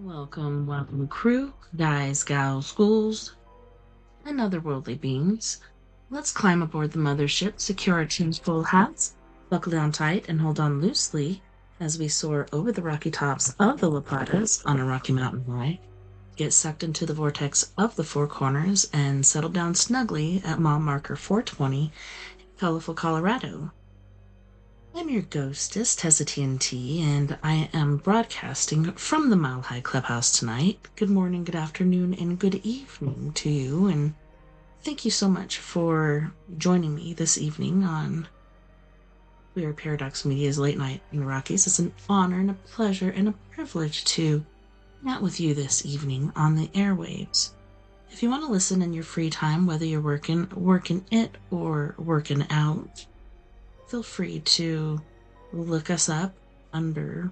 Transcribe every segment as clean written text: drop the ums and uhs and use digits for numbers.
Welcome, crew, guys, gals, ghouls, and other worldly beings. Let's climb aboard the mothership, secure our team's full hats, buckle down tight, and hold on loosely as we soar over the rocky tops of the La Platas on a rocky mountain high, get sucked into the vortex of the Four Corners, and settle down snugly at mile marker 420 in colorful Colorado. I'm your ghostess, TessaTNT, and I am broadcasting from the Mile High Clubhouse tonight. Good morning, good afternoon, and good evening to you, and thank you so much for joining me this evening on We Are Paradox Media's Late Night in the Rockies. It's an honor and a pleasure and a privilege to chat with you this evening on the airwaves. If you want to listen in your free time, whether you're working it, or working out, feel free to look us up under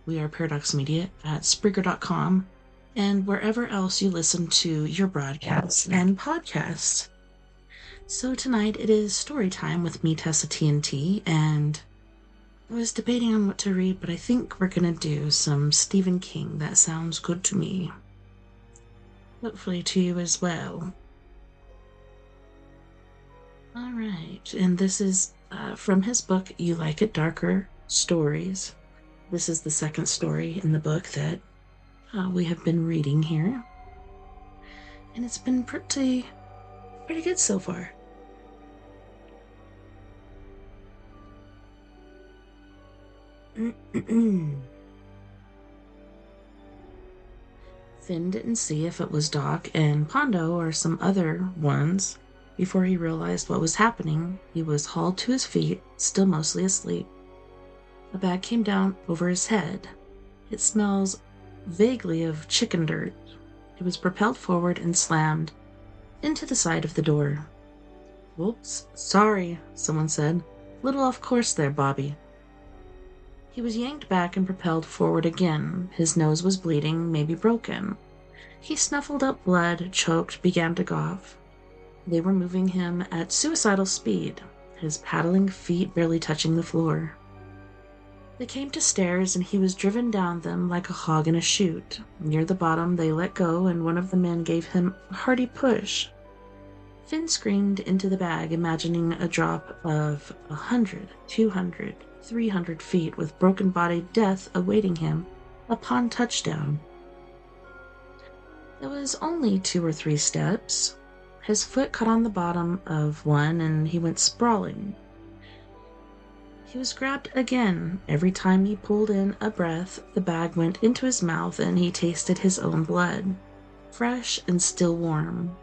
We Are Paradox Media at Spreaker.com and wherever else you listen to your broadcasts and podcasts. So tonight it is story time with me, TessaTNT, and I was debating on what to read, but I think we're going to do some Stephen King. That sounds good to me. Hopefully to you as well. Alright, and this is from his book, You Like It Darker Stories. This is the second story in the book that we have been reading here. And it's been pretty good so far. Finn didn't see if it was Doc and Pondo or some other ones. Before he realized what was happening, he was hauled to his feet, still mostly asleep. A bag came down over his head. It smells vaguely of chicken dirt. It was propelled forward and slammed into the side of the door. "Whoops, sorry," someone said. "Little off course there, Bobby." He was yanked back and propelled forward again. His nose was bleeding, maybe broken. He snuffled up blood, choked, began to cough. They were moving him at suicidal speed, his paddling feet barely touching the floor. They came to stairs, and he was driven down them like a hog in a chute. Near the bottom, they let go, and one of the men gave him a hearty push. Finn screamed into the bag, imagining a drop of 100, 200, 300 feet with broken-bodied death awaiting him upon touchdown. There was only 2 or 3 steps. His foot caught on the bottom of one, and he went sprawling. He was grabbed again. Every time he pulled in a breath, the bag went into his mouth, and he tasted his own blood, fresh and still warm,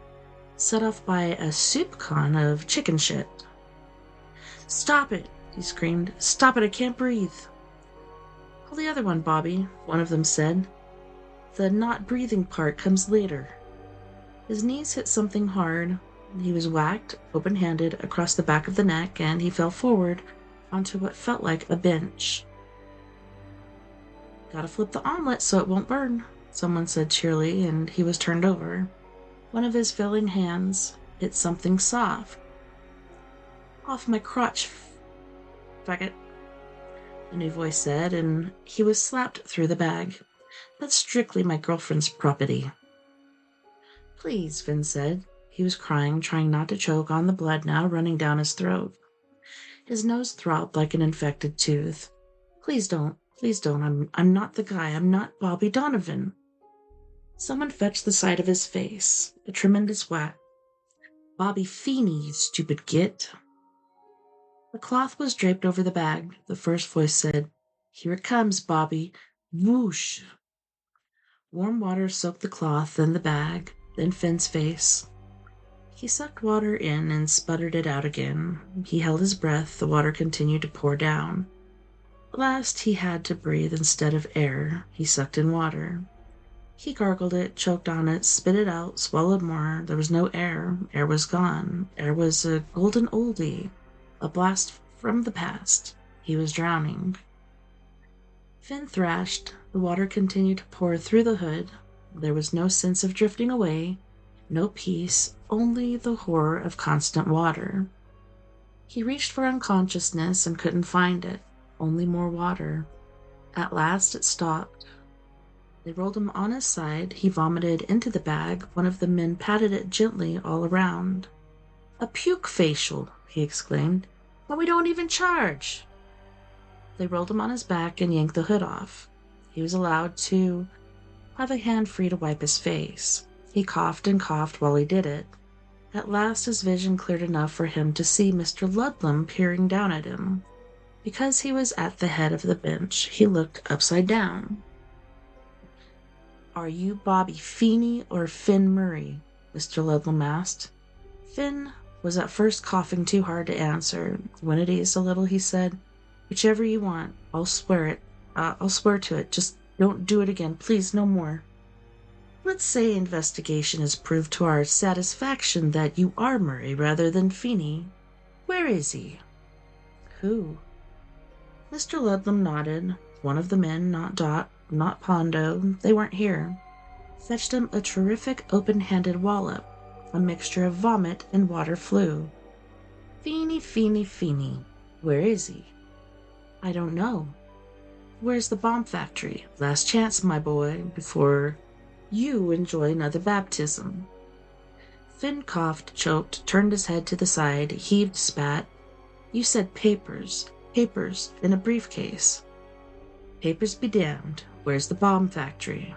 set off by a soup con of chicken shit. "Stop it!" he screamed. "Stop it, I can't breathe." "Pull the other one, Bobby," one of them said. "The not breathing part comes later." His knees hit something hard. He was whacked, open-handed, across the back of the neck, and he fell forward onto what felt like a bench. "Gotta flip the omelet so it won't burn," someone said cheerily, and he was turned over. One of his failing hands hit something soft. "Off my crotch, faggot," a new voice said, and he was slapped through the bag. "That's strictly my girlfriend's property." "Please," Finn said. He was crying, trying not to choke on the blood now running down his throat. His nose throbbed like an infected tooth. Please don't. I'm not the guy. I'm not Bobby Donovan." Someone fetched the side of his face. A tremendous whack. "Bobby Feeney, you stupid git." The cloth was draped over the bag. The first voice said, "Here it comes, Bobby." Whoosh. Warm water soaked the cloth, then the bag, then Finn's face. He sucked water in and sputtered it out again. He held his breath. The water continued to pour down. At last he had to breathe instead of air. He sucked in water. He gargled it, choked on it, spit it out, swallowed more. There was no air. Air was gone. Air was a golden oldie, a blast from the past. He was drowning. Finn thrashed. The water continued to pour through the hood. There was no sense of drifting away, no peace, only the horror of constant water. He reached for unconsciousness and couldn't find it, only more water. At last it stopped. They rolled him on his side. He vomited into the bag. One of the men patted it gently all around. "A puke facial," he exclaimed. "But we don't even charge." They rolled him on his back and yanked the hood off. He was allowed to have a hand free to wipe his face. He coughed and coughed while he did it. At last his vision cleared enough for him to see Mr. Ludlam peering down at him. Because he was at the head of the bench, he looked upside down. "Are you Bobby Feeney or Finn Murray?" Mr. Ludlam asked. Finn was at first coughing too hard to answer. When it eased a little, he said, "Whichever you want. I'll swear to it. Just don't do it again. Please, no more." "Let's say investigation has proved to our satisfaction that you are Murray rather than Feeney. Where is he?" "Who?" Mr. Ludlam nodded. One of the men, not Dot, not Pondo, they weren't here, fetched him a terrific open-handed wallop. A mixture of vomit and water flew. "Feeney, Feeney, Feeney. Where is he?" "I don't know." "Where's the bomb factory? Last chance, my boy, before you enjoy another baptism." Finn coughed, choked, turned his head to the side, heaved, spat. "You said papers. Papers in a briefcase." "Papers be damned. Where's the bomb factory?"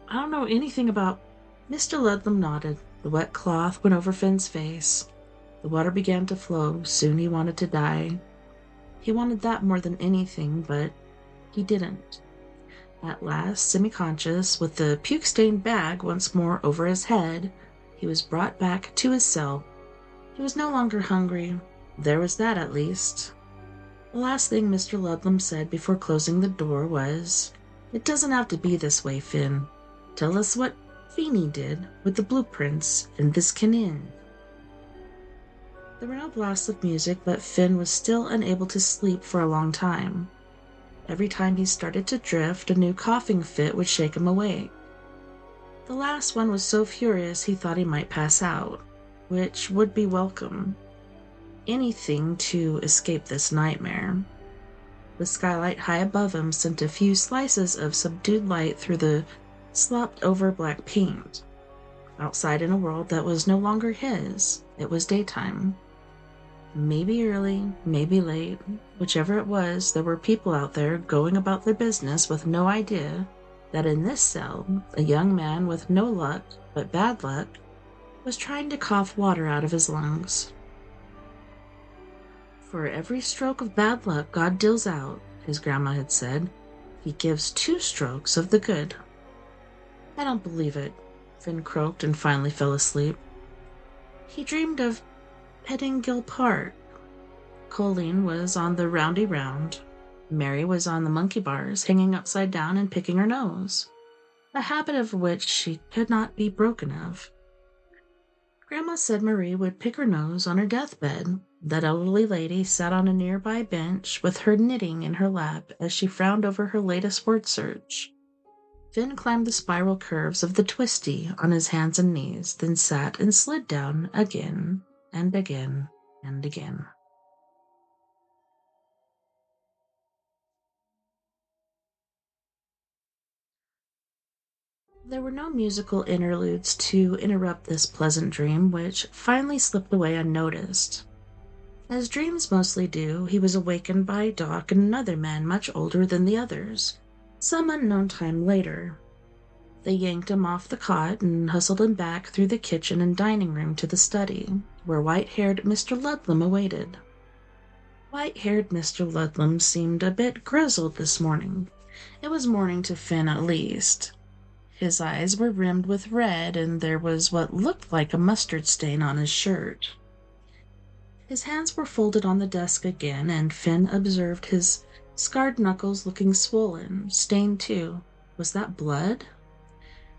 "I don't know anything about—" Mr. Ludlam nodded. The wet cloth went over Finn's face. The water began to flow. Soon he wanted to die. He wanted that more than anything, but he didn't. At last, semi-conscious, with the puke-stained bag once more over his head, he was brought back to his cell. He was no longer hungry. There was that, at least. The last thing Mr. Ludlam said before closing the door was, "It doesn't have to be this way, Finn. Tell us what Feeney did with the blueprints, and this can end." There were no blasts of music, but Finn was still unable to sleep for a long time. Every time he started to drift, a new coughing fit would shake him awake. The last one was so furious he thought he might pass out, which would be welcome. Anything to escape this nightmare. The skylight high above him sent a few slices of subdued light through the slopped-over black paint. Outside, in a world that was no longer his, it was daytime. Maybe early, maybe late, whichever it was, there were people out there going about their business with no idea that in this cell, a young man with no luck but bad luck was trying to cough water out of his lungs. "For every stroke of bad luck God deals out," his grandma had said, "he gives 2 strokes of the good." "I don't believe it," Finn croaked and finally fell asleep. He dreamed of Pettingill Park. Colleen was on the roundy round. Mary was on the monkey bars, hanging upside down and picking her nose, a habit of which she could not be broken of. Grandma said Marie would pick her nose on her deathbed. That elderly lady sat on a nearby bench with her knitting in her lap as she frowned over her latest word search. Finn climbed the spiral curves of the twisty on his hands and knees, then sat and slid down again and again and again. There were no musical interludes to interrupt this pleasant dream, which finally slipped away unnoticed. As dreams mostly do, he was awakened by Doc and another man much older than the others, some unknown time later. They yanked him off the cot and hustled him back through the kitchen and dining room to the study, where white-haired Mr. Ludlam awaited. White-haired Mr. Ludlam seemed a bit grizzled this morning. It was morning to Finn, at least. His eyes were rimmed with red, and there was what looked like a mustard stain on his shirt. His hands were folded on the desk again, and Finn observed his scarred knuckles looking swollen, stained too. Was that blood?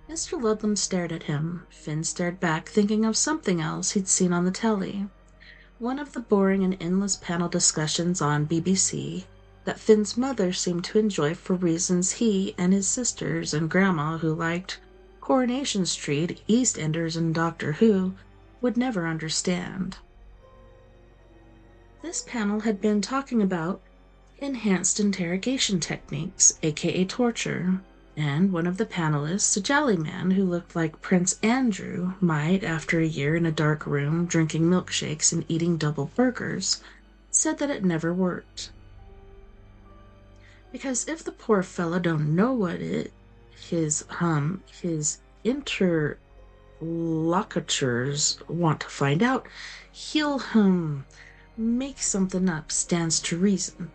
Mr. Ludlam stared at him. Finn stared back, thinking of something else he'd seen on the telly. One of the boring and endless panel discussions on BBC that Finn's mother seemed to enjoy for reasons he and his sisters and Grandma, who liked Coronation Street, EastEnders, and Doctor Who, would never understand. This panel had been talking about enhanced interrogation techniques, aka torture. And one of the panelists, a jolly man who looked like Prince Andrew, might, after a year in a dark room drinking milkshakes and eating double burgers, said that it never worked. Because if the poor fellow don't know what his interlocutors want to find out, he'll make something up, stands to reason.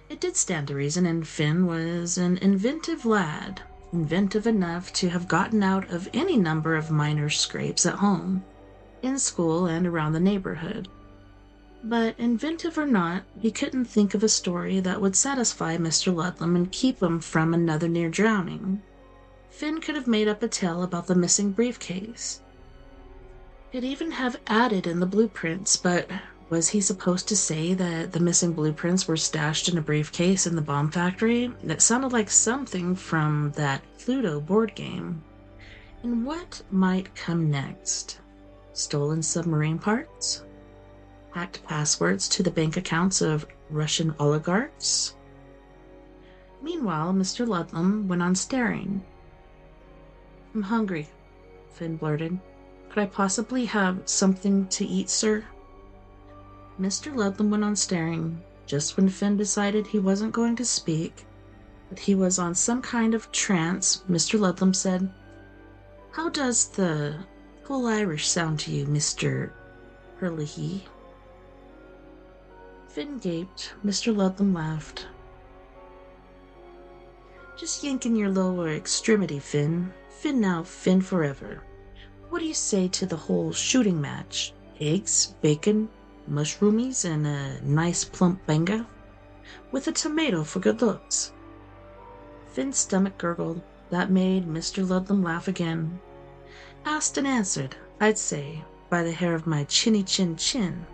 It did stand to reason, and Finn was an inventive lad, inventive enough to have gotten out of any number of minor scrapes at home, in school, and around the neighborhood. But inventive or not, he couldn't think of a story that would satisfy Mr. Ludlam and keep him from another near drowning. Finn could have made up a tale about the missing briefcase. He'd even have added in the blueprints, but was he supposed to say that the missing blueprints were stashed in a briefcase in the bomb factory? That sounded like something from that Pluto board game. And what might come next? Stolen submarine parts? Hacked passwords to the bank accounts of Russian oligarchs? Meanwhile, Mr. Ludlam went on staring. "I'm hungry," Finn blurted. "Could I possibly have something to eat, sir?" Mr. Ludlam went on staring. Just when Finn decided he wasn't going to speak, that he was on some kind of trance, Mr. Ludlam said, "How does the full Irish sound to you, Mr. Hurley?" Finn gaped. Mr. Ludlam laughed. "Just yanking your lower extremity, Finn. Finn now, Finn forever. What do you say to the whole shooting match? Eggs, bacon, mushroomies, and a nice plump banga? With a tomato for good looks." Finn's stomach gurgled. That made Mr. Ludlam laugh again. "Asked and answered, I'd say, by the hair of my chinny chin chin.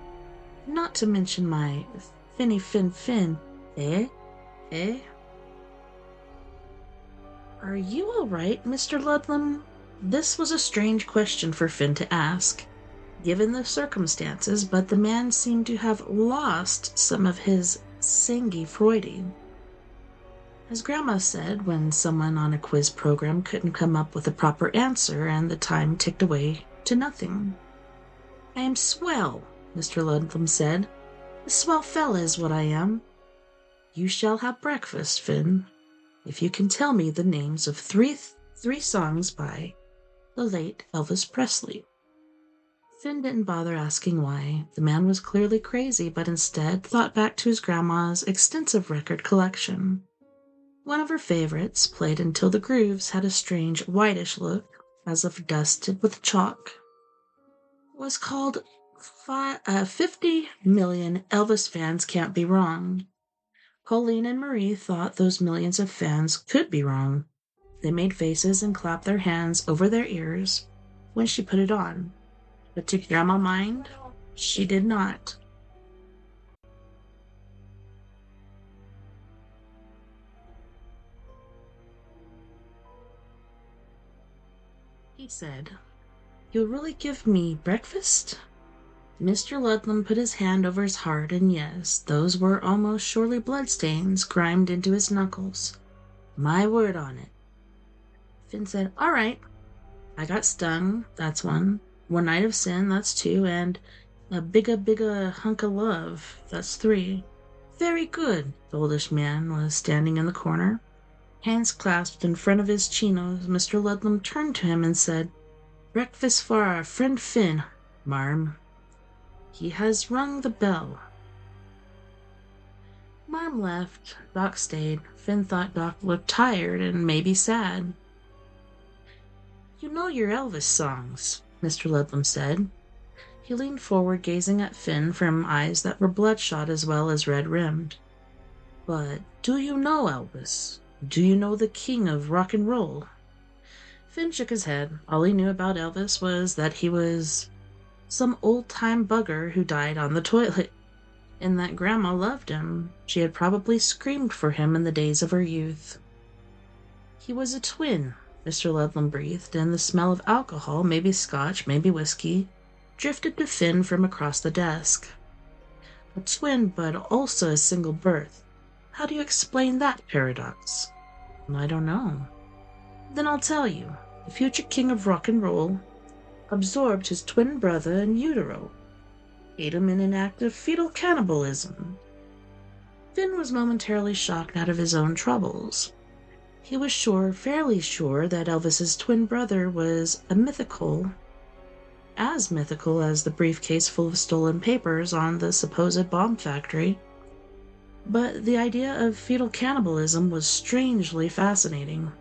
Not to mention my finny fin, eh? Eh?" "Are you all right, Mr. Ludlam?" This was a strange question for Finn to ask, given the circumstances, but the man seemed to have lost some of his sang-froid. As Grandma said when someone on a quiz program couldn't come up with a proper answer and the time ticked away to nothing. "I am swell," Mr. Ludlam said. "A swell fella is what I am. You shall have breakfast, Finn, if you can tell me the names of three songs by the late Elvis Presley." Finn didn't bother asking why. The man was clearly crazy, but instead thought back to his grandma's extensive record collection. One of her favorites, played until the grooves had a strange whitish look, as if dusted with chalk, was called 50 Million Elvis Fans Can't Be Wrong. Colleen and Marie thought those millions of fans could be wrong. They made faces and clapped their hands over their ears when she put it on. But to Grandma mind, she did not. He said, "You'll really give me breakfast?" Mr. Ludlam put his hand over his heart, and yes, those were almost surely bloodstains grimed into his knuckles. "My word on it." Finn said, "All right. I got stung, that's one. One night of sin, that's two. And a bigga hunk of love, that's three." "Very good." The oldish man was standing in the corner. Hands clasped in front of his chinos, Mr. Ludlam turned to him and said, "Breakfast for our friend Finn, marm. He has rung the bell." Marm left. Doc stayed. Finn thought Doc looked tired and maybe sad. "You know your Elvis songs," Mr. Ludlam said. He leaned forward, gazing at Finn from eyes that were bloodshot as well as red-rimmed. "But do you know Elvis? Do you know the king of rock and roll?" Finn shook his head. All he knew about Elvis was that he was some old-time bugger who died on the toilet, and that Grandma loved him. She had probably screamed for him in the days of her youth. "He was a twin," Mr. Ludlam breathed, and the smell of alcohol, maybe scotch, maybe whiskey, drifted to Finn from across the desk. "A twin, but also a single birth. How do you explain that paradox?" I don't know. Then I'll tell you. The future king of rock and roll absorbed his twin brother in utero, ate him in an act of fetal cannibalism. Finn was momentarily shocked out of his own troubles. He was fairly sure, that Elvis's twin brother was as mythical as the briefcase full of stolen papers on the supposed bomb factory. But the idea of fetal cannibalism was strangely fascinating.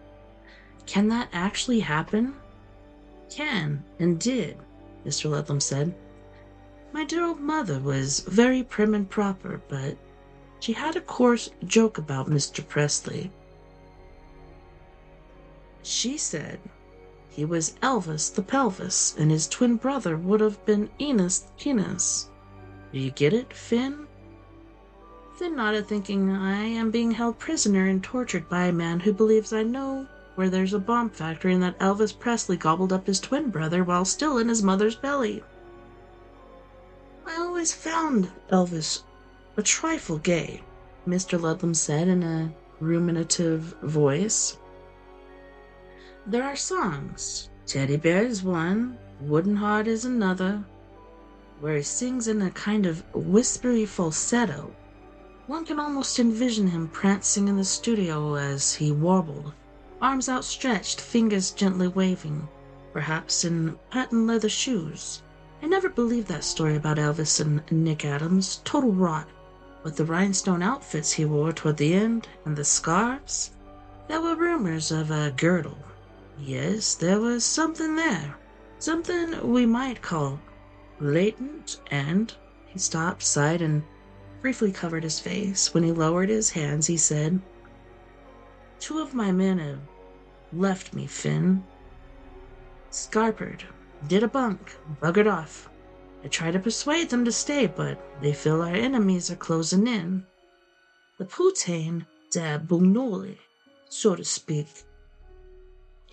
Can that actually happen? Can, and did, Mr. Ludlam said. My dear old mother was very prim and proper, but she had a coarse joke about Mr. Presley. She said he was Elvis the pelvis, and his twin brother would have been Enos the penis. Do you get it, Finn? Finn nodded, thinking, I am being held prisoner and tortured by a man who believes I know where there's a bomb factory and that Elvis Presley gobbled up his twin brother while still in his mother's belly. I always found Elvis a trifle gay, Mr. Ludlam said in a ruminative voice. There are songs. Teddy Bear is one, Wooden Heart is another, where he sings in a kind of whispery falsetto. One can almost envision him prancing in the studio as he warbled, arms outstretched, fingers gently waving, perhaps in patent leather shoes. I never believed that story about Elvis and Nick Adams. Total rot. But the rhinestone outfits he wore toward the end, and the scarves, there were rumors of a girdle. Yes, there was something there. Something we might call latent, and he stopped, sighed, and briefly covered his face. When he lowered his hands, he said, 2 of my men have left me, Finn. Scarpered, did a bunk, buggered off. I tried to persuade them to stay, but they feel our enemies are closing in. The Putain de Bugnoli, so to speak.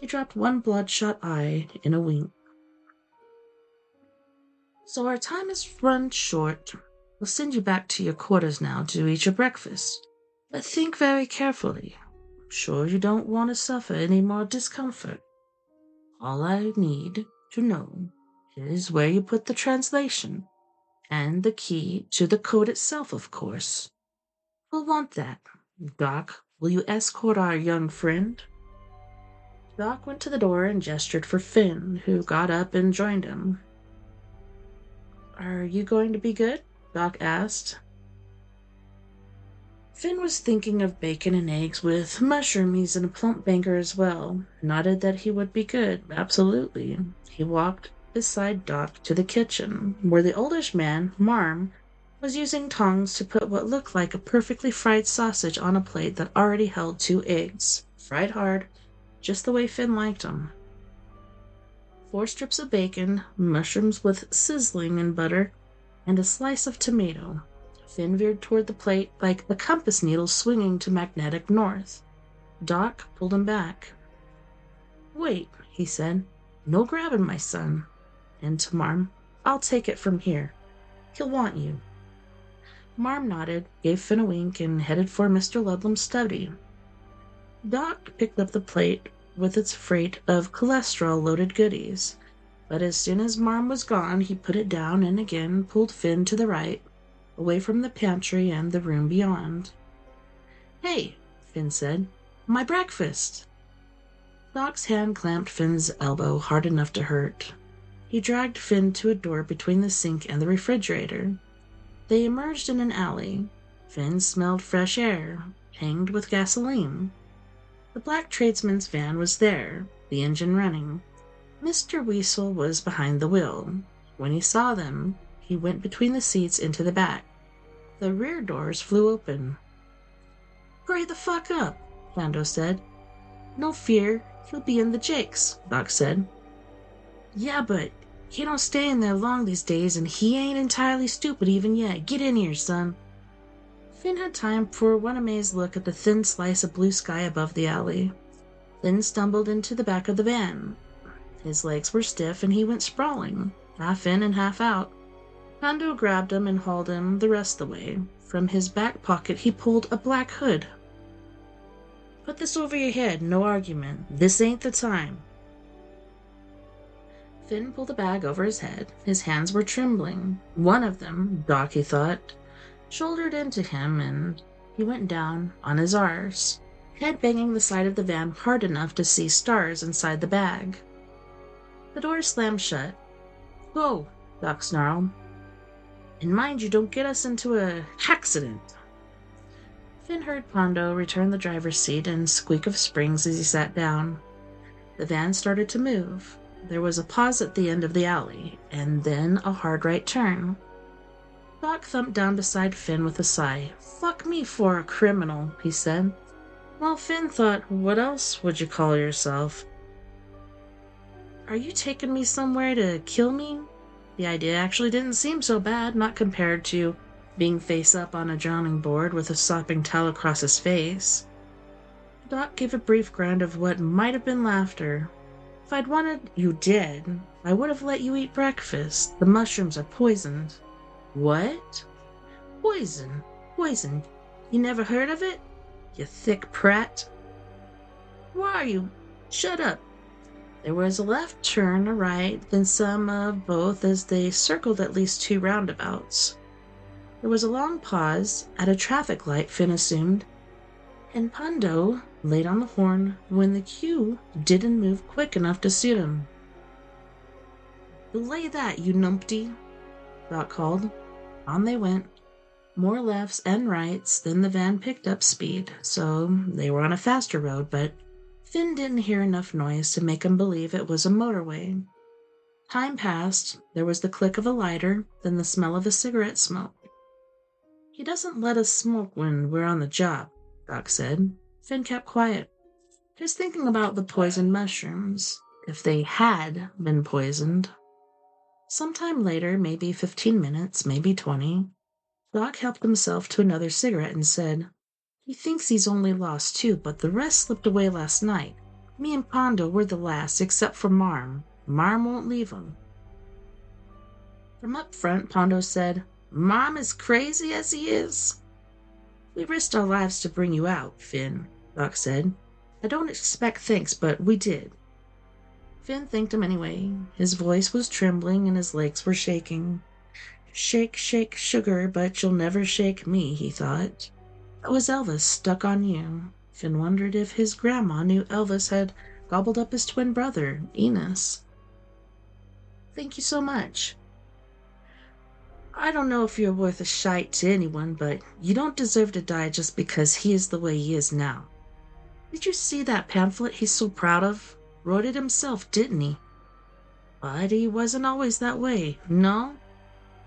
He dropped one bloodshot eye in a wink. So our time is run short. We'll send you back to your quarters now to eat your breakfast. But think very carefully. I'm sure you don't want to suffer any more discomfort. All I need to know is where you put the translation, and the key to the code itself, of course. We'll want that. Doc, will you escort our young friend? Doc went to the door and gestured for Finn, who got up and joined him. Are you going to be good? Doc asked. Finn was thinking of bacon and eggs with mushroomies and a plump banker as well. Nodded that he would be good, absolutely. He walked beside Doc to the kitchen, where the oldish man, Marm, was using tongs to put what looked like a perfectly fried sausage on a plate that already held 2 eggs, fried hard, just the way Finn liked them. 4 strips of bacon, mushrooms with sizzling and butter, and a slice of tomato. Finn veered toward the plate like a compass needle swinging to magnetic north. Doc pulled him back. Wait, he said. No grabbing, my son. And to Marm, I'll take it from here. He'll want you. Marm nodded, gave Finn a wink, and headed for Mr. Ludlam's study. Doc picked up the plate with its freight of cholesterol-loaded goodies, but as soon as Marm was gone, he put it down and again pulled Finn to the right, away from the pantry and the room beyond. Hey, Finn said, my breakfast. Doc's hand clamped Finn's elbow hard enough to hurt. He dragged Finn to a door between the sink and the refrigerator. They emerged in an alley. Finn smelled fresh air, pinged with gasoline. The black tradesman's van was there, the engine running. Mr. Weasel was behind the wheel. When he saw them, he went between the seats into the back. The rear doors flew open. Hurry the fuck up, Lando said. No fear, he'll be in the jakes, Doc said. Yeah, but he don't stay in there long these days, and he ain't entirely stupid even yet. Get in here, son. Finn had time for one amazed look at the thin slice of blue sky above the alley. Then stumbled into the back of the van. His legs were stiff, and he went sprawling, half in and half out. Hondo grabbed him and hauled him the rest of the way. From his back pocket he pulled a black hood. Put this over your head, no argument. This ain't the time. Finn pulled the bag over his head. His hands were trembling. One of them, Doc, he thought, shouldered into him, and he went down on his arse, head banging the side of the van hard enough to see stars inside the bag. The door slammed shut. Whoa, Doc snarled. And mind you don't get us into a accident. Finn heard Pondo return the driver's seat and squeak of springs as he sat down. The van started to move. There was a pause at the end of the alley, and then a hard right turn. Doc thumped down beside Finn with a sigh. Fuck me for a criminal, he said. While Finn thought, what else would you call yourself? Are you taking me somewhere to kill me? The idea actually didn't seem so bad, not compared to being face up on a drowning board with a sopping towel across his face. Doc gave a brief grunt of what might have been laughter. If I'd wanted you dead, I would have let you eat breakfast. The mushrooms are poisoned. What? Poison? Poison? You never heard of it? You thick prat. Where are you? Shut up. There was a left turn, a right, then some of both as they circled at least 2 roundabouts. There was a long pause, at a traffic light, Finn assumed, and Pondo laid on the horn when the cue didn't move quick enough to suit him. Belay that, you numpty, Doc called. On they went. More lefts and rights, then the van picked up speed, so they were on a faster road, but Finn didn't hear enough noise to make him believe it was a motorway. Time passed. There was the click of a lighter, then the smell of a cigarette smoke. He doesn't let us smoke when we're on the job, Doc said. Finn kept quiet. He was thinking about the poisoned mushrooms, if they had been poisoned. Sometime later, maybe 15 minutes, maybe 20, Doc helped himself to another cigarette and said, He thinks he's only lost 2, but the rest slipped away last night. Me and Pondo were the last, except for Marm. Marm won't leave him. From up front, Pondo said, Marm as crazy as he is? We risked our lives to bring you out, Finn, Doc said. I don't expect thanks, but we did. Finn thanked him anyway. His voice was trembling and his legs were shaking. Shake, shake, sugar, but you'll never shake me, he thought. That was Elvis stuck on you. Finn wondered if his grandma knew Elvis had gobbled up his twin brother, Enos. Thank you so much. I don't know if you're worth a shite to anyone, but you don't deserve to die just because he is the way he is now. Did you see that pamphlet he's so proud of? Wrote it himself, didn't he? But he wasn't always that way, no?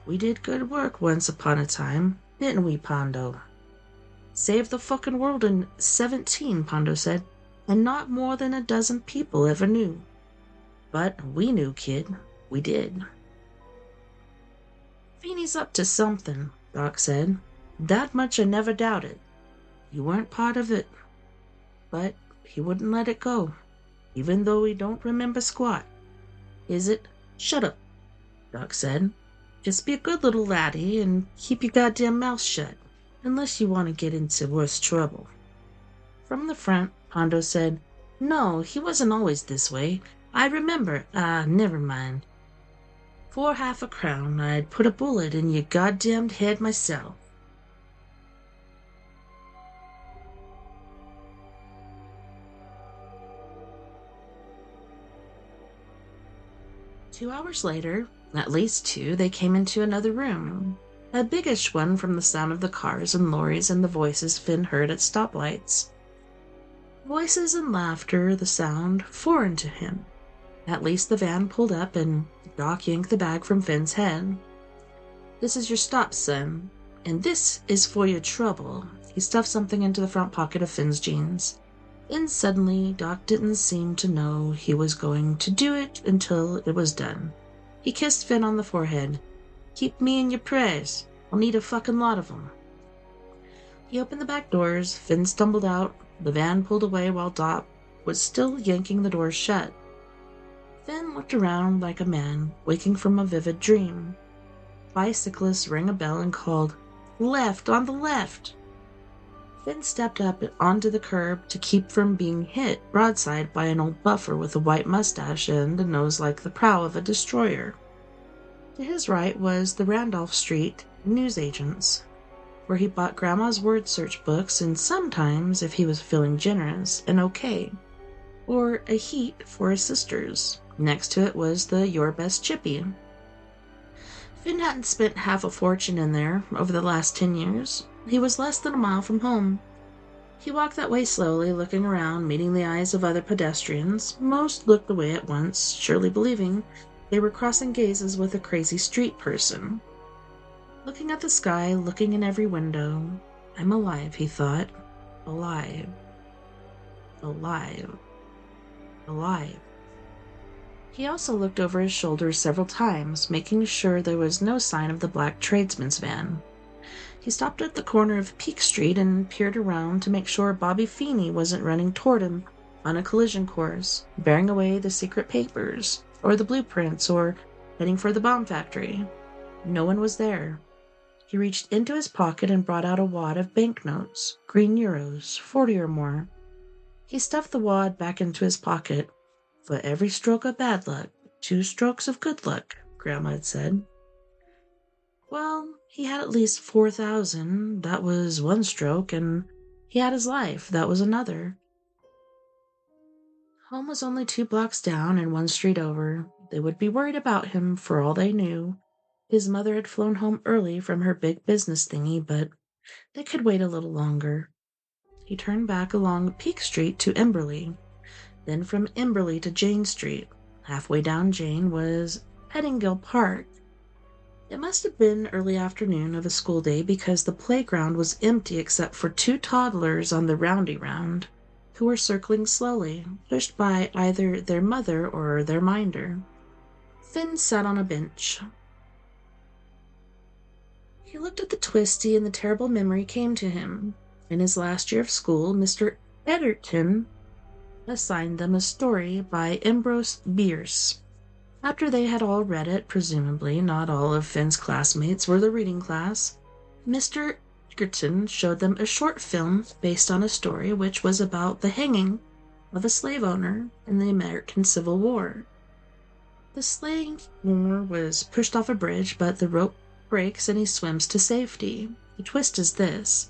We did good work once upon a time, didn't we, Pondo? Saved the fucking world in 17, Pondo said, and not more than a dozen people ever knew. But we knew, kid. We did. Feeney's up to something, Doc said. That much I never doubted. You weren't part of it. But he wouldn't let it go, even though he don't remember squat. Is it? Shut up, Doc said. Just be a good little laddie and keep your goddamn mouth shut, unless you want to get into worse trouble. From the front, Pondo said, No, he wasn't always this way. I remember. Never mind. For half a crown, I'd put a bullet in your goddamned head myself. Two hours later, at least 2, they came into another room. A biggish one from the sound of the cars and lorries and the voices Finn heard at stoplights. Voices and laughter, the sound foreign to him. At least the van pulled up and Doc yanked the bag from Finn's head. This is your stop, son, and this is for your trouble. He stuffed something into the front pocket of Finn's jeans. Then suddenly, Doc didn't seem to know he was going to do it until it was done. He kissed Finn on the forehead. Keep me in your prayers. I'll need a fucking lot of them. He opened the back doors. Finn stumbled out. The van pulled away while Doc was still yanking the doors shut. Finn looked around like a man waking from a vivid dream. Bicyclists rang a bell and called, Left, on the left! Finn stepped up onto the curb to keep from being hit broadside by an old buffer with a white mustache and a nose like the prow of a destroyer. To his right was the Randolph Street newsagent's, where he bought Grandma's word search books and sometimes, if he was feeling generous, an OK, or a heat for his sisters. Next to it was the Your Best Chippy. Finn hadn't spent half a fortune in there over the last 10 years. He was less than a mile from home. He walked that way slowly, looking around, meeting the eyes of other pedestrians. Most looked away at once, surely believing they were crossing gazes with a crazy street person. Looking at the sky, looking in every window. I'm alive, he thought. Alive. Alive. Alive. He also looked over his shoulder several times, making sure there was no sign of the black tradesman's van. He stopped at the corner of Peak Street and peered around to make sure Bobby Feeney wasn't running toward him on a collision course, bearing away the secret papers, or the blueprints, or heading for the bomb factory. No one was there. He reached into his pocket and brought out a wad of banknotes, green euros, 40 or more. He stuffed the wad back into his pocket. For every stroke of bad luck, 2 strokes of good luck, Grandma had said. Well, he had at least 4,000, that was 1 stroke, and he had his life, that was another. Home was only 2 blocks down and 1 street over. They would be worried about him for all they knew. His mother had flown home early from her big business thingy, but they could wait a little longer. He turned back along Peak Street to Emberley. Then from Emberley to Jane Street. Halfway down Jane was Pettingill Park. It must have been early afternoon of a school day because the playground was empty except for 2 toddlers on the roundy round, who were circling slowly, pushed by either their mother or their minder. Finn sat on a bench. He looked at the twisty and the terrible memory came to him. In his last year of school, Mr. Edgerton assigned them a story by Ambrose Bierce. After they had all read it, presumably not all of Finn's classmates were the reading class, Mr. Edgerton showed them a short film based on a story which was about the hanging of a slave owner in the American Civil War. The slave owner was pushed off a bridge, but the rope breaks and he swims to safety. The twist is this.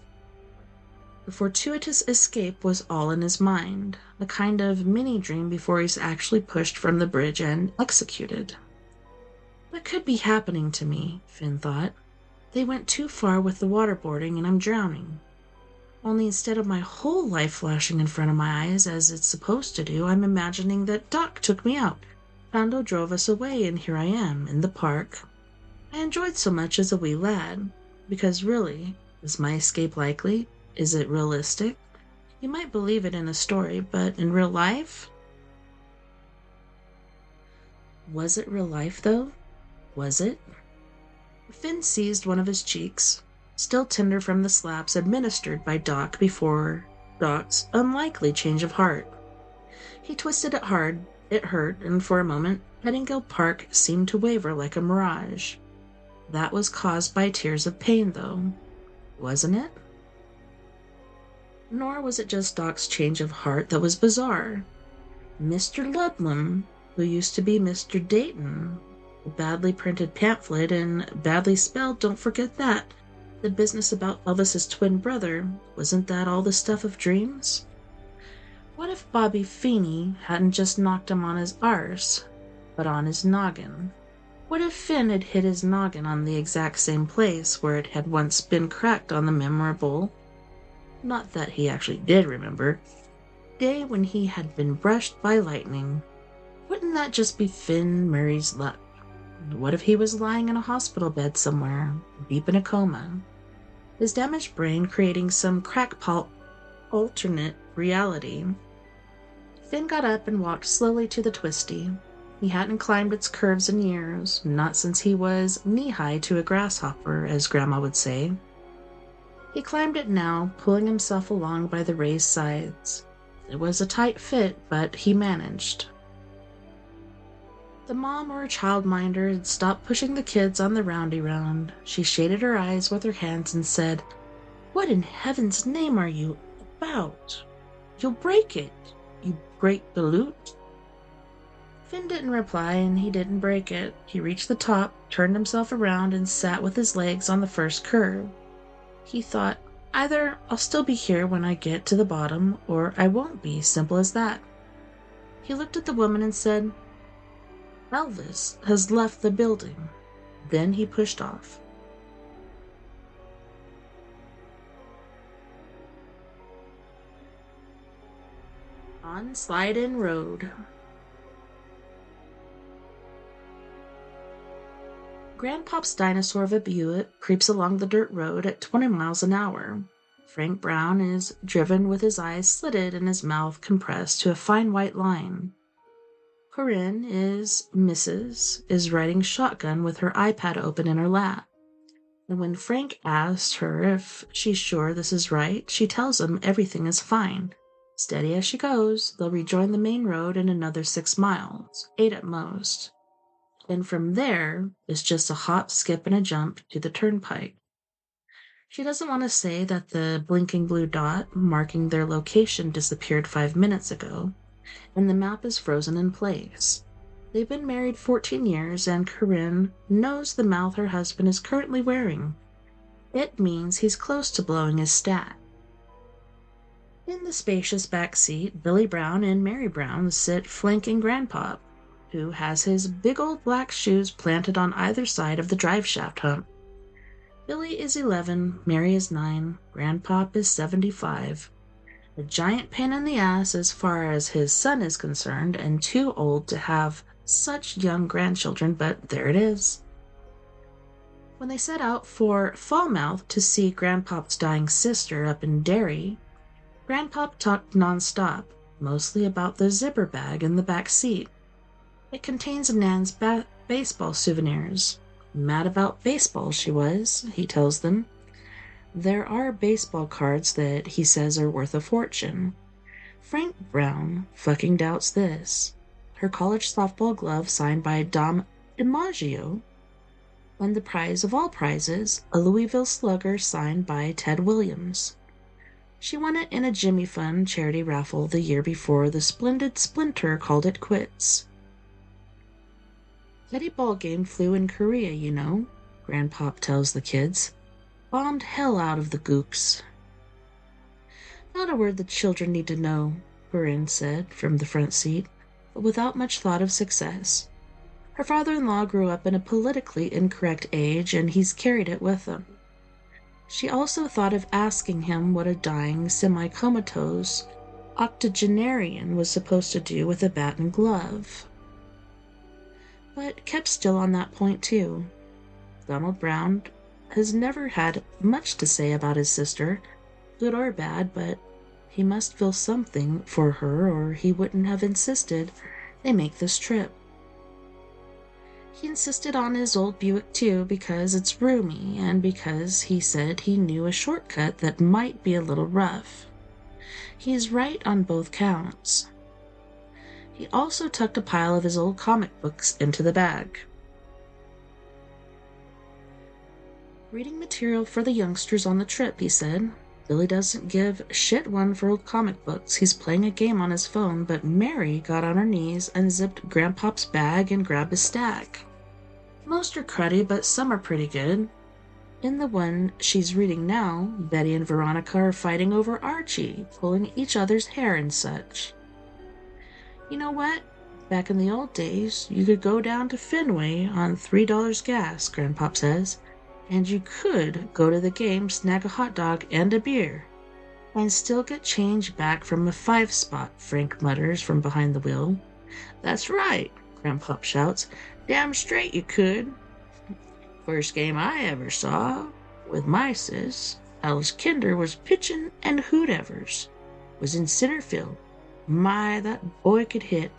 The fortuitous escape was all in his mind, a kind of mini-dream before he's actually pushed from the bridge and executed. What could be happening to me, Finn thought. They went too far with the waterboarding and I'm drowning. Only instead of my whole life flashing in front of my eyes as it's supposed to do, I'm imagining that Doc took me out. Pondo drove us away and here I am, in the park. I enjoyed so much as a wee lad, because really, is my escape likely? Is it realistic? You might believe it in a story, but in real life? Was it real life, though? Was it? Finn seized one of his cheeks, still tender from the slaps administered by Doc before Doc's unlikely change of heart. He twisted it hard, it hurt, and for a moment, Pettingill Park seemed to waver like a mirage. That was caused by tears of pain, though, wasn't it? Nor was it just Doc's change of heart that was bizarre. Mr. Ludlam, who used to be Mr. Dayton, a badly printed pamphlet and badly spelled, don't forget that. The business about Elvis's twin brother, wasn't that all the stuff of dreams? What if Bobby Feeney hadn't just knocked him on his arse, but on his noggin? What if Finn had hit his noggin on the exact same place where it had once been cracked on the memorable, not that he actually did remember, day when he had been brushed by lightning? Wouldn't that just be Finn Murray's luck? What if he was lying in a hospital bed somewhere, deep in a coma, his damaged brain creating some crackpot alternate reality? Finn got up and walked slowly to the twisty. He hadn't climbed its curves in years, not since he was knee-high to a grasshopper, as Grandma would say. He climbed it now, pulling himself along by the raised sides. It was a tight fit, but he managed. The mom or childminder had stopped pushing the kids on the roundy round. She shaded her eyes with her hands and said, What in heaven's name are you about? You'll break it, you great galoot. Finn didn't reply, and he didn't break it. He reached the top, turned himself around, and sat with his legs on the first curve. He thought, either I'll still be here when I get to the bottom, or I won't be, simple as that. He looked at the woman and said, Elvis has left the building. Then he pushed off. On Slide-In Road. Grandpop's dinosaur of a Buick creeps along the dirt road at 20 miles an hour. Frank Brown is driven with his eyes slitted and his mouth compressed to a fine white line. Corinne is riding shotgun with her iPad open in her lap. And when Frank asks her if she's sure this is right, she tells him everything is fine. Steady as she goes, they'll rejoin the main road in another 6 miles, 8 at most. And from there is just a hop, skip, and a jump to the turnpike. She doesn't want to say that the blinking blue dot marking their location disappeared 5 minutes ago, and the map is frozen in place. They've been married 14 years, and Corinne knows the mouth her husband is currently wearing. It means he's close to blowing his stat. In the spacious back seat, Billy Brown and Mary Brown sit flanking Grandpop, who has his big old black shoes planted on either side of the driveshaft hump. Billy is 11, Mary is 9, Grandpop is 75. A giant pain in the ass as far as his son is concerned, and too old to have such young grandchildren, but there it is. When they set out for Falmouth to see Grandpop's dying sister up in Derry, Grandpop talked nonstop, mostly about the zipper bag in the back seat. It contains Nan's baseball souvenirs. Mad about baseball she was, he tells them. There are baseball cards that he says are worth a fortune. Frank Brown fucking doubts this. Her college softball glove signed by Dom DiMaggio. And the prize of all prizes, a Louisville Slugger signed by Ted Williams. She won it in a Jimmy Fund charity raffle the year before the splendid Splinter called it quits. Teddy ball game flew in Korea, you know, Grandpop tells the kids. Bombed hell out of the gooks. Not a word the children need to know, Corinne said from the front seat, but without much thought of success. Her father-in-law grew up in a politically incorrect age, and he's carried it with him. She also thought of asking him what a dying, semi-comatose octogenarian was supposed to do with a bat and glove, but kept still on that point too. Donald Brown has never had much to say about his sister, good or bad, but he must feel something for her or he wouldn't have insisted they make this trip. He insisted on his old Buick too because it's roomy and because he said he knew a shortcut that might be a little rough. He's right on both counts. He also tucked a pile of his old comic books into the bag. Reading material for the youngsters on the trip, he said. Billy doesn't give shit one for old comic books. He's playing a game on his phone, but Mary got on her knees and zipped Grandpop's bag and grabbed a stack. Most are cruddy, but some are pretty good. In the one she's reading now, Betty and Veronica are fighting over Archie, pulling each other's hair and such. You know what? Back in the old days, you could go down to Fenway on $3 gas, Grandpop says, and you could go to the game, snag a hot dog and a beer, and still get change back from a 5-spot, Frank mutters from behind the wheel. That's right, Grandpop shouts. Damn straight you could. First game I ever saw with my sis, Alice Kinder was pitching and Hoot Evers was in center field. My, that boy could hit.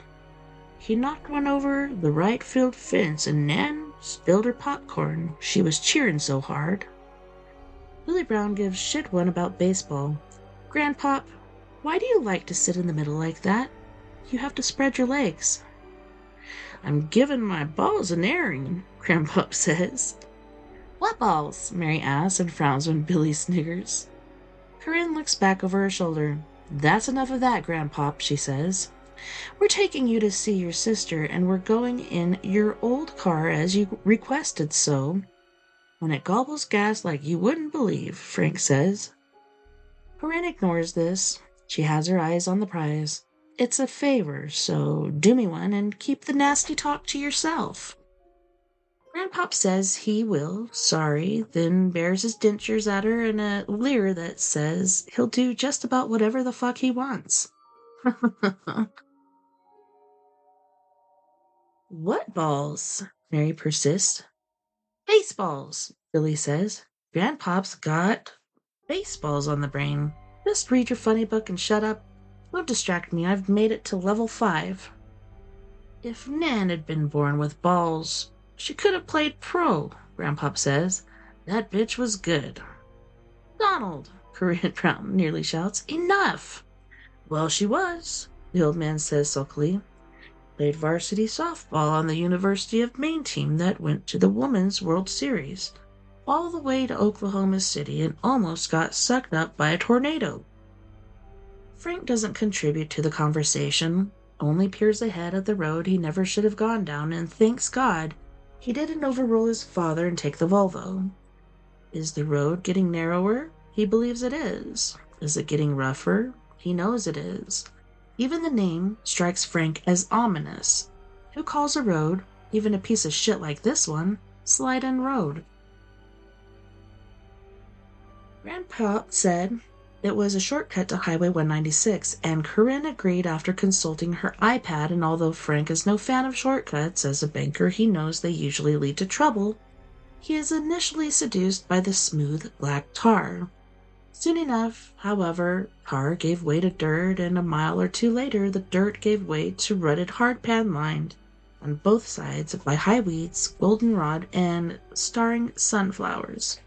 He knocked one over the right field fence and Nan spilled her popcorn. She was cheering so hard. Billy Brown gives shit one about baseball. Grandpop, why do you like to sit in the middle like that? You have to spread your legs. I'm giving my balls an airing, Grandpop says. What balls? Mary asks and frowns when Billy sniggers. Corinne looks back over her shoulder. That's enough of that, Grandpop, she says. We're taking you to see your sister, and we're going in your old car as you requested, so. When it gobbles gas like you wouldn't believe, Frank says. Corinne ignores this. She has her eyes on the prize. It's a favor, so do me one and keep the nasty talk to yourself. Grandpop says he will, sorry, then bears his dentures at her in a leer that says he'll do just about whatever the fuck he wants. What balls? Mary persists. Baseballs, Billy says. Grandpop's got baseballs on the brain. Just read your funny book and shut up. Don't distract me. I've made it to level 5. If Nan had been born with balls, she could have played pro, Grandpop says. That bitch was good. Donald, Corinne Brown nearly shouts. Enough! Well, she was, the old man says sulkily. Played varsity softball on the University of Maine team that went to the Women's World Series, all the way to Oklahoma City and almost got sucked up by a tornado. Frank doesn't contribute to the conversation, only peers ahead at the road he never should have gone down and thanks God he didn't overrule his father and take the Volvo. Is the road getting narrower? He believes it is. Is it getting rougher? He knows it is. Even the name strikes Frank as ominous. Who calls a road, even a piece of shit like this one, Slide-In Road? Grandpa said it was a shortcut to Highway 196, and Corinne agreed after consulting her iPad, and although Frank is no fan of shortcuts, as a banker he knows they usually lead to trouble, he is initially seduced by the smooth black tar. Soon enough, however, tar gave way to dirt, and a mile or two later the dirt gave way to rutted hardpan lined on both sides by high weeds, goldenrod, and starring sunflowers.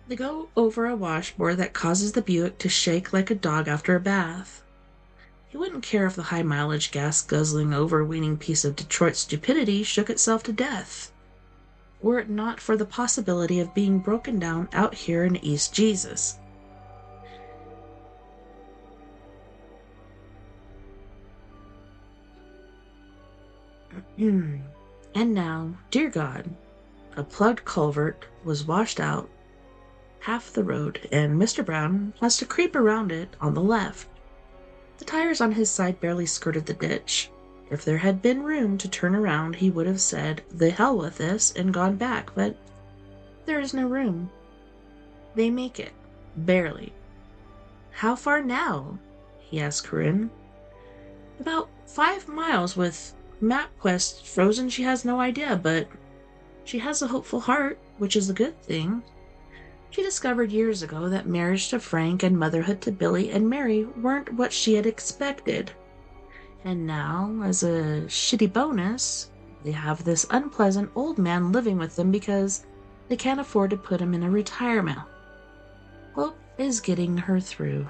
They go over a washboard that causes the Buick to shake like a dog after a bath. He wouldn't care if the high-mileage, gas-guzzling, overweening piece of Detroit stupidity shook itself to death, were it not for the possibility of being broken down out here in East Jesus. And now, dear God, a plugged culvert was washed out half the road, and Mr. Brown has to creep around it on the left. The tires on his side barely skirted the ditch. If there had been room to turn around, he would have said, "The hell with this," and gone back, but there is no room. They make it. Barely. How far now? He asks Corinne. About 5 miles. With MapQuest frozen, she has no idea, but she has a hopeful heart, which is a good thing. She discovered years ago that marriage to Frank and motherhood to Billy and Mary weren't what she had expected. And now, as a shitty bonus, they have this unpleasant old man living with them because they can't afford to put him in a retirement. Hope is getting her through.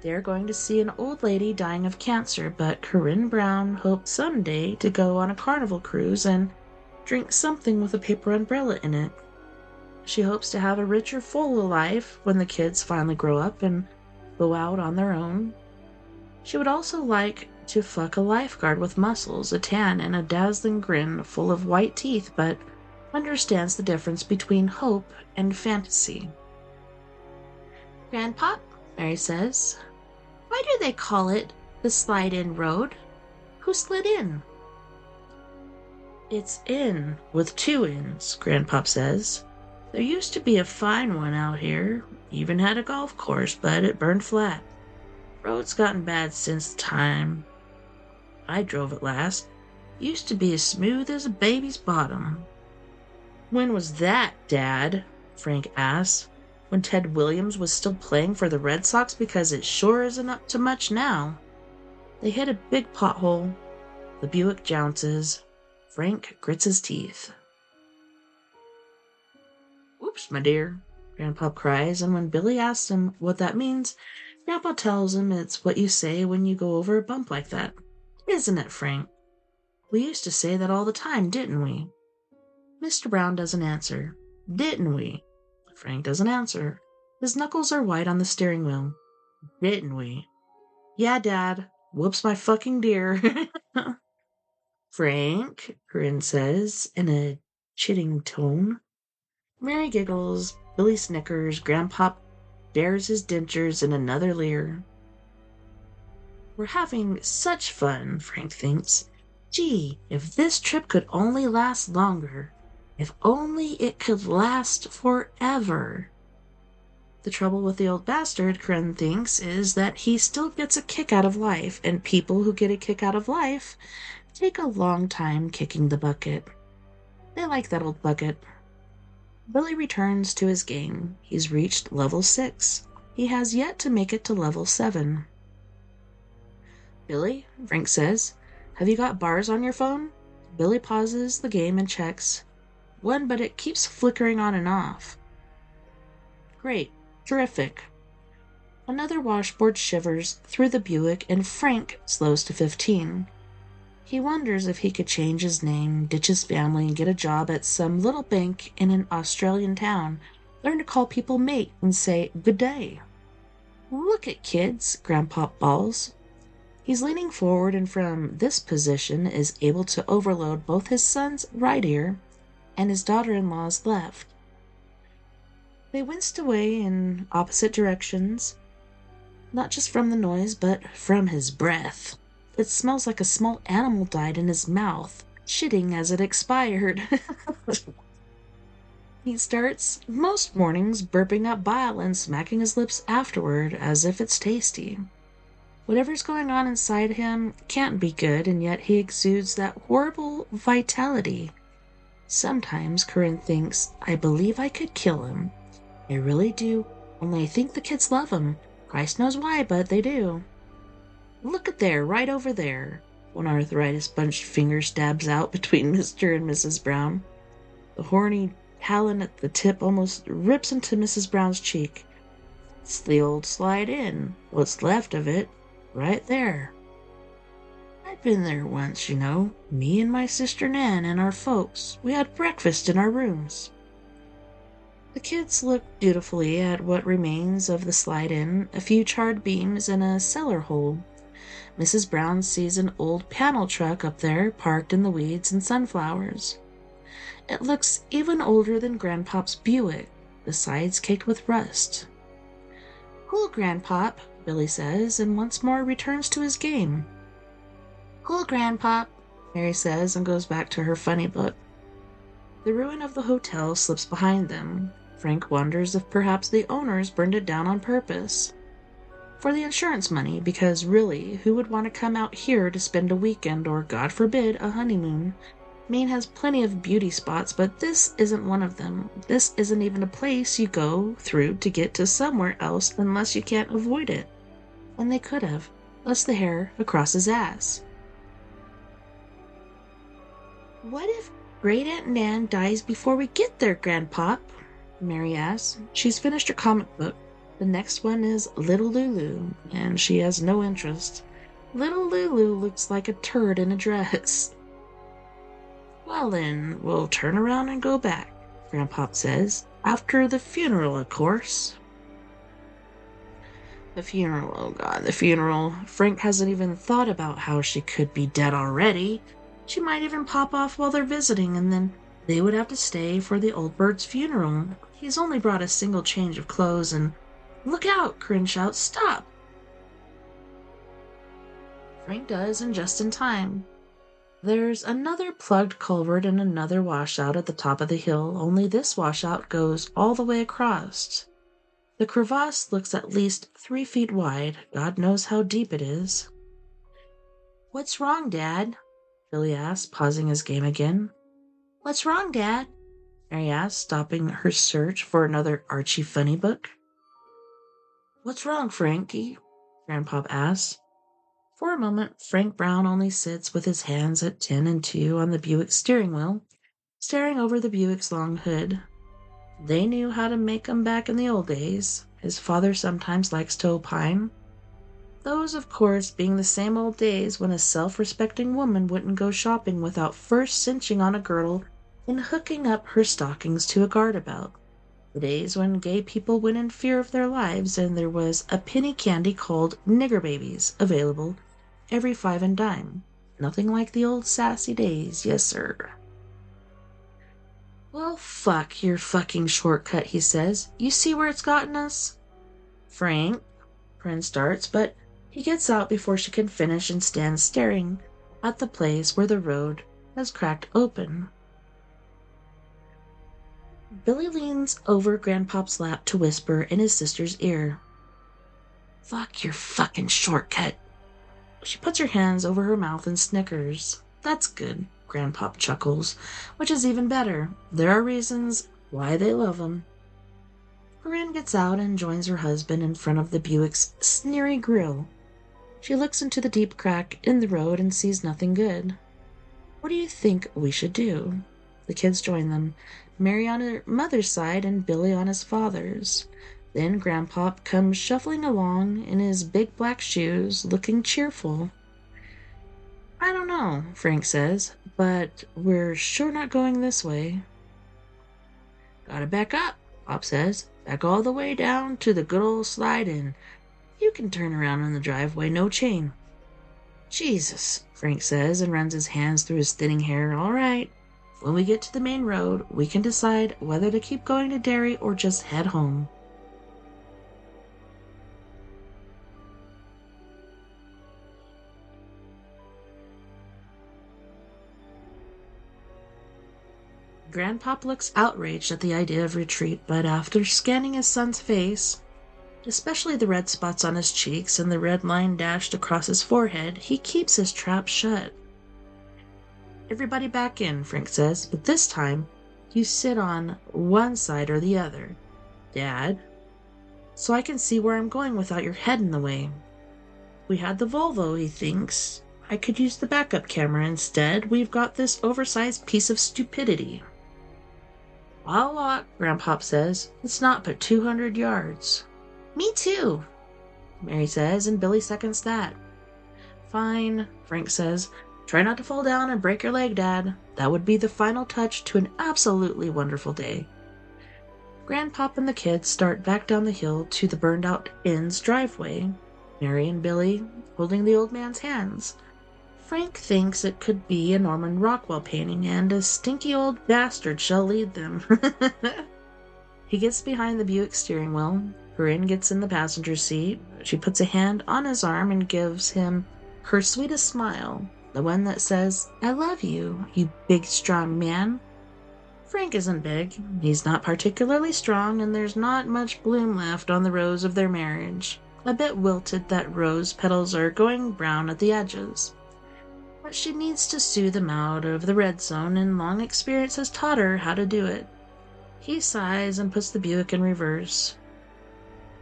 They're going to see an old lady dying of cancer, but Corinne Brown hopes someday to go on a carnival cruise and drink something with a paper umbrella in it. She hopes to have a richer, fuller life when the kids finally grow up and go out on their own. She would also like to fuck a lifeguard with muscles, a tan, and a dazzling grin full of white teeth, but understands the difference between hope and fantasy. Grandpop, Mary says, why do they call it the Slide-In Road? Who slid in? It's in with 2 N's, Grandpop says. There used to be a fine one out here, even had a golf course, but it burned flat. Road's gotten bad since the time I drove it last. Used to be as smooth as a baby's bottom. When was that, Dad? Frank asks. When Ted Williams was still playing for the Red Sox, because it sure isn't up to much now. They hit a big pothole. The Buick jounces. Frank grits his teeth. Oops, my dear, Grandpa cries, and when Billy asks him what that means, Grandpa tells him it's what you say when you go over a bump like that. Isn't it, Frank? We used to say that all the time, didn't we? Mr. Brown doesn't answer. Didn't we? Frank doesn't answer. His knuckles are white on the steering wheel. Didn't we? Yeah, Dad. Whoops my fucking dear. Frank, Corinne says in a chiding tone. Mary giggles, Billy snickers, Grandpa bares his dentures in another leer. We're having such fun, Frank thinks. Gee, if this trip could only last longer. If only it could last forever. The trouble with the old bastard, Corinne thinks, is that he still gets a kick out of life, and people who get a kick out of life take a long time kicking the bucket. They like that old bucket. Billy returns to his game. He's reached level 6. He has yet to make it to level 7. Billy, Frank says, have you got bars on your phone? Billy pauses the game and checks. One, but it keeps flickering on and off. Great. Terrific. Another washboard shivers through the Buick and Frank slows to 15. He wonders if he could change his name, ditch his family, and get a job at some little bank in an Australian town. Learn to call people mate and say good day. Look at kids, Grandpa bawls. He's leaning forward and from this position is able to overload both his son's right ear and his daughter-in-law's left. They winced away in opposite directions, not just from the noise, but from his breath. It smells like a small animal died in his mouth, shitting as it expired. He starts, most mornings, burping up bile and smacking his lips afterward as if it's tasty. Whatever's going on inside him can't be good, and yet he exudes that horrible vitality. Sometimes Corinne thinks, I believe I could kill him. I really do, only I think the kids love him. Christ knows why, but they do. Look at there, right over there. One arthritis-bunched finger stabs out between Mr. and Mrs. Brown. The horny talon at the tip almost rips into Mrs. Brown's cheek. It's the old slide in, what's left of it, right there. I've been there once, you know. Me and my sister Nan and our folks. We had breakfast in our rooms. The kids look dutifully at what remains of the slide-in, a few charred beams and a cellar hole. Mrs. Brown sees an old panel truck up there, parked in the weeds and sunflowers. It looks even older than Grandpop's Buick, the sides caked with rust. Cool, Grandpop, Billy says, and once more returns to his game. Cool, Grandpop, Mary says, and goes back to her funny book. The ruin of the hotel slips behind them. Frank wonders if perhaps the owners burned it down on purpose. For the insurance money, because really, who would want to come out here to spend a weekend or, God forbid, a honeymoon? Maine has plenty of beauty spots, but this isn't one of them. This isn't even a place you go through to get to somewhere else unless you can't avoid it. And they could have. Thus the hair across his ass. What if Great Aunt Nan dies before we get there, Grandpop? Mary asks. She's finished her comic book. The next one is Little Lulu, and she has no interest. Little Lulu looks like a turd in a dress. Well then, we'll turn around and go back, Grandpop says. After the funeral, of course. The funeral, oh God, the funeral. Frank hasn't even thought about how she could be dead already. She might even pop off while they're visiting, and then they would have to stay for the old bird's funeral. He's only brought a single change of clothes, and look out, Corinne shouts, stop! Frank does, and just in time. There's another plugged culvert and another washout at the top of the hill, only this washout goes all the way across. The crevasse looks at least 3 feet wide. God knows how deep it is. What's wrong, Dad? Billy asks, pausing his game again. What's wrong, Dad? Mary asks, stopping her search for another Archie funny book. What's wrong, Frankie? Grandpa asks. For a moment, Frank Brown only sits with his hands at 10 and 2 on the Buick's steering wheel, staring over the Buick's long hood. They knew how to make 'em back in the old days. His father sometimes likes to opine. Those, of course, being the same old days when a self-respecting woman wouldn't go shopping without first cinching on a girdle and hooking up her stockings to a garter-belt. The days when gay people went in fear of their lives and there was a penny candy called nigger babies available every 5 and dime. Nothing like the old sassy days, yes sir. Well, fuck your fucking shortcut, he says. You see where it's gotten us? Frank, Prin starts, but he gets out before she can finish and stands staring at the place where the road has cracked open. Billy leans over Grandpop's lap to whisper in his sister's ear. Fuck your fucking shortcut. She puts her hands over her mouth and snickers. That's good, Grandpop chuckles, which is even better. There are reasons why they love him. Corinne gets out and joins her husband in front of the Buick's sneery grill. She looks into the deep crack in the road and sees nothing good. What do you think we should do? The kids join them, Mary on her mother's side and Billy on his father's. Then Grandpop comes shuffling along in his big black shoes, looking cheerful. I don't know, Frank says, but we're sure not going this way. Gotta back up, Pop says. Back all the way down to the good old slide-in. You can turn around in the driveway, no chain. Jesus, Frank says and runs his hands through his thinning hair. All right. When we get to the main road, we can decide whether to keep going to Derry or just head home. Grandpop looks outraged at the idea of retreat, but after scanning his son's face, especially the red spots on his cheeks and the red line dashed across his forehead, he keeps his trap shut. Everybody back in, Frank says, but this time you sit on one side or the other. Dad, so I can see where I'm going without your head in the way. We had the Volvo, he thinks. I could use the backup camera instead. We've got this oversized piece of stupidity. I'll walk, Grandpop says. It's not but 200 yards. Me too, Mary says, and Billy seconds that. Fine, Frank says. Try not to fall down and break your leg, Dad. That would be the final touch to an absolutely wonderful day. Grandpop and the kids start back down the hill to the burned-out inn's driveway, Mary and Billy holding the old man's hands. Frank thinks it could be a Norman Rockwell painting, and a stinky old bastard shall lead them. He gets behind the Buick steering wheel. Corinne gets in the passenger seat. She puts a hand on his arm and gives him her sweetest smile, the one that says, I love you, you big, strong man. Frank isn't big. He's not particularly strong, and there's not much bloom left on the rose of their marriage. A bit wilted that rose petals are going brown at the edges. But she needs to soothe them out of the red zone, and long experience has taught her how to do it. He sighs and puts the Buick in reverse.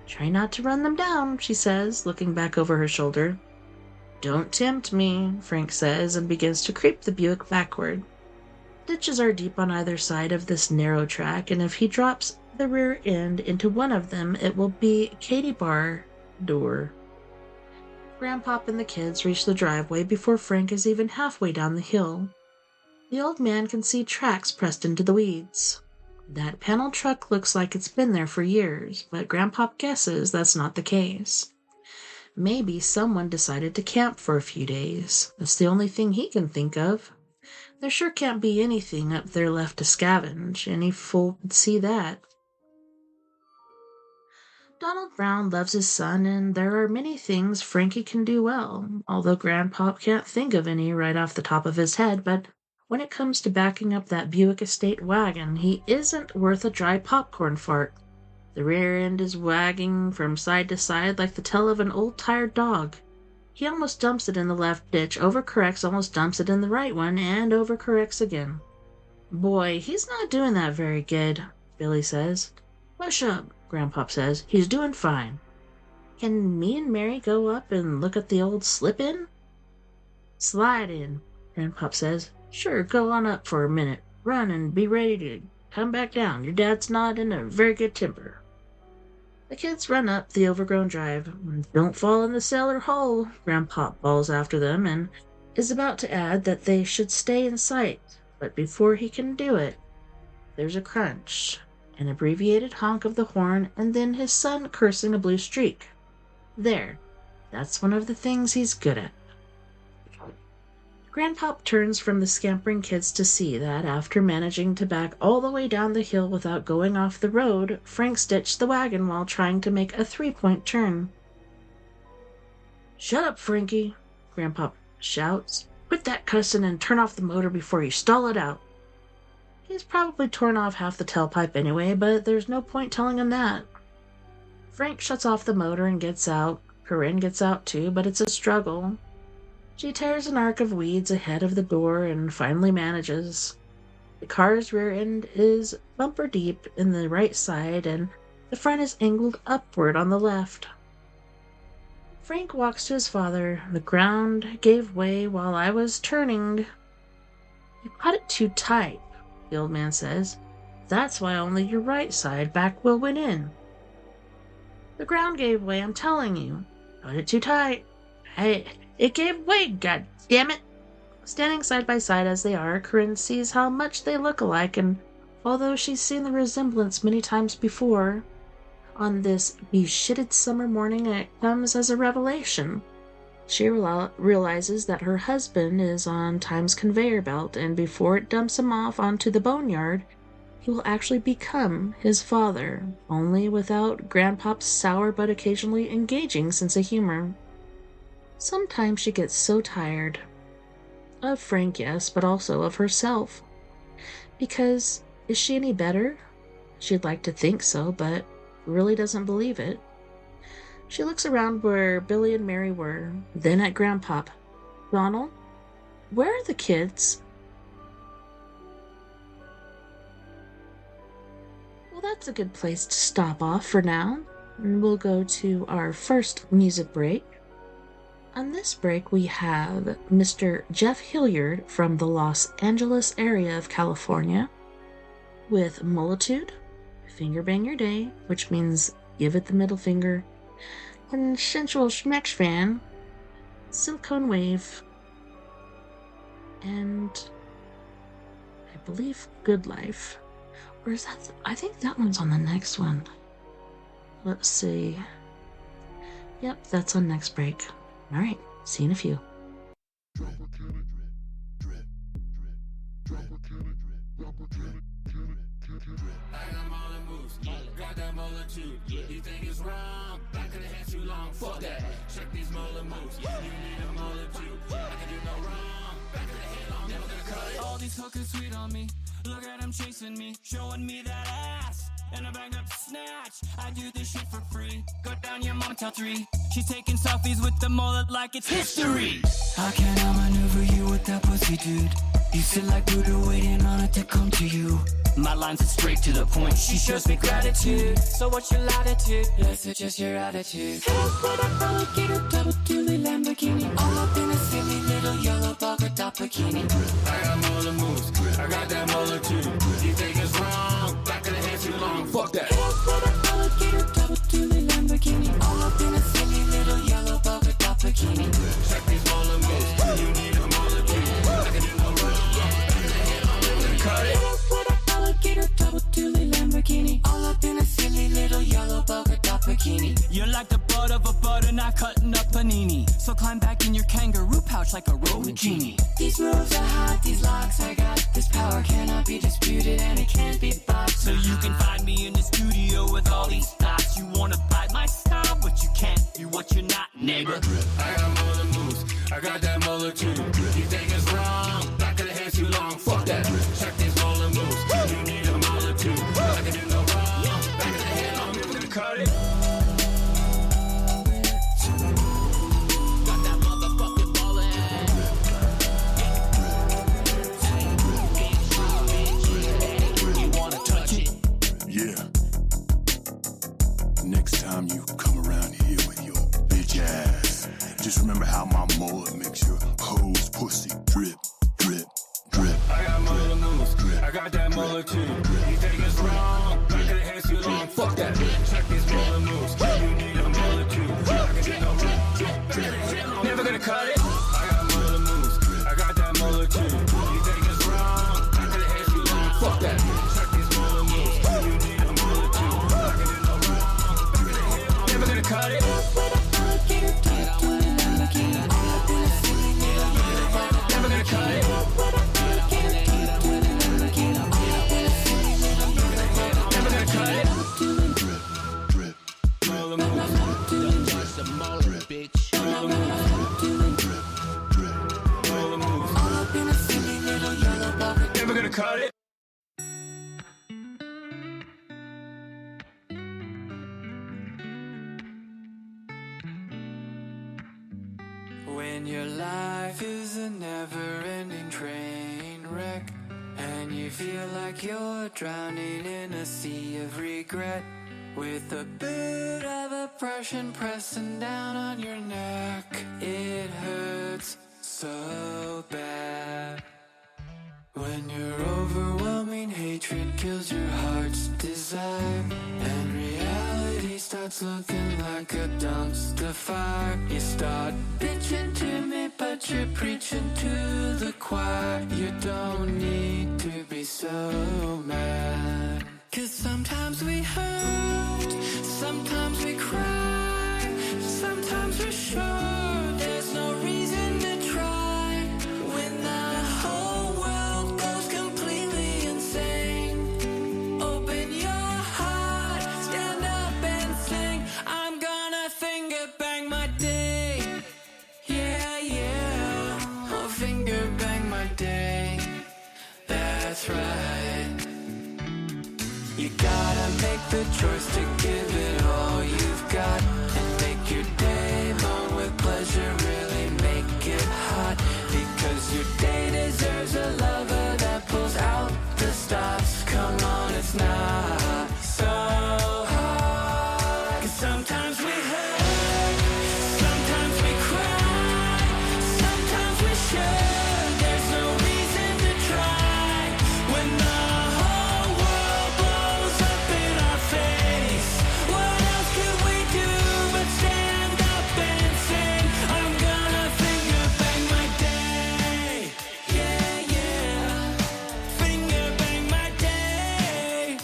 Try not to run them down, she says, looking back over her shoulder. Don't tempt me, Frank says, and begins to creep the Buick backward. Ditches are deep on either side of this narrow track, and if he drops the rear end into one of them, it will be Katie Bar door. Grandpop and the kids reach the driveway before Frank is even halfway down the hill. The old man can see tracks pressed into the weeds. That panel truck looks like it's been there for years, but Grandpop guesses that's not the case. Maybe someone decided to camp for a few days. That's the only thing he can think of. There sure can't be anything up there left to scavenge. Any fool would see that. Donald Brown loves his son, and there are many things Frankie can do well, although Grandpop can't think of any right off the top of his head, but when it comes to backing up that Buick Estate wagon, he isn't worth a dry popcorn fart. The rear end is wagging from side to side like the tail of an old tired dog. He almost dumps it in the left ditch, overcorrects, almost dumps it in the right one, and overcorrects again. Boy, he's not doing that very good, Billy says. Push up, Grandpop says. He's doing fine. Can me and Mary go up and look at the old slip-in? Slide in, Grandpop says. Sure, go on up for a minute. Run and be ready to come back down. Your dad's not in a very good temper. The kids run up the overgrown drive. Don't fall in the cellar hole, Grandpop bawls after them, and is about to add that they should stay in sight. But before he can do it, there's a crunch, an abbreviated honk of the horn, and then his son cursing a blue streak. There, that's one of the things he's good at. Grandpop turns from the scampering kids to see that, after managing to back all the way down the hill without going off the road, Frank ditched the wagon while trying to make a 3-point turn. "Shut up, Frankie," Grandpop shouts. "Quit that cussing and turn off the motor before you stall it out." He's probably torn off half the tailpipe anyway, but there's no point telling him that. Frank shuts off the motor and gets out. Corinne gets out too, but it's a struggle. She tears an arc of weeds ahead of the door and finally manages. The car's rear end is bumper deep in the right side, and the front is angled upward on the left. Frank walks to his father. "The ground gave way while I was turning." "You caught it too tight," the old man says. "That's why only your right side back wheel went in." "The ground gave way, I'm telling you. Caught it too tight." It gave way, god damn it!" Standing side by side as they are, Corinne sees how much they look alike, and although she's seen the resemblance many times before, on this beshitted summer morning it comes as a revelation. She realizes that her husband is on time's conveyor belt, and before it dumps him off onto the boneyard, he will actually become his father, only without Grandpop's sour but occasionally engaging sense of humor. Sometimes she gets so tired of Frank, yes, but also of herself. Because is she any better? She'd like to think so, but really doesn't believe it. She looks around where Billy and Mary were, then at Grandpop. "Donald, where are the kids?" Well, that's a good place to stop off for now. And we'll go to our first music break. On this break, we have Mr. Jeff Hilliard from the Los Angeles area of California with Multitude, Finger Bang Your Day, which means give it the middle finger, and Sensual Schmeck Fan, Silicone Wave, and I believe Good Life. Or is that? I think that one's on the next one. Let's see. Yep, that's on next break. All right, see you in a few. I got all the moves, got that multitude. You think it's wrong? Back of the head too long. Fuck that. Check these molar moves. You need a multitude. I can do no wrong. Back of the head long, never gonna cut it. All these hookers sweet on me. Look at them chasing me, showing me that ass. And I bang up the snatch. I do this shit for free. Go down your mom, tell 3. She's taking selfies with the mullet like it's history. I can't outmaneuver you with that pussy, dude. You sit like Buddha waiting on it to come to you. My lines are straight to the point. She shows me gratitude. So what's your latitude? Let's adjust your attitude. What a alligator, double dually Lamborghini. All up in a silly little yellow bugger dot bikini. I got molar moves. I got that multitude. You think it's wrong? Back of the head too long. Fuck that. What a alligator, double dually Lamborghini. All up in a silly little yellow bugger dot bikini. Check these molar moves. You need a multitude. I can do no wrong. Back of the head long. Never gonna cut it. Alligator, double dually Lamborghini. All up in a silly little yellow polka dot bikini. You're like the butt of a butter knife cutting up panini. So climb back in your kangaroo pouch like a rolling genie. These moves are hot, these locks I got. This power cannot be disputed and it can't be bought. So you can find me in the studio with all these thoughts. You wanna buy my style, but you can't do what you're not, neighbor. I got more than moves, I got that multitude. You think it's wrong? Back of the head too long. Fuck that. Check these molar moves. You need a multitude. I can do no wrong. Back of the head long. We're gonna cut it. Got that motherfucking ballin'. You wanna touch it? Yeah. Next time you come around here with your bitch ass, just remember how my mullet makes your hoes pussy drip, drip, drip. I got molar moves, I got that multitude. You think it's wrong? Back of the head too long. Fuck that. Check these molar moves. You need a multitude. I can do no wrong. Never gonna cut it. I got molar moves, I got that multitude. You think it's wrong? Back of the head too long. Fuck that. Check these molar moves. You need a cut it. When your life is a never-ending train wreck, and you feel like you're drowning in a sea of regret, with a bit of oppression pressing down on your neck, it hurts so bad. When your overwhelming hatred kills your heart's desire, and reality starts looking like a dumpster fire, you start bitching to me, but you're preaching to the choir. You don't need to be so mad. 'Cause sometimes we hurt, sometimes we cry, sometimes we're sure there's no reason to try. When the whole world goes completely insane, open your heart, stand up and sing. I'm gonna finger bang my day. Yeah, yeah, I'll finger bang my day. That's right. You gotta make the choice to give it all you've got, and make your day long with pleasure, really make it hot. Because your day deserves a lover that pulls out the stops. Come on, it's not so hard. 'Cause sometimes we hurt, sometimes we cry, sometimes we're sure there's no reason to try. When the whole world blows up in our face, what else could we do but stand up and sing? I'm gonna finger bang my day. Yeah, yeah, finger bang my day.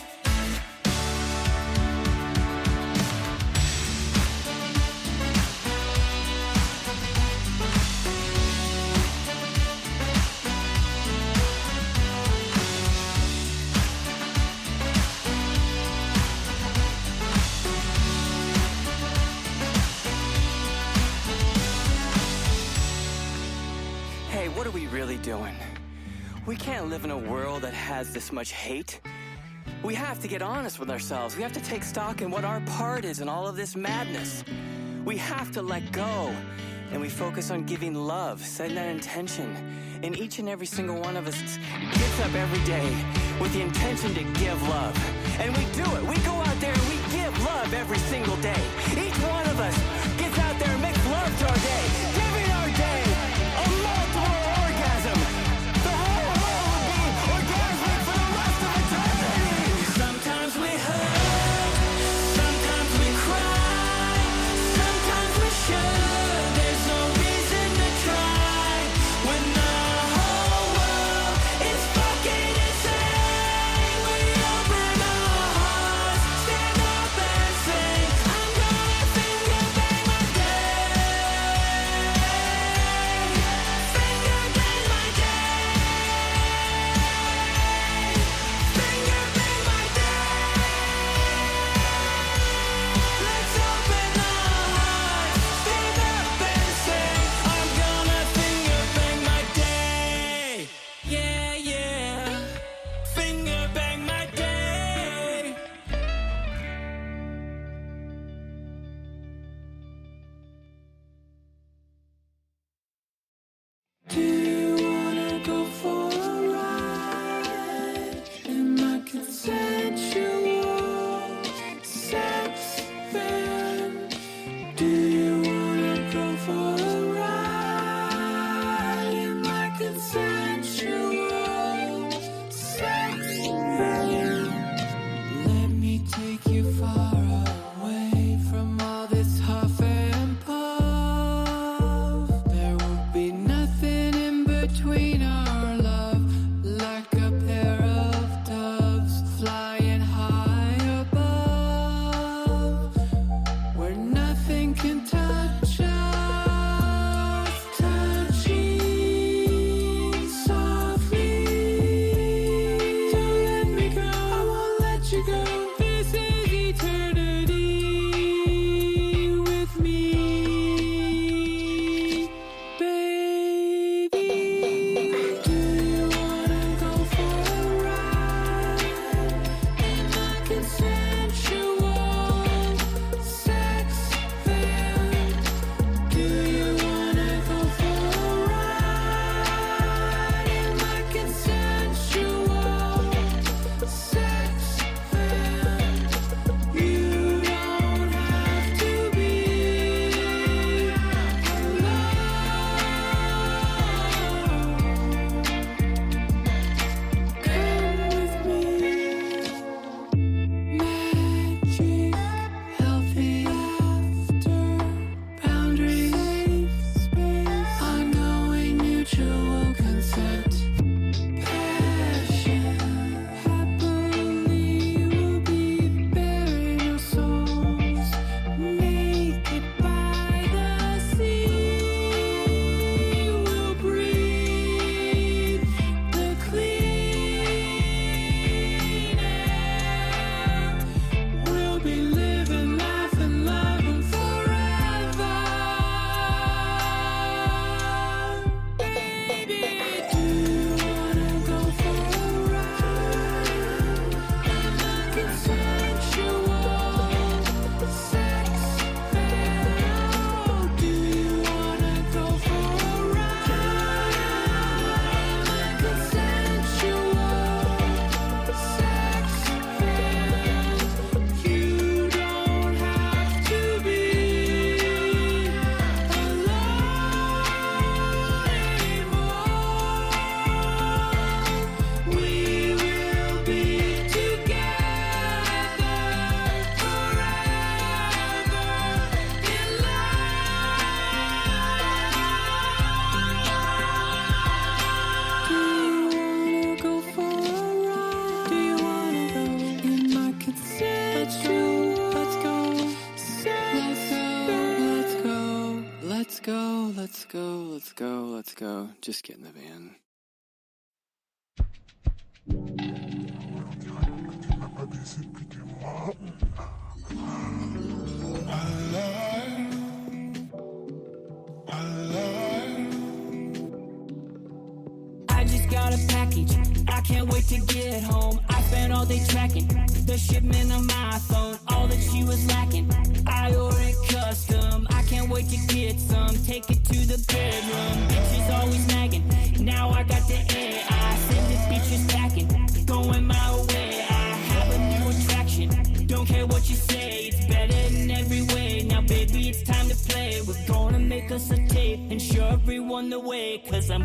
Hey, what are we really doing? We can't live in a world that has this much hate. We have to get honest with ourselves. We have to take stock in what our part is in all of this madness. We have to let go, and we focus on giving love, setting that intention. And each and every single one of us gets up every day with the intention to give love. And we do it. We go out there and we give love every single day. Each one of us gets out there and makes love to our day, giving our day a multiple orgasm. The whole world will be orgasmic for the rest of eternity. Sometimes we hurt, sometimes we cry, sometimes we're sure there's no reason to try. When the whole world is fucking insane, we open our hearts, stand up and sing. I'm gonna finger bang my day. Finger bang my day. Finger bang my day. Let's open our hearts, stand up and sing. I'm gonna finger bang my day. Yeah, yeah. Finger bang my day. Do you wanna go for a ride in my consensual sex van? Do you wanna go for a ride in my consensual sex van? Let me take you far away from all this huff and puff. There will be nothing in between our love, like a pair of doves flying high above, where nothing can touch us, touching softly. Don't let me go, I won't let you go. This is eternity with me, baby. Do you wanna go for a let's go, let's go, let's go, let's go. Just get in the van. I just got a package, I can't wait to get home. I spent all day tracking the shipment on my phone, all that she was lacking. I ordered custom, I can't wait to get some. Take it to the bedroom, bitch is always nagging. Now I got the air, I send this bitch is packing. Going my way, I have a new attraction. Don't care what you say, it's better in every way. Now baby, it's time to play. We're gonna make us a tape and show everyone the way. Cause I'm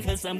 cause I'm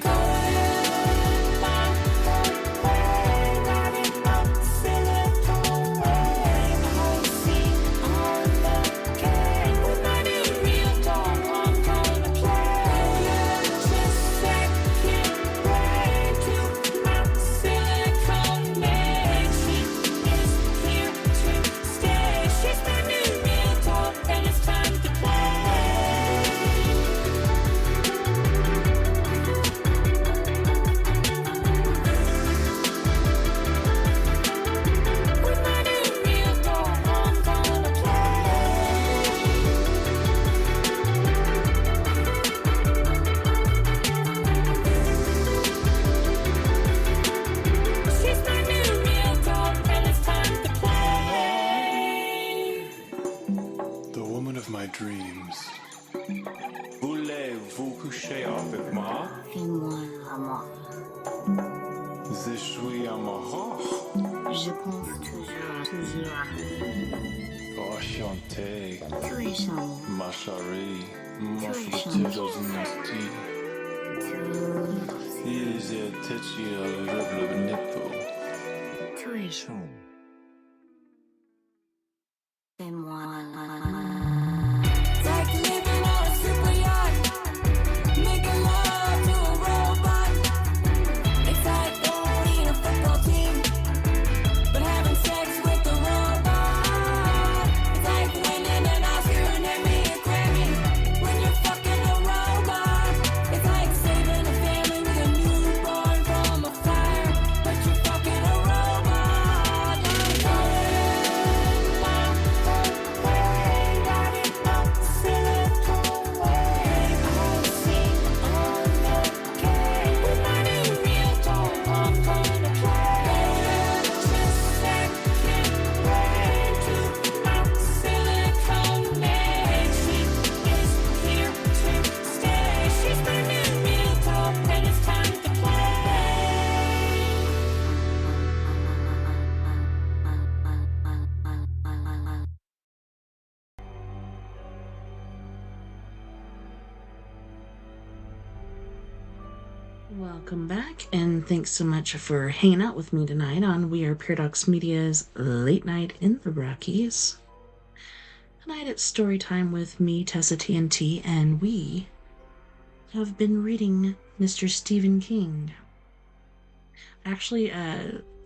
dreams. Voulez-vous coucher avec moi? Fais-moi l'amour. Je suis amoureux. Je pense toujours à Enchanté, tu es charmant. ma chérie. Mon Tu es futur charmant. dynastie. Tu Ils étaient le nipple. es charmant. Fais-moi like living on a super yacht, making love to a robot. It's like owning a football team, but having sex with a robot. It's like winning an Oscar and Emmy or Grammy when you're fucking a robot. It's like saving a family with a newborn from a fire, but you're fucking a robot. Welcome back, and thanks so much for hanging out with me tonight on We Are Paradox Media's Late Night in the Rockies. Tonight it's story time with me, TessaTNT, and we have been reading Mr. Stephen King. Actually,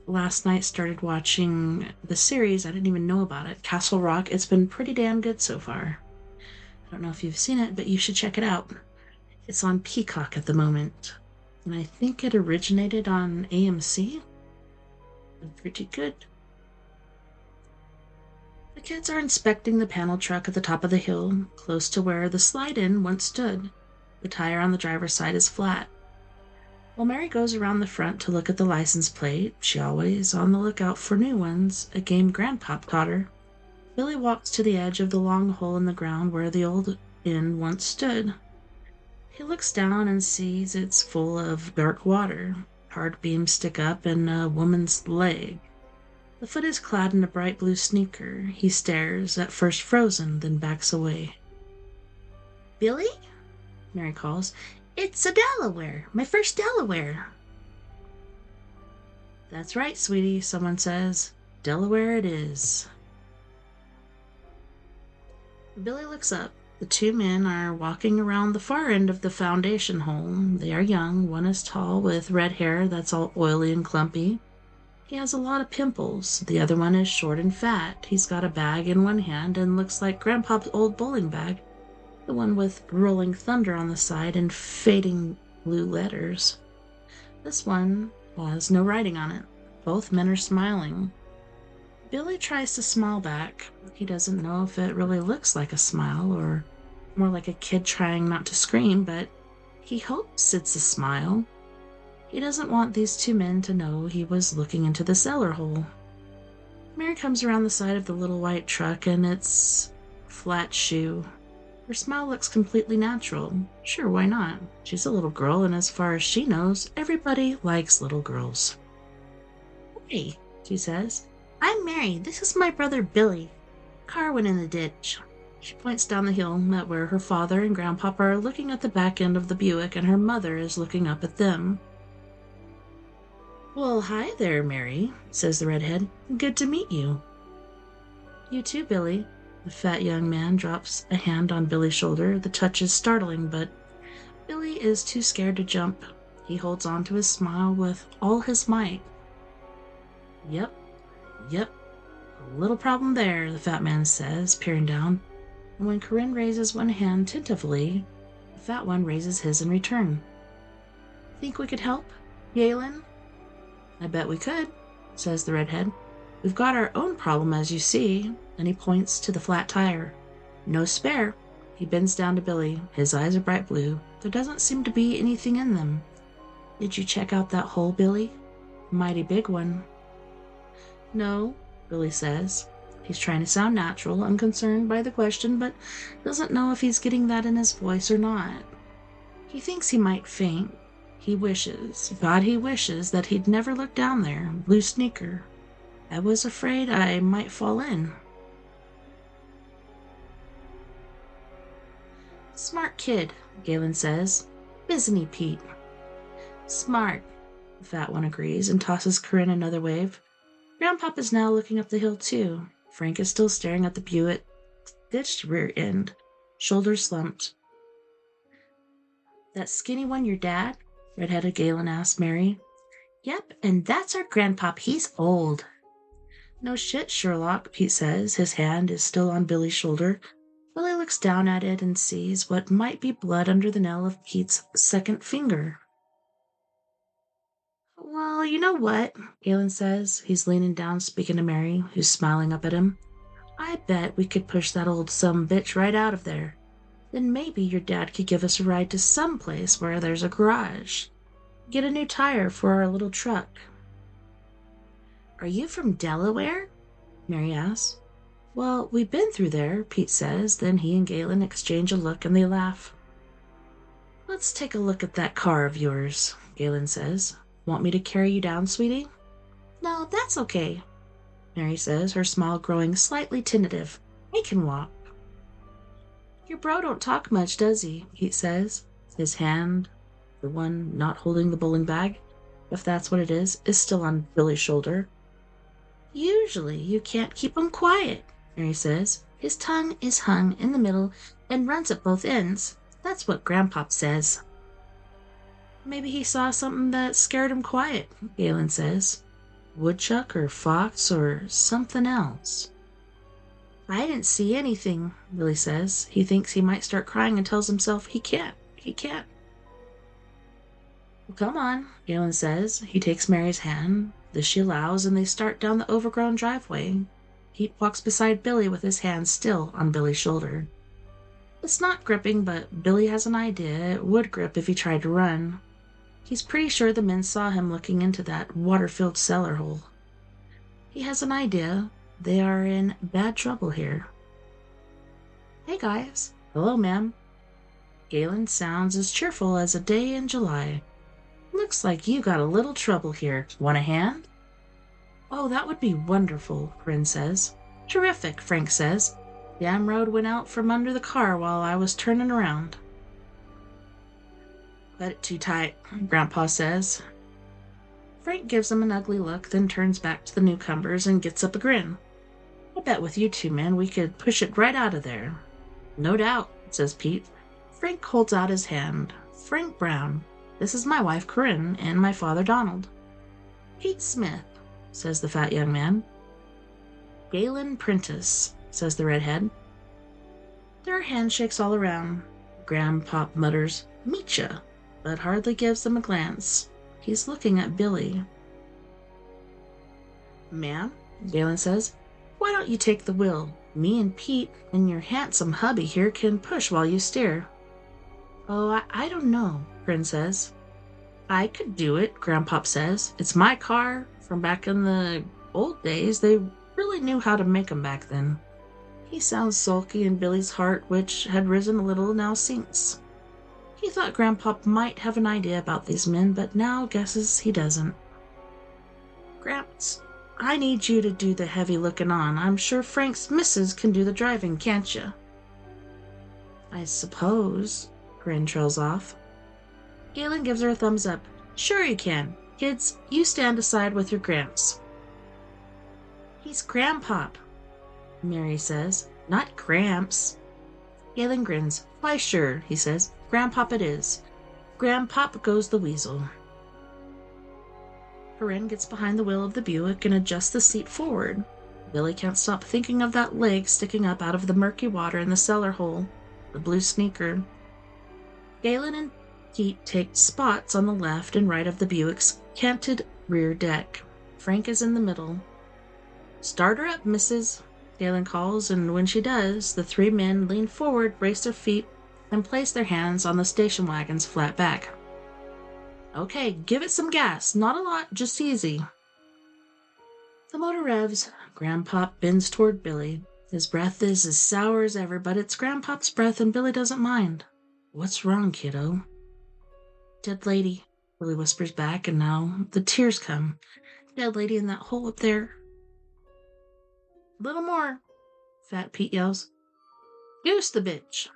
last night started watching the series. I didn't even know about it, Castle Rock. It's been pretty damn good so far. I don't know if you've seen it, but you should check it out. It's on Peacock at the moment. And I think it originated on AMC. Pretty good. The kids are inspecting the panel truck at the top of the hill, close to where the slide-in once stood. The tire on the driver's side is flat. While Mary goes around the front to look at the license plate, she always on the lookout for new ones, a game Grandpop taught her, Billy walks to the edge of the long hole in the ground where the old inn once stood. He looks down and sees it's full of dark water. Hard beams stick up and a woman's leg. The foot is clad in a bright blue sneaker. He stares, at first frozen, then backs away. "Billy?" Mary calls. "It's a Delaware. My first Delaware." "That's right, sweetie," someone says. "Delaware it is." Billy looks up. The two men are walking around the far end of the foundation hole. They are young. One is tall with red hair that's all oily and clumpy. He has a lot of pimples. The other one is short and fat. He's got a bag in one hand and looks like Grandpa's old bowling bag, the one with Rolling Thunder on the side and fading blue letters. This one has no writing on it. Both men are smiling. Billy tries to smile back. He doesn't know if it really looks like a smile or more like a kid trying not to scream, but he hopes it's a smile. He doesn't want these two men to know he was looking into the cellar hole. Mary comes around the side of the little white truck and its flat shoe. Her smile looks completely natural. Sure, why not? She's a little girl, and as far as she knows, everybody likes little girls. "Hey," she says. "I'm Mary. This is my brother Billy. Car went in the ditch." She points down the hill at where her father and Grandpapa are looking at the back end of the Buick, and her mother is looking up at them. "Well, hi there, Mary," says the redhead. "Good to meet you." "You too, Billy." The fat young man drops a hand on Billy's shoulder. The touch is startling, but Billy is too scared to jump. He holds on to his smile with all his might. Yep. A little problem there," the fat man says, peering down. And when Corinne raises one hand tentatively, the fat one raises his in return. "Think we could help, Galen?" "I bet we could," says the redhead. "We've got our own problem, as you see," and he points to the flat tire. "No spare." He bends down to Billy. His eyes are bright blue. There doesn't seem to be anything in them. "Did you check out that hole, Billy? Mighty big one." "No," Billy says. He's trying to sound natural, unconcerned by the question, but doesn't know if he's getting that in his voice or not. He thinks he might faint. He wishes, God, he wishes that he'd never looked down there. Blue sneaker. "I was afraid I might fall in." "Smart kid," Galen says. "Isn't he, Pete?" "Smart," the fat one agrees and tosses Corinne another wave. Grandpop is now looking up the hill, too. Frank is still staring at the Buick ditched rear end, shoulders slumped. "That skinny one your dad?" redheaded Galen asks Mary. "Yep, and that's our Grandpop. He's old." "No shit, Sherlock," Pete says. His hand is still on Billy's shoulder. Billy looks down at it and sees what might be blood under the nail of Pete's second finger. "Well, you know what?" Galen says. He's leaning down, speaking to Mary, who's smiling up at him. "I bet we could push that old sumbitch right out of there. Then maybe your dad could give us a ride to some place where there's a garage. Get a new tire for our little truck." "Are you from Delaware?" Mary asks. "Well, we've been through there," Pete says. Then he and Galen exchange a look and they laugh. "Let's take a look at that car of yours," Galen says. "Want me to carry you down, sweetie?" "No, that's okay," Mary says, her smile growing slightly tentative. "I can walk." "Your bro don't talk much, does he?" Pete says. His hand, the one not holding the bowling bag, if that's what it is still on Billy's shoulder. "Usually you can't keep him quiet," Mary says. "His tongue is hung in the middle and runs at both ends. That's what Grandpop says." "Maybe he saw something that scared him quiet," Galen says. "Woodchuck or fox or something else." "I didn't see anything," Billy says. He thinks he might start crying and tells himself he can't. "Well, come on," Galen says. He takes Mary's hand. This she allows, and they start down the overgrown driveway. Pete walks beside Billy with his hand still on Billy's shoulder. It's not gripping, but Billy has an idea it would grip if he tried to run. He's pretty sure the men saw him looking into that water-filled cellar hole. He has an idea. They are in bad trouble here. Hey guys. Hello, ma'am. Galen sounds as cheerful as a day in July. Looks like you got a little trouble here. Want a hand? Oh, that would be wonderful, Corinne says. Terrific, Frank says. Damn road went out from under the car while I was turning around. Cut it too tight, Grandpa says. Frank gives him an ugly look, then turns back to the newcomers and gets up a grin. I bet with you two men we could push it right out of there. No doubt, says Pete. Frank holds out his hand. Frank Brown. This is my wife Corinne and my father Donald. Pete Smith, says the fat young man. Galen Prentice, says the redhead. There are handshakes all around. Grandpa mutters, "Meetcha," but hardly gives them a glance. He's looking at Billy. Ma'am, Galen says, why don't you take the wheel? Me and Pete and your handsome hubby here can push while you steer. Oh, I don't know, Corinne says. I could do it, Grandpop says. It's my car. From back in the old days, they really knew how to make 'em back then. He sounds sulky, and Billy's heart, which had risen a little, now sinks. He thought Grandpop might have an idea about these men, but now guesses he doesn't. Gramps, I need you to do the heavy looking on. I'm sure Frank's missus can do the driving, can't you? I suppose, Corinne trails off. Galen gives her a thumbs up. Sure you can. Kids, you stand aside with your Gramps. He's Grandpop, Mary says. Not Gramps. Galen grins. Why sure, he says. Grandpop it is. Grandpop goes the weasel. Corinne gets behind the wheel of the Buick and adjusts the seat forward. Billy can't stop thinking of that leg sticking up out of the murky water in the cellar hole, the blue sneaker. Galen and Pete take spots on the left and right of the Buick's canted rear deck. Frank is in the middle. Start her up, missus, Galen calls, and when she does, the three men lean forward, brace their feet, and place their hands on the station wagon's flat back. Okay, give it some gas. Not a lot, just easy. The motor revs. Grandpop bends toward Billy. His breath is as sour as ever, but it's Grandpop's breath and Billy doesn't mind. What's wrong, kiddo? Dead lady, Billy whispers back, and now the tears come. Dead lady in that hole up there. Little more, Fat Pete yells. Goose the bitch.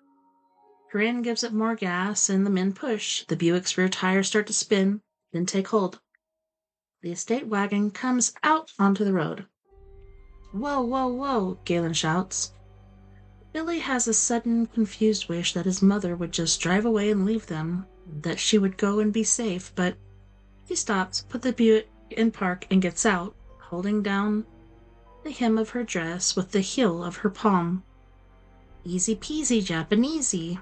Corinne gives it more gas, and the men push. The Buick's rear tires start to spin, then take hold. The estate wagon comes out onto the road. Whoa, whoa, whoa, Galen shouts. Billy has a sudden, confused wish that his mother would just drive away and leave them, that she would go and be safe, but he stops, puts the Buick in park, and gets out, holding down the hem of her dress with the heel of her palm. Easy peasy, Japanesey,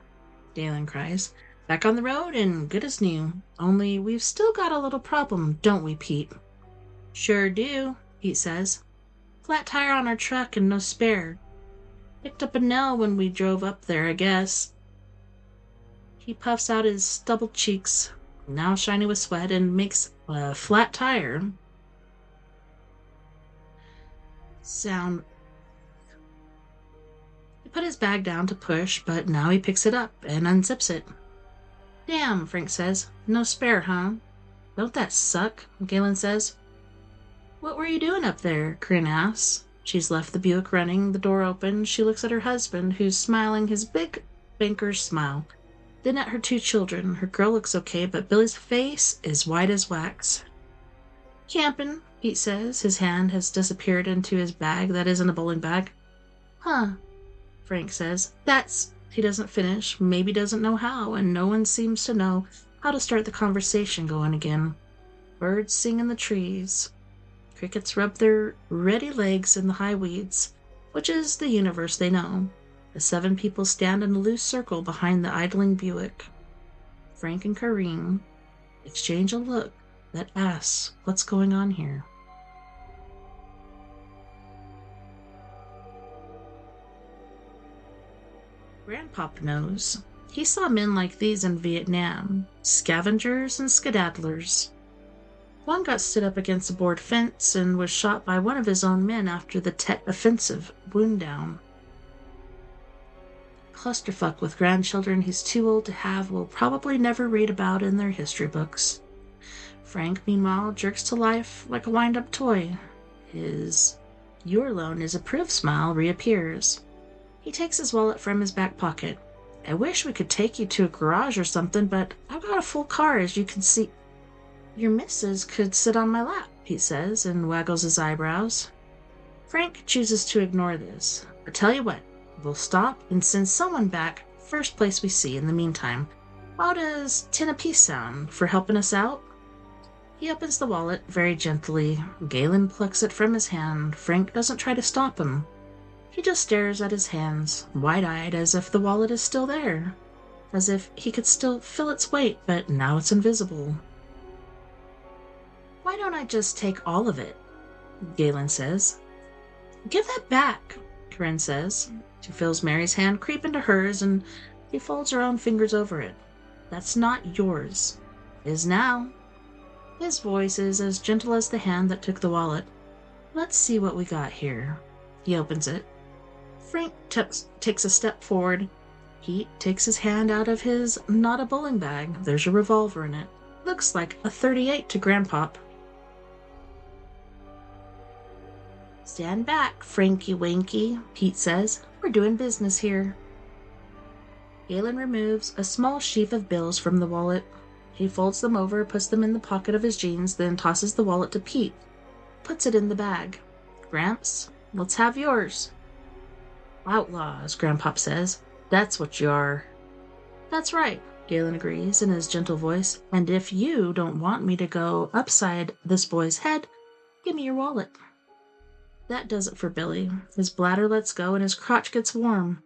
Galen cries. Back on the road and good as new. Only we've still got a little problem, don't we, Pete? Sure do, Pete says. Flat tire on our truck and no spare. Picked up a nail when we drove up there, I guess. He puffs out his stubbled cheeks, now shiny with sweat, and makes a flat tire sound. He put his bag down to push, but now he picks it up and unzips it. Damn, Frank says. No spare, huh? Don't that suck, Galen says. What were you doing up there? Corinne asks. She's left the Buick running, the door open. She looks at her husband, who's smiling his big banker's smile. Then at her two children. Her girl looks okay, but Billy's face is white as wax. Camping, Pete says. His hand has disappeared into his bag that isn't a bowling bag. Huh, Frank says. That's... He doesn't finish, maybe doesn't know how, and no one seems to know how to start the conversation going again. Birds sing in the trees. Crickets rub their ready legs in the high weeds, which is the universe they know. The 7 people stand in a loose circle behind the idling Buick. Frank and Corinne exchange a look that asks what's going on here. Grandpop knows. He saw men like these in Vietnam, scavengers and skedaddlers. One got stood up against a board fence and was shot by one of his own men after the Tet Offensive, wound down. Clusterfuck with grandchildren he's too old to have will probably never read about in their history books. Frank, meanwhile, jerks to life like a wind-up toy. His "You're alone" is approved smile reappears. He takes his wallet from his back pocket. "I wish we could take you to a garage or something, but I've got a full car, as you can see." "Your missus could sit on my lap," Pete says, and waggles his eyebrows. Frank chooses to ignore this. "I tell you what, we'll stop and send someone back first place we see in the meantime. How does 10 apiece sound for helping us out?" He opens the wallet very gently. Galen plucks it from his hand. Frank doesn't try to stop him. He just stares at his hands, wide-eyed, as if the wallet is still there. As if he could still feel its weight, but now it's invisible. "Why don't I just take all of it?" Galen says. "Give that back," Corinne says. She feels Mary's hand creep into hers, and she folds her own fingers over it. "That's not yours." "Is now." His voice is as gentle as the hand that took the wallet. "Let's see what we got here." He opens it. Frank takes a step forward. Pete takes his hand out of his not a bowling bag. There's a revolver in it. Looks like a .38 to Grandpop. "Stand back, Frankie Wanky," Pete says. "We're doing business here." Galen removes a small sheaf of bills from the wallet. He folds them over, puts them in the pocket of his jeans, then tosses the wallet to Pete. Puts it in the bag. "Gramps, let's have yours." "Outlaws," Grandpop says. "That's what you are." "That's right," Galen agrees in his gentle voice. "And if you don't want me to go upside this boy's head, give me your wallet." That does it for Billy. His bladder lets go and his crotch gets warm.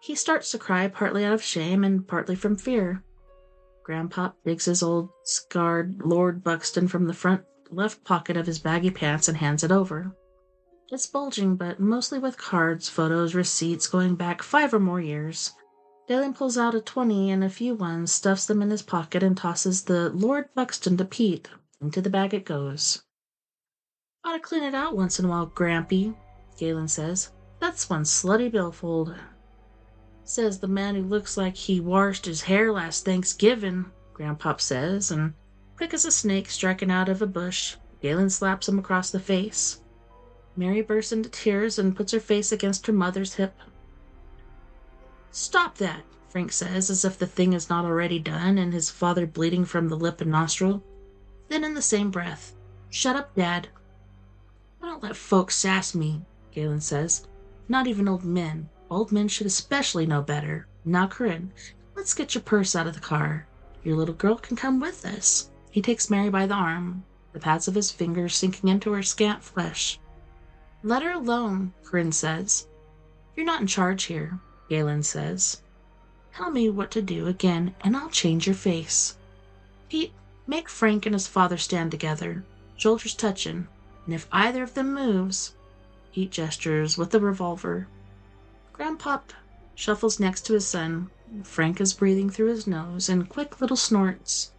He starts to cry, partly out of shame and partly from fear. Grandpop digs his old, scarred Lord Buxton from the front left pocket of his baggy pants and hands it over. It's bulging, but mostly with cards, photos, receipts going back 5 or more years. Galen pulls out a 20 and a few ones, stuffs them in his pocket, and tosses the Lord Buxton to Pete. Into the bag it goes. "Ought to clean it out once in a while, Grampy," Galen says. "That's one slutty billfold." "Says the man who looks like he washed his hair last Thanksgiving," Grandpop says, and quick as a snake striking out of a bush, Galen slaps him across the face. Mary bursts into tears and puts her face against her mother's hip. "Stop that," Frank says, as if the thing is not already done, and his father bleeding from the lip and nostril. Then in the same breath, "Shut up, Dad." "I don't let folks sass me," Galen says. "Not even old men. Old men should especially know better. Now, Corinne, let's get your purse out of the car. Your little girl can come with us." He takes Mary by the arm, the pads of his fingers sinking into her scant flesh. "Let her alone," Corinne says. "You're not in charge here," Galen says. "Tell me what to do again, and I'll change your face." "Pete, make Frank and his father stand together, shoulders touching, and if either of them moves..." Pete gestures with the revolver. Grandpop shuffles next to his son. Frank is breathing through his nose in quick little snorts.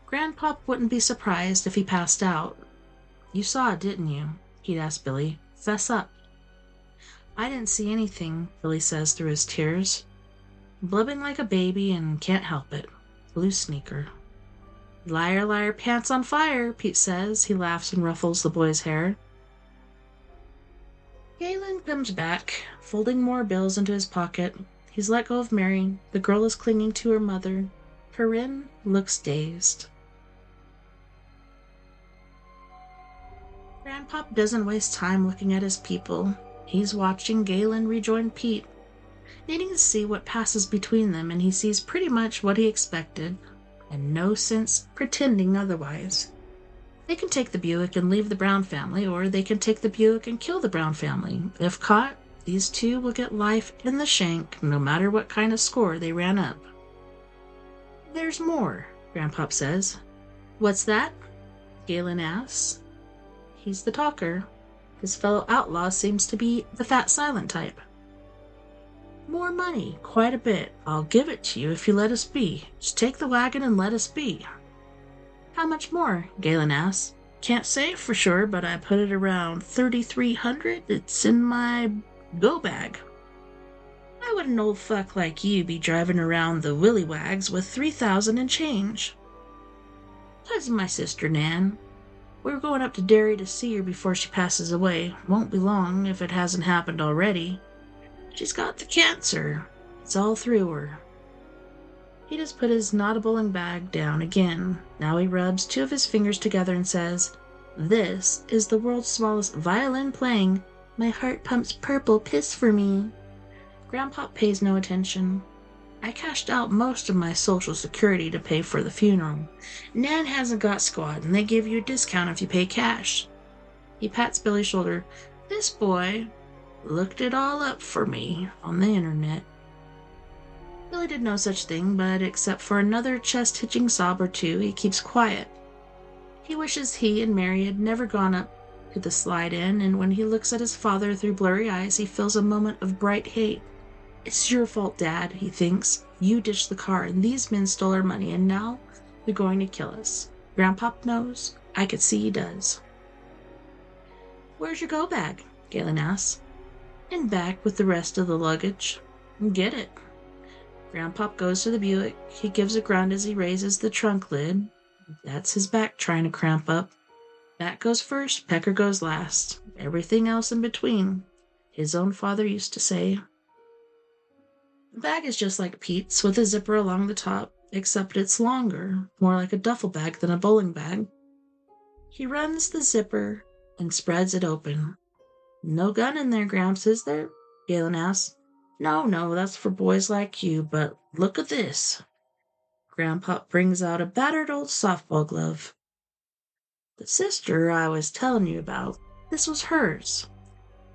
Grandpop wouldn't be surprised if he passed out. "You saw it, didn't you?" He'd ask Billy. "Fess up." "I didn't see anything," Billy says through his tears. "Blubbing like a baby and can't help it. Blue sneaker." "Liar, liar, pants on fire," Pete says. He laughs and ruffles the boy's hair. Galen comes back, folding more bills into his pocket. He's let go of Mary. The girl is clinging to her mother. Corinne looks dazed. Grandpop doesn't waste time looking at his people. He's watching Galen rejoin Pete, needing to see what passes between them, and he sees pretty much what he expected, and no sense pretending otherwise. They can take the Buick and leave the Brown family, or they can take the Buick and kill the Brown family. If caught, these two will get life in the shank, no matter what kind of score they ran up. "There's more," Grandpop says. "What's that?" Galen asks. He's the talker. His fellow outlaw seems to be the fat silent type. More money, quite a bit. I'll give it to you if you let us be. Just take the wagon and let us be. How much more? Galen asks. Can't say for sure, but I put it around 3,300. It's in my go bag. Why would an old fuck like you be driving around the willy wags with 3,000 and change? 'Cause of my sister Nan. We're going up to Derry to see her before she passes away. Won't be long if it hasn't happened already. She's got the cancer. It's all through her. He just put his not-a-bowling bag down again. Now he rubs two of his fingers together and says, This is the world's smallest violin playing. My heart pumps purple piss for me. Grandpa pays no attention. I cashed out most of my Social Security to pay for the funeral. Nan hasn't got squad, and they give you a discount if you pay cash. He pats Billy's shoulder. This boy looked it all up for me on the internet. Billy did no such thing, but except for another chest-hitching sob or two, he keeps quiet. He wishes he and Mary had never gone up to the slide-in, and when he looks at his father through blurry eyes, he feels a moment of bright hate. It's your fault, Dad, he thinks. You ditched the car, and these men stole our money, and now they're going to kill us. Grandpa knows. I could see he does. Where's your go bag? Galen asks. In back with the rest of the luggage. Get it. Grandpa goes to the Buick. He gives a grunt as he raises the trunk lid. That's his back trying to cramp up. Back goes first, Pecker goes last. Everything else in between. His own father used to say. The bag is just like Pete's, with a zipper along the top, except it's longer, more like a duffel bag than a bowling bag. He runs the zipper and spreads it open. No gun in there, Gramps, is there? Galen asks. No, that's for boys like you, but look at this. Grandpa brings out a battered old softball glove. The sister I was telling you about, this was hers.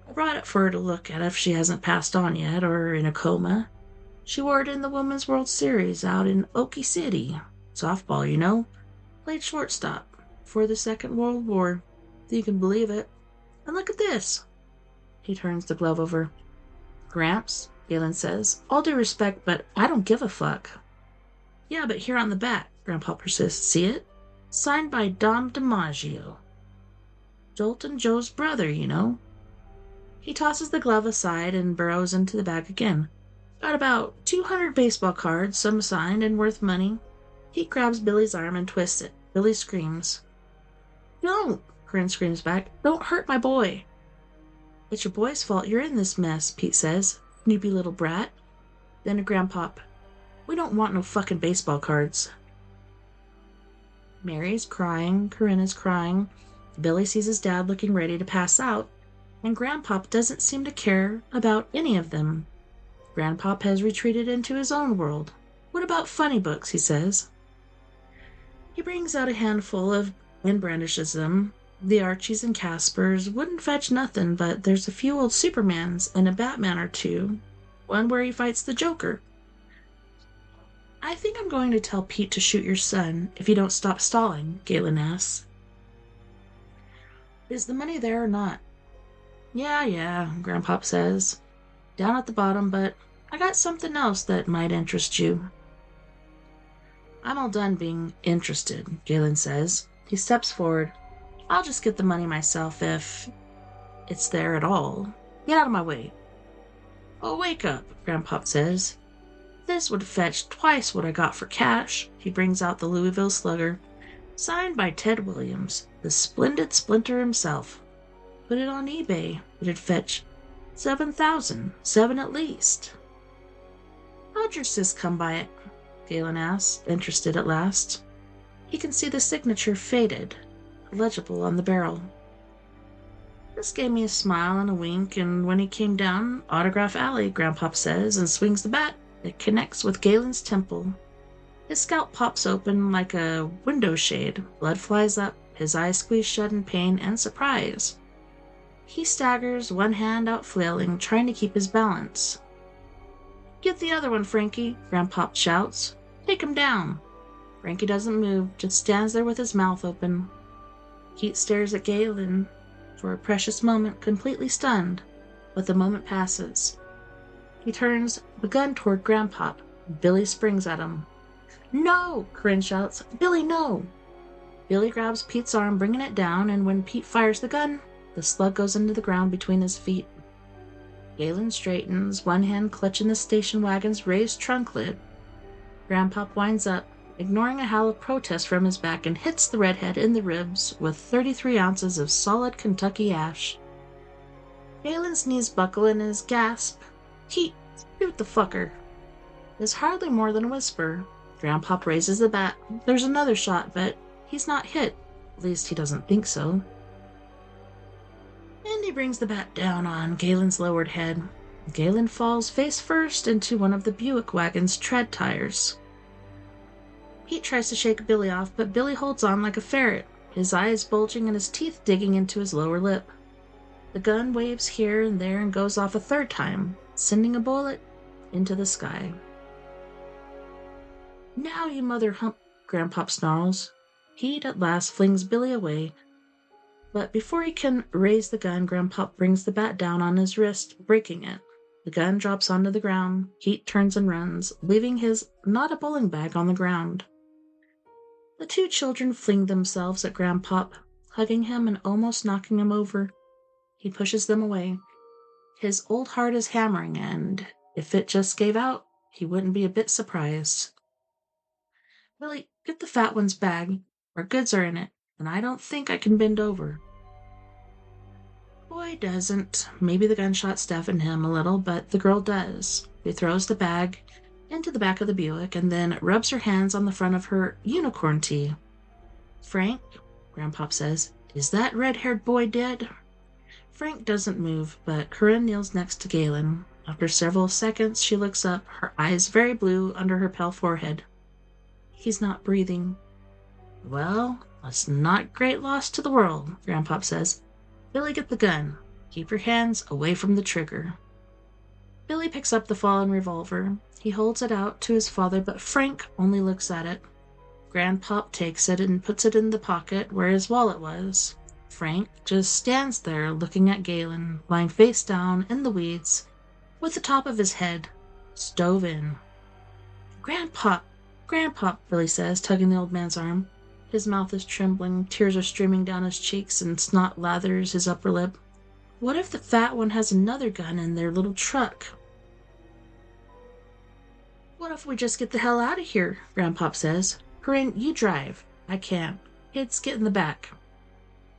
I brought it for her to look at if she hasn't passed on yet or in a coma. She wore it in the Women's World Series out in Okie City. Softball, you know. Played shortstop for the Second World War. You can believe it. And look at this. He turns the glove over. Gramps, Galen says, all due respect, but I don't give a fuck. Yeah, but here on the back, Grandpa persists. See it? Signed by Dom DiMaggio. Jolton Joe's brother, you know. He tosses the glove aside and burrows into the bag again. Got about 200 baseball cards, some signed and worth money. He grabs Billy's arm and twists it. Billy screams. Don't, Corinne screams back. Don't hurt my boy. It's your boy's fault you're in this mess, Pete says. Snoopy little brat. Then to Grandpop. We don't want no fucking baseball cards. Mary's crying. Corinna's crying. Billy sees his dad looking ready to pass out, and Grandpop doesn't seem to care about any of them. Grandpop has retreated into his own world. What about funny books, he says. He brings out a handful and brandishes them. The Archies and Caspers wouldn't fetch nothing, but there's a few old Supermans and a Batman or two. One where he fights the Joker. I think I'm going to tell Pete to shoot your son if you don't stop stalling, Galen asks. Is the money there or not? Yeah, Grandpop says. Down at the bottom, but I got something else that might interest you. I'm all done being interested, Galen says. He steps forward. I'll just get the money myself if it's there at all. Get out of my way. Oh, wake up, Grandpop says. This would fetch twice what I got for cash. He brings out the Louisville Slugger, signed by Ted Williams, the splendid Splinter himself. Put it on eBay. It'd fetch 7,000, 7 at least. How'd your sis come by it? Galen asks, interested at last. He can see the signature faded, legible on the barrel. This gave me a smile and a wink, and when he came down, Autograph Alley, Grandpop says, and swings the bat. It connects with Galen's temple. His scalp pops open like a window shade. Blood flies up, his eyes squeeze shut in pain and surprise. He staggers, one hand out flailing, trying to keep his balance. Get the other one, Frankie, Grandpop shouts. Take him down. Frankie doesn't move, just stands there with his mouth open. Pete stares at Galen for a precious moment, completely stunned, but the moment passes. He turns the gun toward Grandpop. Billy springs at him. No! Corinne shouts. Billy, no! Billy grabs Pete's arm, bringing it down, and when Pete fires the gun, the slug goes into the ground between his feet. Galen straightens, one hand clutching the station wagon's raised trunk lid. Grandpop winds up, ignoring a howl of protest from his back, and hits the redhead in the ribs with 33 ounces of solid Kentucky ash. Galen's knees buckle and his gasp, "Pete, shoot the fucker," is hardly more than a whisper. Grandpop raises the bat. There's another shot, but he's not hit. At least he doesn't think so. And he brings the bat down on Galen's lowered head. Galen falls face first into one of the Buick wagon's tread tires. Pete tries to shake Billy off, but Billy holds on like a ferret, his eyes bulging and his teeth digging into his lower lip. The gun waves here and there and goes off a third time, sending a bullet into the sky. Now, you mother hump, Grandpop snarls. Pete at last flings Billy away, but before he can raise the gun, Grandpop brings the bat down on his wrist, breaking it. The gun drops onto the ground. Pete turns and runs, leaving his not a bowling bag on the ground. The two children fling themselves at Grandpop, hugging him and almost knocking him over. He pushes them away. His old heart is hammering, and if it just gave out, he wouldn't be a bit surprised. Billy, get the fat one's bag. Our goods are in it, and I don't think I can bend over. Boy doesn't. Maybe the gunshot stiffened him a little, but the girl does. He throws the bag into the back of the Buick and then rubs her hands on the front of her unicorn tee. Frank, Grandpop says, is that red-haired boy dead? Frank doesn't move, but Corinne kneels next to Galen. After several seconds, she looks up, her eyes very blue under her pale forehead. He's not breathing. Well, that's not great loss to the world, Grandpop says. Billy, get the gun. Keep your hands away from the trigger. Billy picks up the fallen revolver. He holds it out to his father, but Frank only looks at it. Grandpop takes it and puts it in the pocket where his wallet was. Frank just stands there looking at Galen, lying face down in the weeds, with the top of his head stove in. Grandpop! Grandpop, Billy says, tugging the old man's arm. His mouth is trembling, tears are streaming down his cheeks, and snot lathers his upper lip. What if the fat one has another gun in their little truck? What if we just get the hell out of here? Grandpop says. Corinne, you drive. I can't. Kids, get in the back.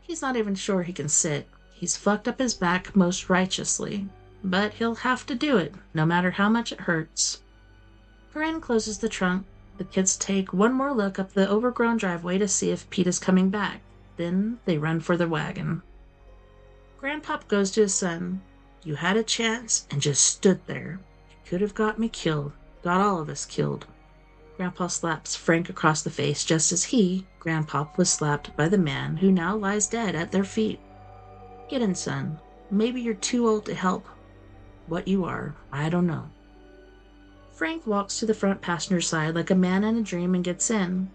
He's not even sure he can sit. He's fucked up his back most righteously, but he'll have to do it, no matter how much it hurts. Corinne closes the trunk. The kids take one more look up the overgrown driveway to see if Pete is coming back. Then they run for the wagon. Grandpop goes to his son. You had a chance and just stood there. You could have got me killed. Got all of us killed. Grandpa slaps Frank across the face just as he, Grandpop, was slapped by the man who now lies dead at their feet. Get in, son. Maybe you're too old to help. What you are, I don't know. Frank walks to the front passenger side like a man in a dream and gets in.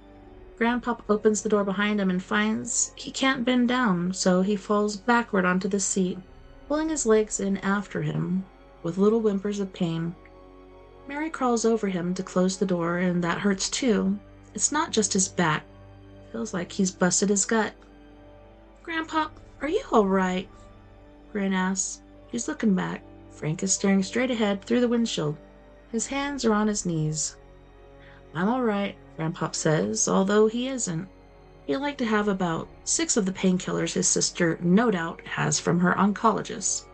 Grandpop opens the door behind him and finds he can't bend down, so he falls backward onto the seat, pulling his legs in after him, with little whimpers of pain. Mary crawls over him to close the door, and that hurts too. It's not just his back. Feels like he's busted his gut. Grandpop, are you all right? Corinne asks. He's looking back. Frank is staring straight ahead through the windshield. His hands are on his knees. I'm all right, Grandpop says, although he isn't. He'd like to have about 6 of the painkillers his sister, no doubt, has from her oncologist.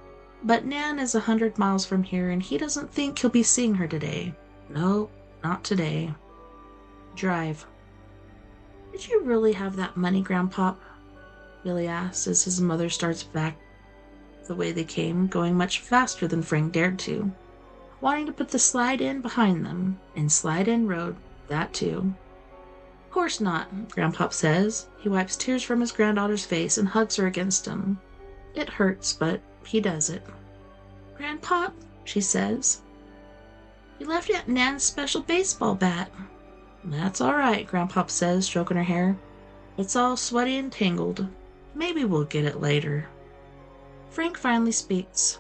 But Nan is 100 miles from here, and he doesn't think he'll be seeing her today. No, not today. Drive. Did you really have that money, Grandpop? Billy asks as his mother starts back the way they came, going much faster than Frank dared to, wanting to put the slide-in behind them, and slide-in road, that too. Of course not, Grandpop says. He wipes tears from his granddaughter's face and hugs her against him. It hurts, but he does it. Grandpop, she says. You left Aunt Nan's special baseball bat. That's all right, Grandpop says, stroking her hair. It's all sweaty and tangled. Maybe we'll get it later. Frank finally speaks.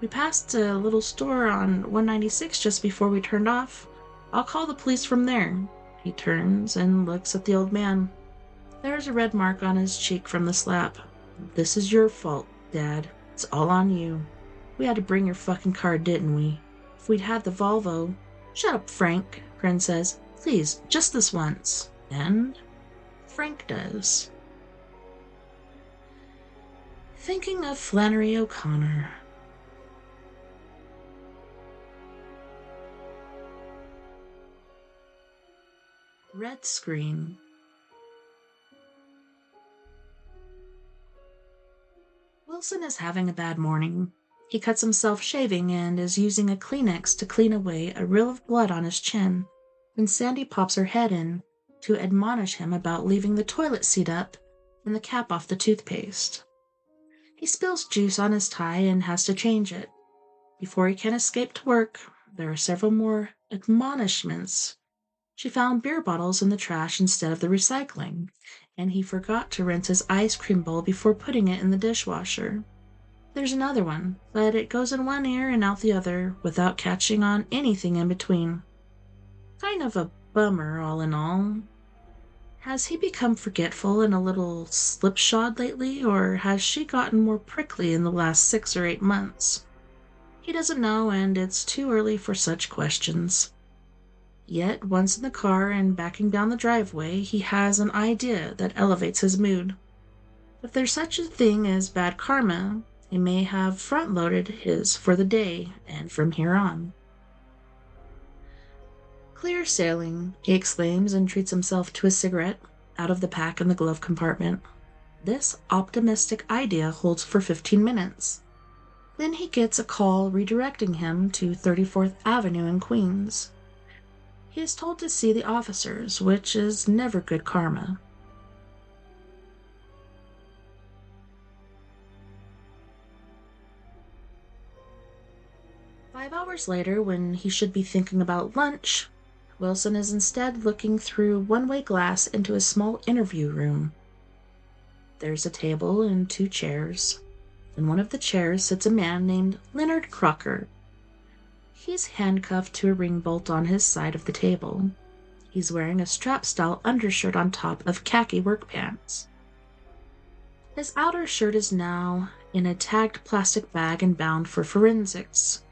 We passed a little store on 196 just before we turned off. I'll call the police from there. He turns and looks at the old man. There's a red mark on his cheek from the slap. This is your fault, Dad. It's all on you. We had to bring your fucking car, didn't we? If we'd had the Volvo... Shut up, Frank, Gren says. Please, just this once. And Frank does. Thinking of Flannery O'Connor. Red screen. Wilson is having a bad morning. He cuts himself shaving and is using a Kleenex to clean away a rill of blood on his chin when Sandy pops her head in to admonish him about leaving the toilet seat up and the cap off the toothpaste. He spills juice on his tie and has to change it. Before he can escape to work, there are several more admonishments. She found beer bottles in the trash instead of the recycling, and he forgot to rinse his ice cream bowl before putting it in the dishwasher. There's another one, but it goes in one ear and out the other without catching on anything in between. Kind of a bummer, all in all. Has he become forgetful and a little slipshod lately, or has she gotten more prickly in the last 6 or 8 months? He doesn't know, and it's too early for such questions. Yet, once in the car and backing down the driveway, he has an idea that elevates his mood. If there's such a thing as bad karma, he may have front-loaded his for the day and from here on. Clear sailing, he exclaims and treats himself to a cigarette out of the pack in the glove compartment. This optimistic idea holds for 15 minutes. Then he gets a call redirecting him to 34th Avenue in Queens. He is told to see the officers, which is never good karma. Five hours later, when he should be thinking about lunch, Wilson is instead looking through one-way glass into a small interview room. There's a table and 2 chairs. In one of the chairs sits a man named Leonard Crocker. He's handcuffed to a ring bolt on his side of the table. He's wearing a strap-style undershirt on top of khaki work pants. His outer shirt is now in a tagged plastic bag and bound for forensics.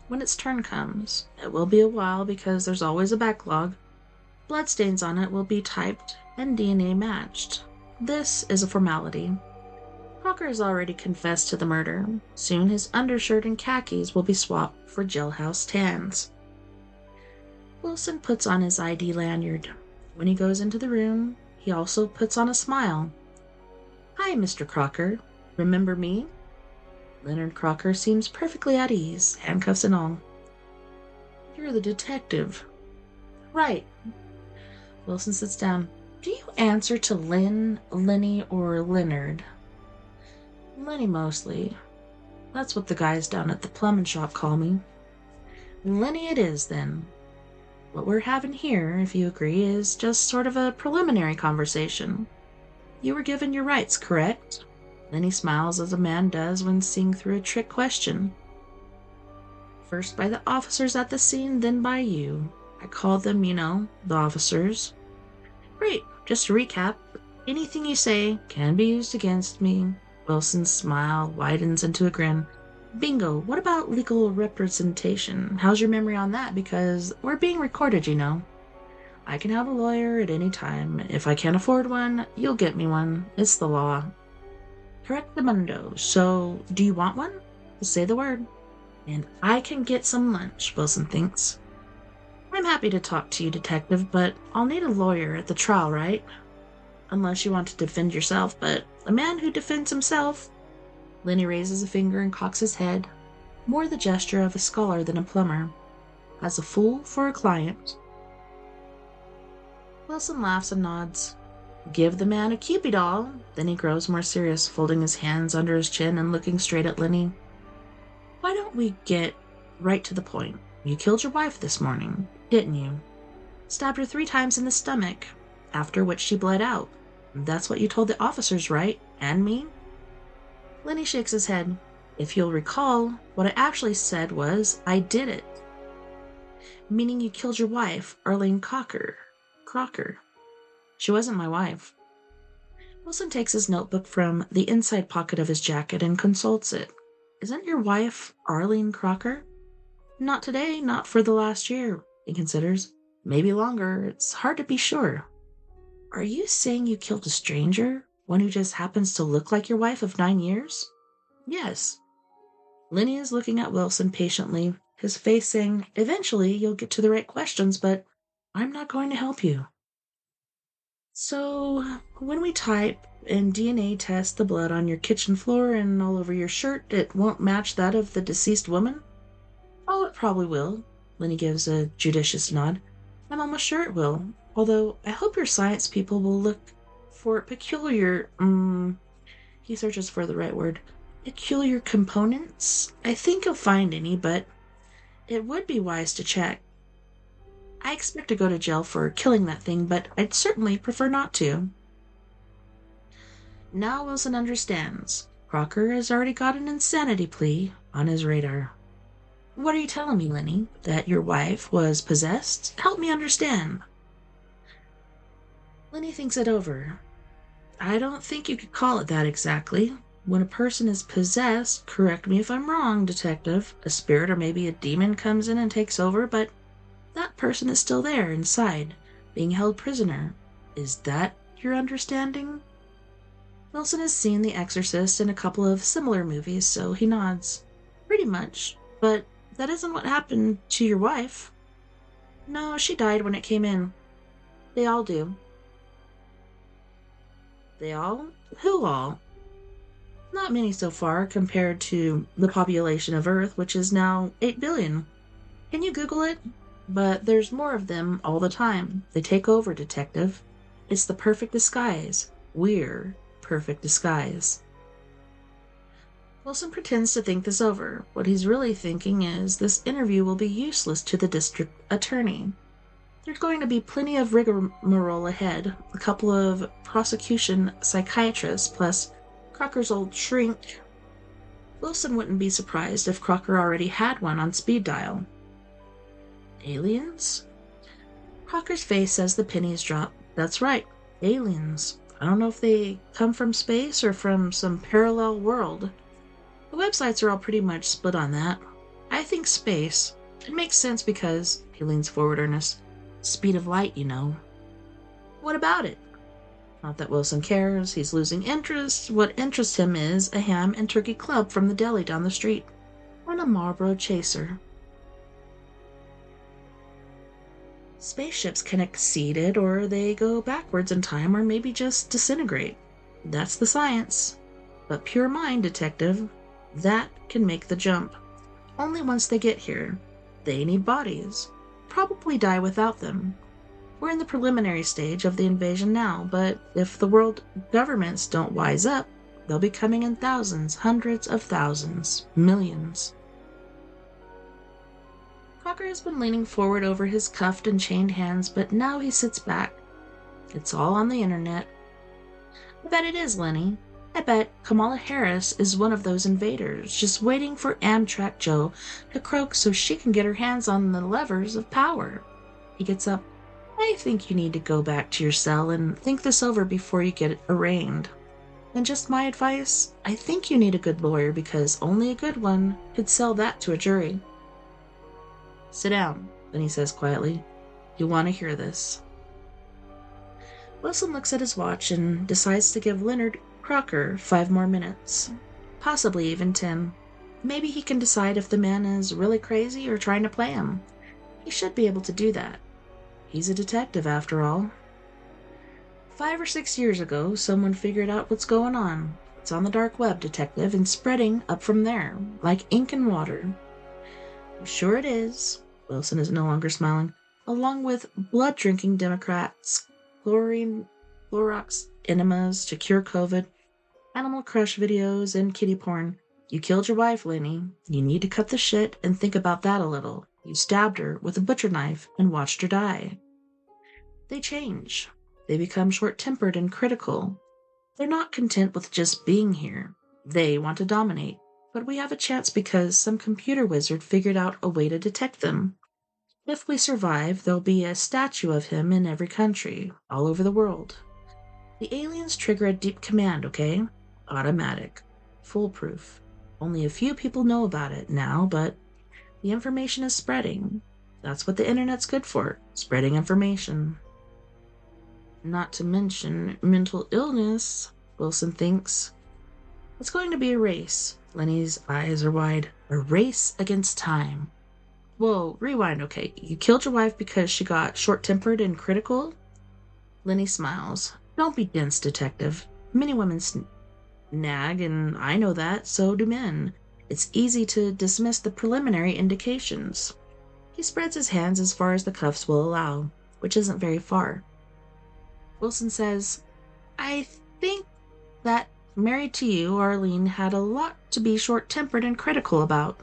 When its turn comes, it will be a while because there's always a backlog. Bloodstains on it will be typed and DNA matched. This is a formality. Crocker has already confessed to the murder. Soon his undershirt and khakis will be swapped for jailhouse tans. Wilson puts on his ID lanyard. When he goes into the room, he also puts on a smile. Hi, Mr. Crocker. Remember me? Leonard Crocker seems perfectly at ease, handcuffs and all. You're the detective. Right. Wilson sits down. Do you answer to Lynn, Lenny, or Leonard? Lenny mostly. That's what the guys down at the plumbing shop call me. Lenny it is, then. What we're having here, if you agree, is just sort of a preliminary conversation. You were given your rights, correct? Lenny smiles as a man does when seeing through a trick question. First by the officers at the scene, then by you. I called them, the officers. Great. Just to recap, anything you say can be used against me. Wilson's smile widens into a grin. Bingo, what about legal representation? How's your memory on that? Because we're being recorded, I can have a lawyer at any time. If I can't afford one, you'll get me one. It's the law. Correctamundo. So, do you want one? Say the word. And I can get some lunch, Wilson thinks. I'm happy to talk to you, detective, but I'll need a lawyer at the trial, right? Unless you want to defend yourself, but a man who defends himself... Lenny raises a finger and cocks his head, more the gesture of a scholar than a plumber. Has a fool for a client. Wilson laughs and nods. Give the man a Cupid doll. Then he grows more serious, folding his hands under his chin and looking straight at Lenny. Why don't we get right to the point? You killed your wife this morning, didn't you? Stabbed her 3 times in the stomach, after which she bled out. That's what you told the officers, right? And me? Lenny shakes his head. If you'll recall, what I actually said was, I did it. Meaning you killed your wife, Arlene Crocker. She wasn't my wife. Wilson takes his notebook from the inside pocket of his jacket and consults it. Isn't your wife Arlene Crocker? Not today, not for the last year, he considers. Maybe longer, it's hard to be sure. Are you saying you killed a stranger? One who just happens to look like your wife of 9 years? Yes. Lenny is looking at Wilson patiently, his face saying, eventually you'll get to the right questions, but I'm not going to help you. So, when we type and DNA test the blood on your kitchen floor and all over your shirt, it won't match that of the deceased woman? Oh, it probably will. Lenny gives a judicious nod. I'm almost sure it will. Although, I hope your science people will look for peculiar, he searches for the right word. Peculiar components? I think you'll find any, but it would be wise to check. I expect to go to jail for killing that thing, but I'd certainly prefer not to. Now Wilson understands. Crocker has already got an insanity plea on his radar. What are you telling me, Lenny? That your wife was possessed? Help me understand. Lenny thinks it over. I don't think you could call it that exactly. When a person is possessed, correct me if I'm wrong, detective, a spirit or maybe a demon comes in and takes over, but that person is still there inside, being held prisoner. Is that your understanding? Wilson has seen The Exorcist and a couple of similar movies, so he nods. Pretty much, but that isn't what happened to your wife. No, she died when it came in. They all do. They all? Who all? Not many so far compared to the population of Earth, which is now 8 billion. Can you Google it? But there's more of them all the time. They take over, detective. It's the perfect disguise. We're perfect disguise. Wilson pretends to think this over. What he's really thinking is this interview will be useless to the district attorney. There's going to be plenty of rigmarole ahead. A couple of prosecution psychiatrists, plus Crocker's old shrink. Wilson wouldn't be surprised if Crocker already had one on speed dial. Aliens? Crocker's face says the pennies drop. That's right, aliens. I don't know if they come from space or from some parallel world. The websites are all pretty much split on that. I think space. It makes sense because, he leans forward earnest, speed of light, you know. What about it? Not that Wilson cares. He's losing interest. What interests him is a ham and turkey club from the deli down the street. And a Marlboro chaser. Spaceships can exceed or they go backwards in time, or maybe just disintegrate. That's the science. But pure mind, detective, that can make the jump. Only once they get here. They need bodies. Probably die without them. We're in the preliminary stage of the invasion now, but if the world governments don't wise up, they'll be coming in thousands, hundreds of thousands, millions. Crocker has been leaning forward over his cuffed and chained hands, but now he sits back. It's all on the internet. I bet it is, Lenny. I bet Kamala Harris is one of those invaders, just waiting for Amtrak Joe to croak so she can get her hands on the levers of power. He gets up. I think you need to go back to your cell and think this over before you get arraigned. And just my advice, I think you need a good lawyer because only a good one could sell that to a jury. Sit down, then he says quietly. You want to hear this. Wilson looks at his watch and decides to give Leonard Crocker 5 more minutes. Possibly even 10. Maybe he can decide if the man is really crazy or trying to play him. He should be able to do that. He's a detective, after all. 5 or 6 years ago, someone figured out what's going on. It's on the dark web, detective, and spreading up from there, like ink and water. I'm sure it is. Wilson is no longer smiling. Along with blood-drinking Democrats, Clorox enemas to cure COVID, Animal Crush videos, and kitty porn. You killed your wife, Lenny. You need to cut the shit and think about that a little. You stabbed her with a butcher knife and watched her die. They change. They become short-tempered and critical. They're not content with just being here. They want to dominate. But we have a chance because some computer wizard figured out a way to detect them. If we survive, there'll be a statue of him in every country, all over the world. The aliens trigger a deep command, okay? Automatic. Foolproof. Only a few people know about it now, but the information is spreading. That's what the internet's good for, spreading information. Not to mention mental illness, Wilson thinks. It's going to be a race. Lenny's eyes are wide. A race against time. Whoa, rewind, okay. You killed your wife because she got short-tempered and critical? Lenny smiles. Don't be dense, detective. Many women nag, and I know that, so do men. It's easy to dismiss the preliminary indications. He spreads his hands as far as the cuffs will allow, which isn't very far. Wilson says, I think that married to you, Arlene had a lot to be short-tempered and critical about.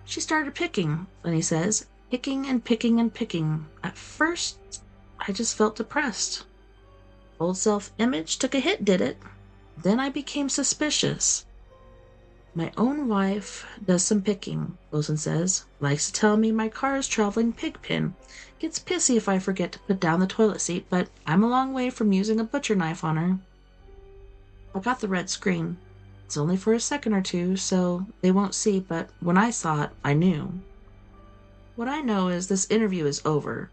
She started picking, Lenny says, picking and picking and picking. At first, I just felt depressed. Old self-image took a hit, did it? Then I became suspicious. My own wife does some picking, Wilson says. Likes to tell me my car is traveling pigpen. Gets pissy if I forget to put down the toilet seat, but I'm a long way from using a butcher knife on her. I got the red screen. It's only for a second or two, so they won't see, but when I saw it, I knew. What I know is this interview is over.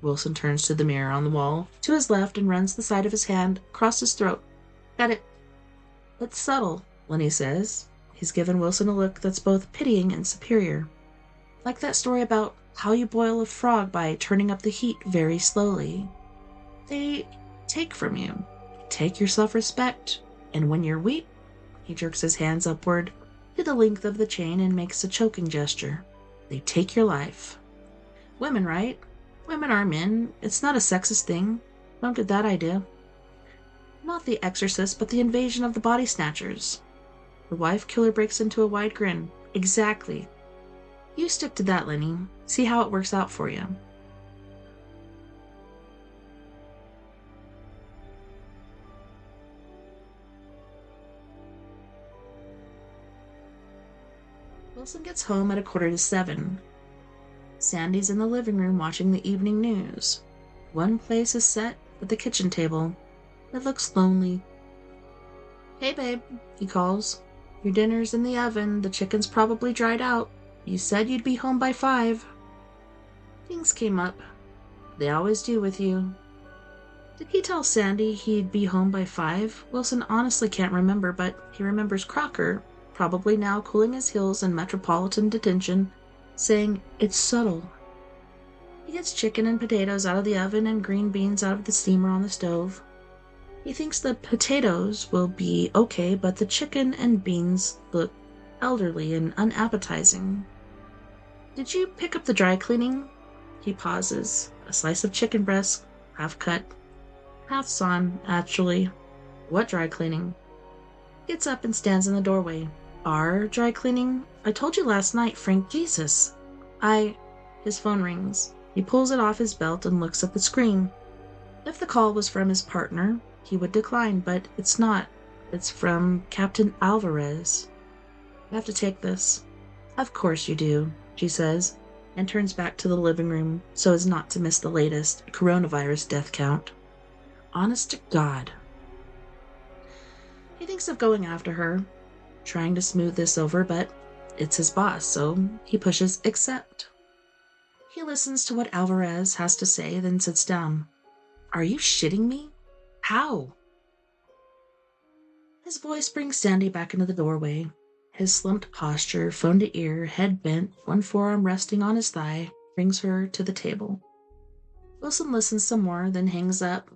Wilson turns to the mirror on the wall, to his left, and runs the side of his hand across his throat. Got it. It's subtle, Lenny says. He's given Wilson a look that's both pitying and superior. Like that story about how you boil a frog by turning up the heat very slowly. They take from you. Take your self-respect. And when you're weak, he jerks his hands upward to the length of the chain and makes a choking gesture. They take your life. Women, right? Women are men. It's not a sexist thing. Don't get that idea. Not the exorcist, but the invasion of the body snatchers. The wife killer breaks into a wide grin. Exactly. You stick to that, Lenny. See how it works out for you. Wilson gets home at 6:45. Sandy's in the living room watching the evening news. One place is set at the kitchen table. It looks lonely. Hey, babe, he calls. Your dinner's in the oven. The chicken's probably dried out. You said you'd be home by 5. Things came up. They always do with you. Did he tell Sandy he'd be home by 5? Wilson honestly can't remember, but he remembers Crocker, probably now cooling his heels in metropolitan detention, saying it's subtle. He gets chicken and potatoes out of the oven and green beans out of the steamer on the stove. He thinks the potatoes will be okay, but the chicken and beans look elderly and unappetizing. Did you pick up the dry cleaning? He pauses. A slice of chicken breast, half cut. Half sawn, actually. What dry cleaning? Gets up and stands in the doorway. Our dry cleaning? I told you last night, Frank. Jesus. His phone rings. He pulls it off his belt and looks at the screen. If the call was from his partner, he would decline, but it's not. It's from Captain Alvarez. I have to take this. Of course you do, she says, and turns back to the living room so as not to miss the latest coronavirus death count. Honest to God. He thinks of going after her, trying to smooth this over, but it's his boss, so he pushes accept. He listens to what Alvarez has to say, then sits down. Are you shitting me? How? His voice brings Sandy back into the doorway. His slumped posture, phone to ear, head bent, one forearm resting on his thigh, brings her to the table. Wilson listens some more, then hangs up.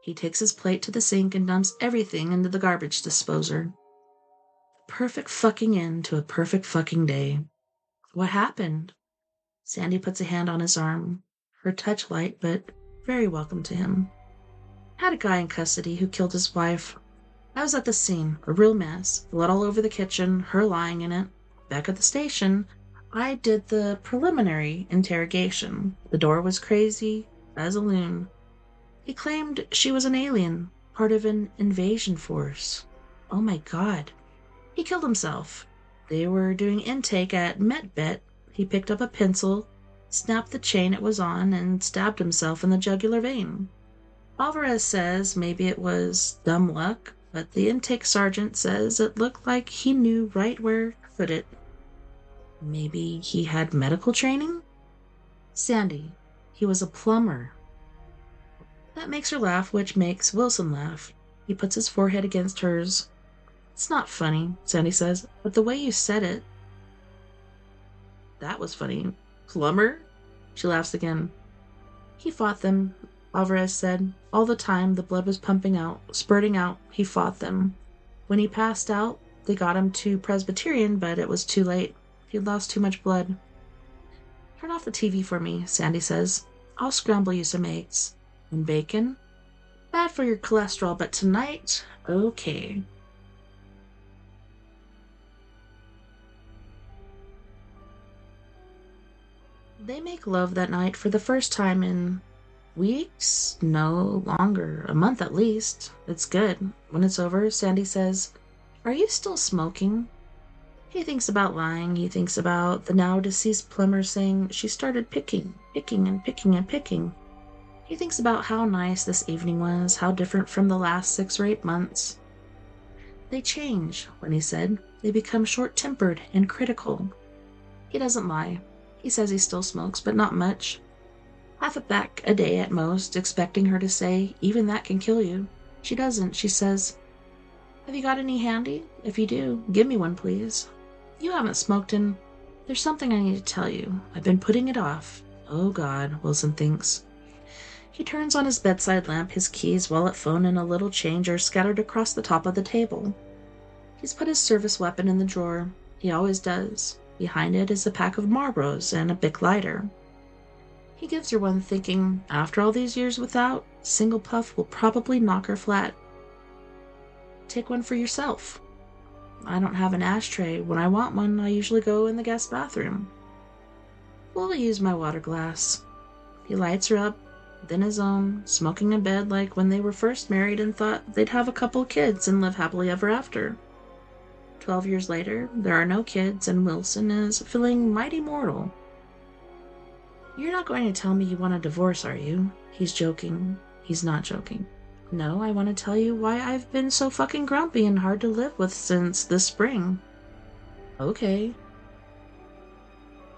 He takes his plate to the sink and dumps everything into the garbage disposer. Perfect fucking end to a perfect fucking day. What happened? Sandy puts a hand on his arm. Her touch light, but very welcome to him. Had a guy in custody who killed his wife. I was at the scene, a real mess, blood all over the kitchen, her lying in it. Back at the station, I did the preliminary interrogation. The door was crazy as a loon. He claimed she was an alien, part of an invasion force. Oh my God. He killed himself. They were doing intake at Medbet. He picked up a pencil, snapped the chain it was on, and stabbed himself in the jugular vein. Alvarez says maybe it was dumb luck, but the intake sergeant says it looked like he knew right where to put it. Maybe he had medical training? Sandy, he was a plumber. That makes her laugh, which makes Wilson laugh. He puts his forehead against hers. It's not funny, Sandy says, but the way you said it. That was funny. Plumber? She laughs again. He fought them, Alvarez said. All the time the blood was pumping out, spurting out, he fought them. When he passed out, they got him to Presbyterian, but it was too late. He'd lost too much blood. Turn off the TV for me, Sandy says. I'll scramble you some eggs. And bacon? Bad for your cholesterol, but tonight, okay. They make love that night for the first time in weeks? No longer. A month at least. It's good. When it's over, Sandy says, Are you still smoking? He thinks about lying. He thinks about the now deceased plumber saying she started picking. He thinks about how nice this evening was, how different from the last 6 or 8 months. They change, Winnie said. They become short-tempered and critical. He doesn't lie. He says he still smokes, but not much. Half a pack a day at most, expecting her to say, even that can kill you. She doesn't. She says, Have you got any handy? If you do, give me one, please. You haven't smoked in... There's something I need to tell you. I've been putting it off. Oh, God, Wilson thinks. He turns on his bedside lamp, his keys, wallet, phone, and a little change are scattered across the top of the table. He's put his service weapon in the drawer. He always does. Behind it is a pack of Marlboros and a Bic lighter. He gives her one, thinking, after all these years without, a single puff will probably knock her flat. Take one for yourself. I don't have an ashtray. When I want one, I usually go in the guest bathroom. We'll use my water glass. He lights her up, then his own, smoking in bed like when they were first married and thought they'd have a couple kids and live happily ever after. 12 years later, there are no kids, and Wilson is feeling mighty mortal. You're not going to tell me you want a divorce, are you? He's joking. He's not joking. No, I want to tell you why I've been so fucking grumpy and hard to live with since this spring. Okay.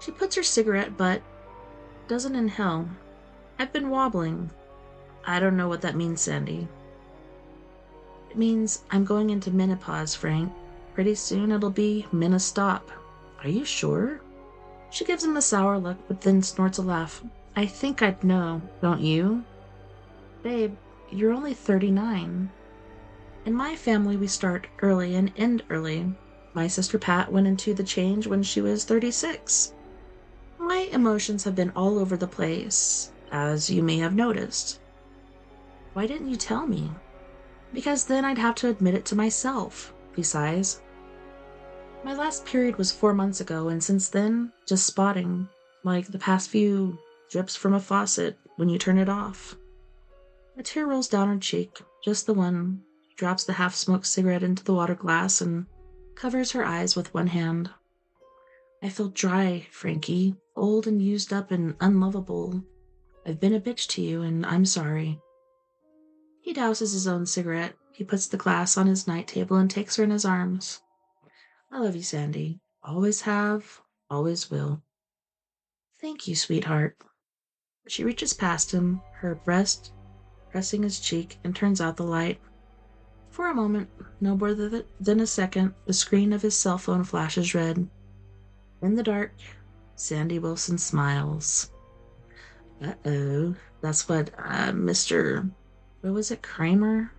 She puts her cigarette butt, doesn't inhale. I've been wobbling. I don't know what that means, Sandy. It means I'm going into menopause, Frank. Pretty soon it'll be stop. Are you sure? She gives him a sour look, but then snorts a laugh. I think I'd know, don't you? Babe, you're only 39. In my family, we start early and end early. My sister Pat went into the change when she was 36. My emotions have been all over the place, as you may have noticed. Why didn't you tell me? Because then I'd have to admit it to myself. He sighs. My last period was 4 months ago, and since then, just spotting, like the past few drips from a faucet when you turn it off. A tear rolls down her cheek, just the one. She drops the half-smoked cigarette into the water glass and covers her eyes with one hand. I feel dry, Frankie, old and used up and unlovable. I've been a bitch to you, and I'm sorry. He douses his own cigarette. He puts the glass on his night table and takes her in his arms. I love you, Sandy. Always have, always will. Thank you, sweetheart. She reaches past him, her breast pressing his cheek, and turns out the light. For a moment, no more than a second, the screen of his cell phone flashes red. In the dark, Sandy Wilson smiles. Uh-oh. That's what, Mr. What was it, Kramer?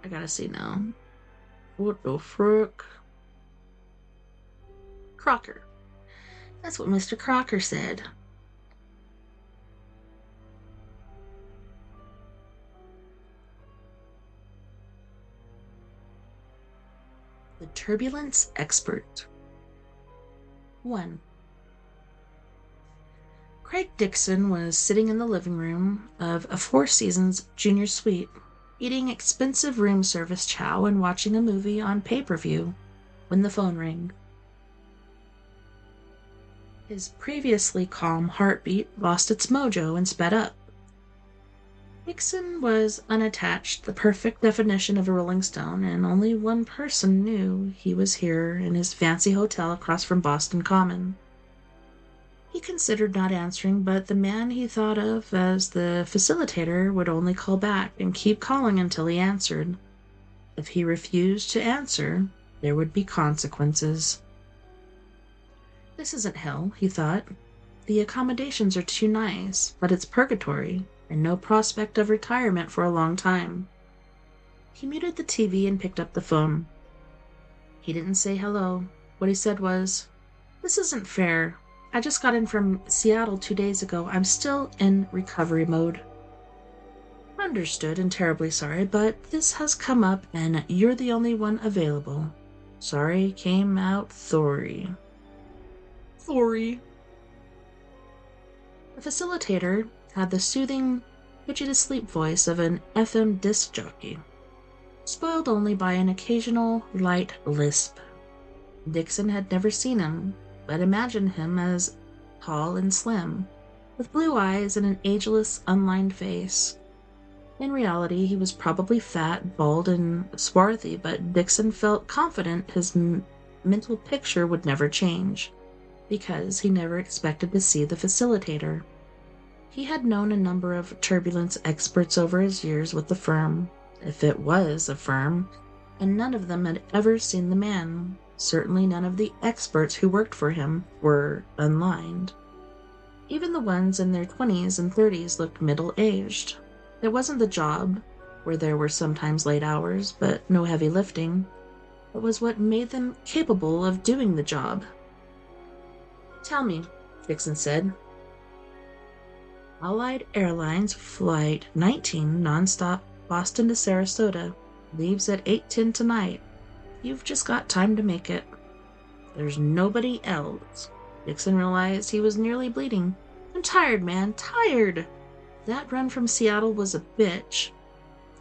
I gotta see now. What the frick? Crocker. That's what Mr. Crocker said. The Turbulence Expert. 1. Craig Dixon was sitting in the living room of a Four Seasons junior suite eating expensive room service chow and watching a movie on pay-per-view when the phone rang. His previously calm heartbeat lost its mojo and sped up. Dixon was unattached, the perfect definition of a Rolling Stone, and only one person knew he was here in his fancy hotel across from Boston Common. He considered not answering, but the man he thought of as the facilitator would only call back and keep calling until he answered. If he refused to answer, there would be consequences. This isn't hell, he thought. The accommodations are too nice, but it's purgatory, and no prospect of retirement for a long time. He muted the TV and picked up the phone. He didn't say hello. What he said was, "This isn't fair. I just got in from Seattle 2 days ago. I'm still in recovery mode." "Understood and terribly sorry, but this has come up and you're the only one available. Sorry came out Thory." Thory. The facilitator had the soothing, put-you-to-sleep voice of an FM disc jockey, spoiled only by an occasional light lisp. Dixon had never seen him, but imagined him as tall and slim, with blue eyes and an ageless, unlined face. In reality, he was probably fat, bald, and swarthy, but Dixon felt confident his mental picture would never change, because he never expected to see the facilitator. He had known a number of turbulence experts over his years with the firm, if it was a firm, and none of them had ever seen the man. Certainly none of the experts who worked for him were unlined. Even the ones in their 20s and 30s looked middle-aged. It wasn't the job, where there were sometimes late hours, but no heavy lifting. It was what made them capable of doing the job. "Tell me," Dixon said. "Allied Airlines Flight 19 nonstop Boston to Sarasota. Leaves at 8:10 tonight. You've just got time to make it." "There's nobody else." Dixon realized he was nearly bleeding. "I'm tired, man, tired. That run from Seattle was a bitch."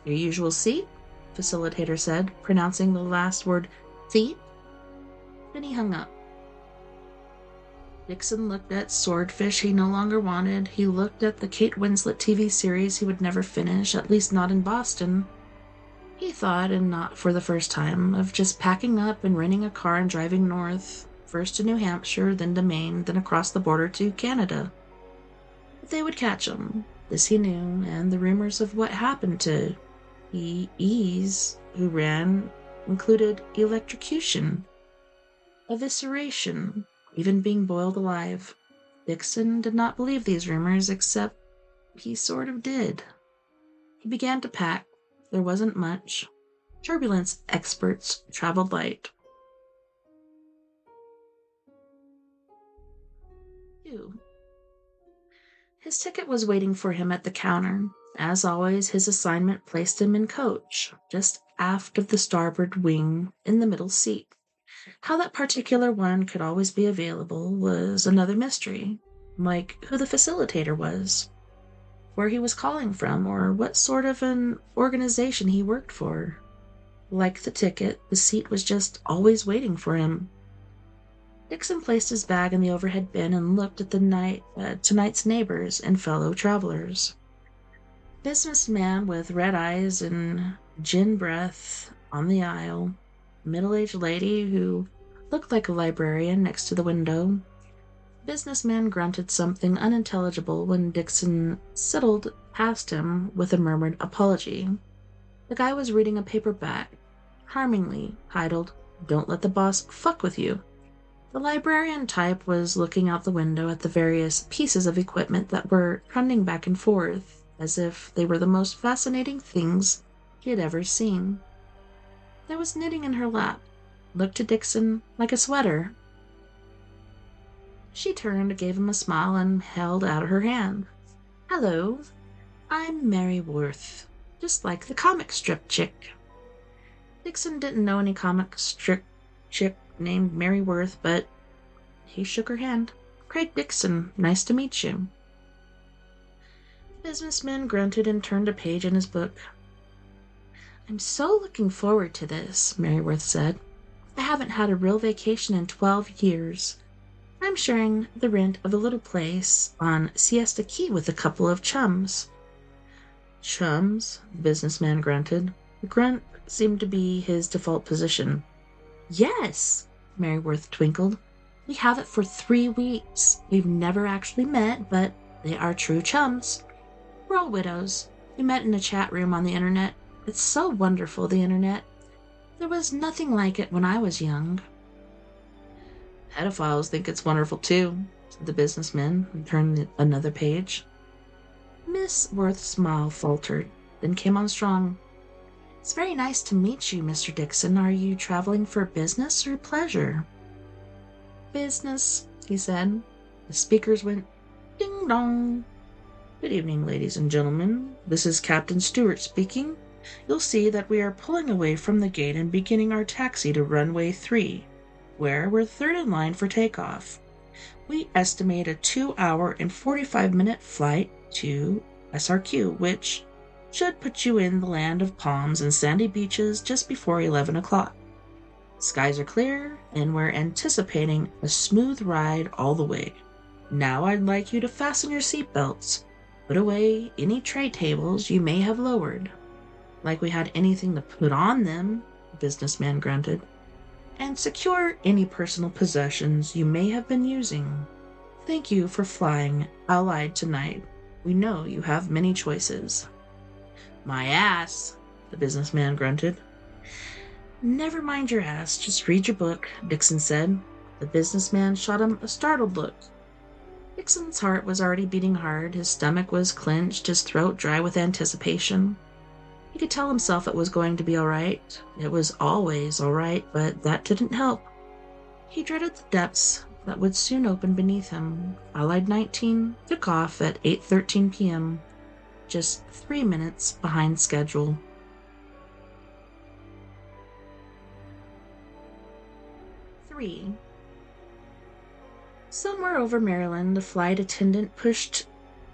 "Your usual seat?" Facilitator said, pronouncing the last word, "seat." Then he hung up. Dixon looked at swordfish he no longer wanted. He looked at the Kate Winslet TV series he would never finish, at least not in Boston. He thought, and not for the first time, of just packing up and renting a car and driving north, first to New Hampshire, then to Maine, then across the border to Canada. But they would catch him. This he knew, and the rumors of what happened to EEs who ran included electrocution, evisceration, even being boiled alive. Dixon did not believe these rumors, except he sort of did. He began to pack. There wasn't much. Turbulence experts traveled light. 2. His ticket was waiting for him at the counter. As always, his assignment placed him in coach, just aft of the starboard wing, in the middle seat. How that particular one could always be available was another mystery, like who the facilitator was, where he was calling from, or what sort of an organization he worked for. Like the ticket, the seat was just always waiting for him. Dixon placed his bag in the overhead bin and looked at tonight's neighbors and fellow travelers. Businessman with red eyes and gin breath on the aisle. Middle-aged lady who looked like a librarian next to the window. Businessman grunted something unintelligible when Dixon settled past him with a murmured apology. The guy was reading a paperback, harmingly titled, "Don't Let the Boss Fuck With You." The librarian type was looking out the window at the various pieces of equipment that were trundling back and forth, as if they were the most fascinating things he had ever seen. There was knitting in her lap, looked to Dixon like a sweater. She turned, gave him a smile, and held out her hand. "Hello, I'm Mary Worth, just like the comic strip chick." Dixon didn't know any comic strip chick named Mary Worth, but he shook her hand. "Craig Dixon, nice to meet you." The businessman grunted and turned a page in his book. I'm so looking forward to this, Maryworth said. I haven't had a real vacation in 12 years. I'm sharing the rent of a little place on Siesta Key with a couple of chums. Chums? The businessman grunted. The grunt seemed to be his default position. Yes, Maryworth twinkled. We have it for 3 weeks. We've never actually met, but they are true chums. We're all widows. We met in a chat room on the internet. It's so wonderful, the internet. There was nothing like it when I was young. Pedophiles think it's wonderful too, said the businessman, and turned another page. Miss Worth's smile faltered, then came on strong. It's very nice to meet you, Mr. Dixon. Are you traveling for business or pleasure? Business, he said. The speakers went ding-dong. Good evening, ladies and gentlemen. This is Captain Stewart speaking. You'll see that we are pulling away from the gate and beginning our taxi to runway 3, where we're third in line for takeoff. We estimate a 2-hour and 45-minute flight to SRQ, which should put you in the land of palms and sandy beaches just before 11 o'clock. Skies are clear, and we're anticipating a smooth ride all the way. Now I'd like you to fasten your seatbelts, put away any tray tables you may have lowered. Like we had anything to put on them, the businessman grunted. And secure any personal possessions you may have been using. Thank you for flying Allied tonight. We know you have many choices. My ass, the businessman grunted. Never mind your ass, just read your book, Dixon said. The businessman shot him a startled look. Dixon's heart was already beating hard, his stomach was clenched, his throat dry with anticipation. He could tell himself it was going to be all right. It was always all right, but that didn't help. He dreaded the depths that would soon open beneath him. Allied 19 took off at 8:13 p.m., just 3 minutes behind schedule. Somewhere over Maryland, a flight attendant pushed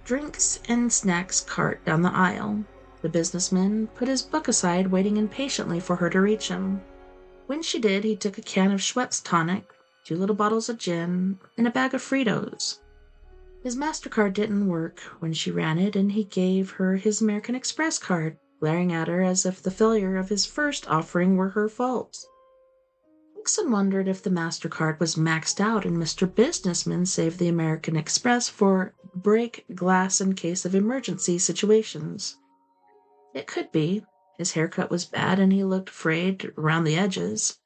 drinks and snacks cart down the aisle. The businessman put his book aside, waiting impatiently for her to reach him. When she did, he took a can of Schweppes tonic, 2 little bottles of gin, and a bag of Fritos. His MasterCard didn't work when she ran it, and he gave her his American Express card, glaring at her as if the failure of his first offering were her fault. Dixon wondered if the MasterCard was maxed out and Mr. Businessman saved the American Express for break glass in case of emergency situations. It could be. His haircut was bad and he looked frayed around the edges.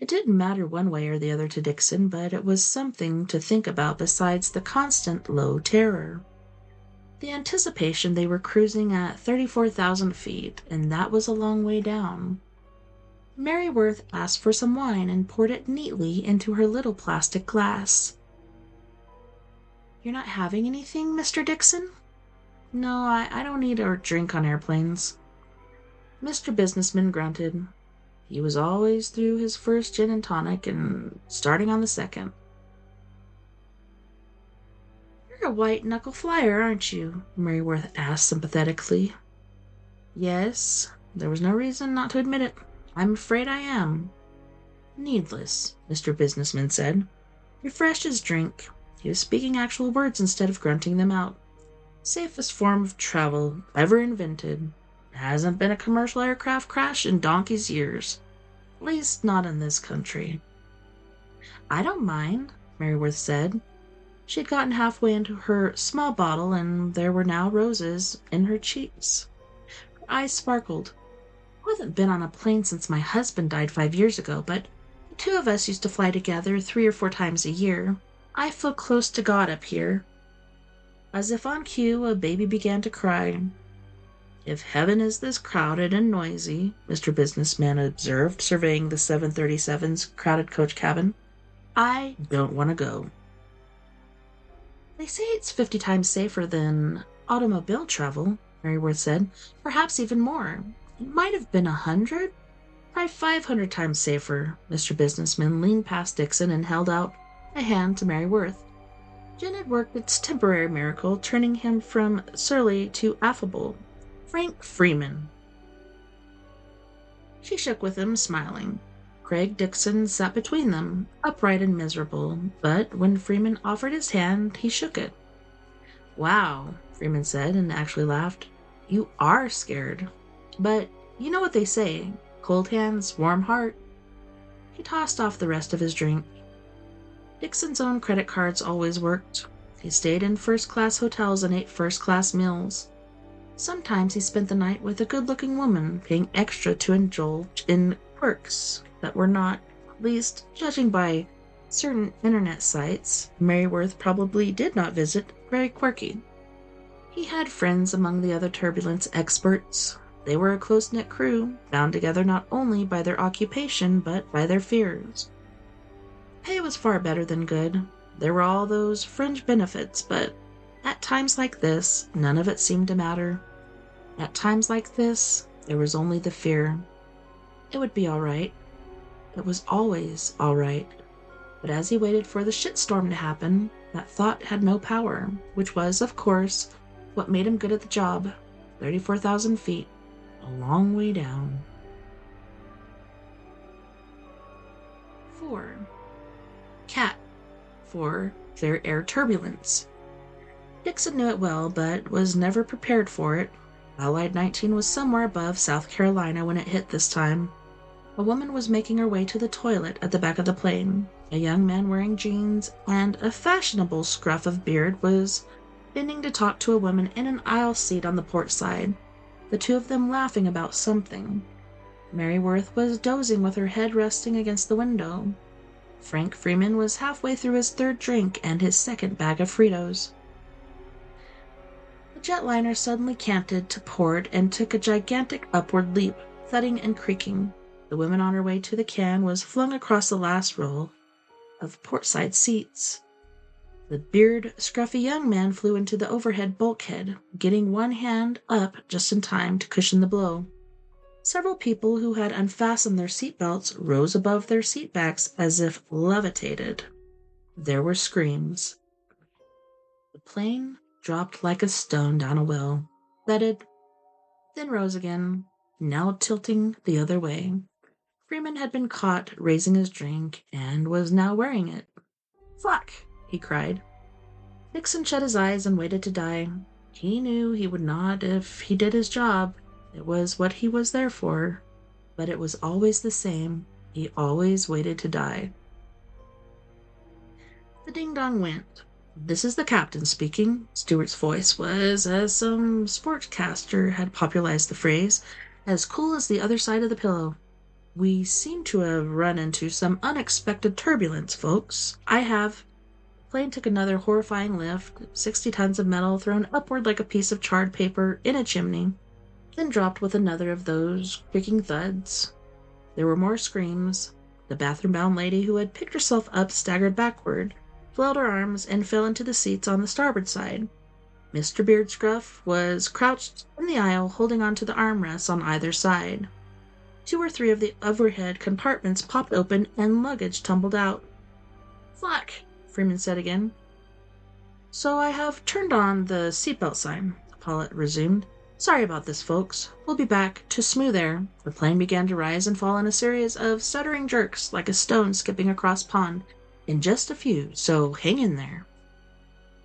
It didn't matter one way or the other to Dixon, but it was something to think about besides the constant low terror. The anticipation they were cruising at 34,000 feet, and that was a long way down. Maryworth asked for some wine and poured it neatly into her little plastic glass. You're not having anything, Mr. Dixon? No, I don't eat or drink on airplanes. Mr. Businessman grunted. He was always through his first gin and tonic and starting on the second. You're a white-knuckle flyer, aren't you? Maryworth asked sympathetically. Yes, there was no reason not to admit it. I'm afraid I am. Needless, Mr. Businessman said. Refreshed his drink. He was speaking actual words instead of grunting them out. Safest form of travel ever invented. Hasn't been a commercial aircraft crash in donkey's years. At least not in this country. I don't mind, Maryworth said. She had gotten halfway into her small bottle, and there were now roses in her cheeks. Her eyes sparkled. I haven't been on a plane since my husband died 5 years ago, but the 2 of us used to fly together 3 or 4 times a year. I feel close to God up here. As if on cue, a baby began to cry. If heaven is this crowded and noisy, Mr. Businessman observed, surveying the 737's crowded coach cabin, I don't want to go. They say it's 50 times safer than automobile travel, Maryworth said. Perhaps even more. It might have been 100? Probably 500 times safer. Mr. Businessman leaned past Dixon and held out a hand to Maryworth. Gin had worked its temporary miracle, turning him from surly to affable. Frank Freeman. She shook with him, smiling. Craig Dixon sat between them, upright and miserable, but when Freeman offered his hand, he shook it. "Wow," Freeman said, and actually laughed. "You are scared. But you know what they say, cold hands, warm heart." He tossed off the rest of his drink. Dixon's own credit cards always worked. He stayed in first-class hotels and ate first-class meals. Sometimes he spent the night with a good-looking woman, paying extra to indulge in quirks that were not, at least judging by certain internet sites Maryworth probably did not visit, very quirky. He had friends among the other turbulence experts. They were a close-knit crew, bound together not only by their occupation but by their fears. Pay was far better than good. There were all those fringe benefits, but at times like this, none of it seemed to matter. At times like this, there was only the fear. It would be all right. It was always all right. But as he waited for the shitstorm to happen, that thought had no power, which was, of course, what made him good at the job. 34,000 feet. A long way down. 4. CAT. For clear air turbulence. Dixon knew it well, but was never prepared for it. Allied 19 was somewhere above South Carolina when it hit this time. A woman was making her way to the toilet at the back of the plane. A young man wearing jeans and a fashionable scruff of beard was bending to talk to a woman in an aisle seat on the port side, the two of them laughing about something. Maryworth was dozing with her head resting against the window. Frank Freeman was halfway through his third drink and his second bag of Fritos. The jetliner suddenly canted to port and took a gigantic upward leap, thudding and creaking. The woman on her way to the can was flung across the last row of portside seats. The scruffy young man flew into the overhead bulkhead, getting one hand up just in time to cushion the blow. Several people who had unfastened their seatbelts rose above their seatbacks as if levitated. There were screams. The plane dropped like a stone down a well, thudded, then rose again, now tilting the other way. Freeman had been caught raising his drink and was now wearing it. "Fuck!" he cried. Dixon shut his eyes and waited to die. He knew he would not if he did his job. It was what he was there for. But it was always the same. He always waited to die. The ding-dong went. "This is the captain speaking." Stewart's voice was, as some sportscaster had popularized the phrase, as cool as the other side of the pillow. "We seem to have run into some unexpected turbulence, folks. I have." The plane took another horrifying lift, 60 tons of metal thrown upward like a piece of charred paper in a chimney, then dropped with another of those creaking thuds. There were more screams. The bathroom-bound lady who had picked herself up staggered backward, flailed her arms, and fell into the seats on the starboard side. Mr. Beardscruff was crouched in the aisle, holding onto the armrests on either side. 2 or 3 of the overhead compartments popped open and luggage tumbled out. "Fuck," Freeman said again. "So I have turned on the seatbelt sign," the pilot resumed. "Sorry about this, folks. We'll be back to smooth air." The plane began to rise and fall in a series of stuttering jerks like a stone skipping across pond. In just a few, so hang in there.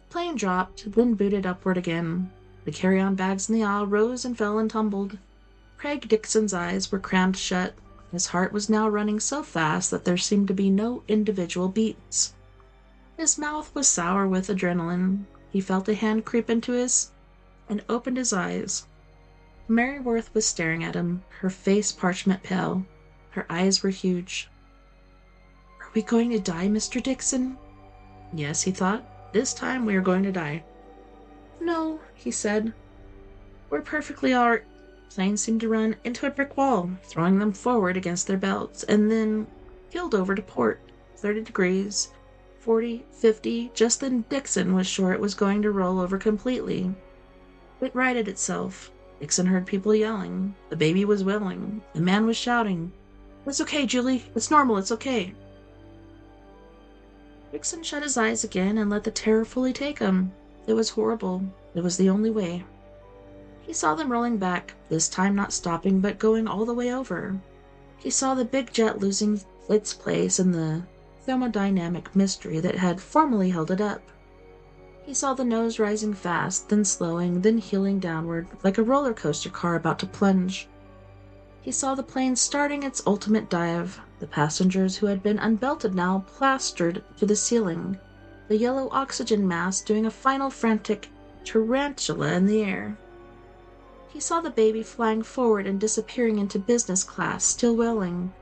The plane dropped, then booted upward again. The carry-on bags in the aisle rose and fell and tumbled. Craig Dixon's eyes were crammed shut. His heart was now running so fast that there seemed to be no individual beats. His mouth was sour with adrenaline. He felt a hand creep into his and opened his eyes. Maryworth was staring at him, her face parchment pale. Her eyes were huge. "Are we going to die, Mr. Dixon?" Yes, he thought. This time we are going to die. "No," he said. "We're perfectly all right." The plane seemed to run into a brick wall, throwing them forward against their belts, and then keeled over to port. 30 degrees, 40, 50. Just then Dixon was sure it was going to roll over completely. It righted itself. Dixon heard people yelling. The baby was wailing. The man was shouting, "It's okay, Julie. It's normal. It's okay." Dixon shut his eyes again and let the terror fully take him. It was horrible. It was the only way. He saw them rolling back, this time not stopping but going all the way over. He saw the big jet losing its place in the thermodynamic mystery that had formerly held it up. He saw the nose rising fast, then slowing, then heeling downward, like a roller coaster car about to plunge. He saw the plane starting its ultimate dive, the passengers who had been unbelted now plastered to the ceiling, the yellow oxygen mask doing a final frantic tarantula in the air. He saw the baby flying forward and disappearing into business class, still wailing.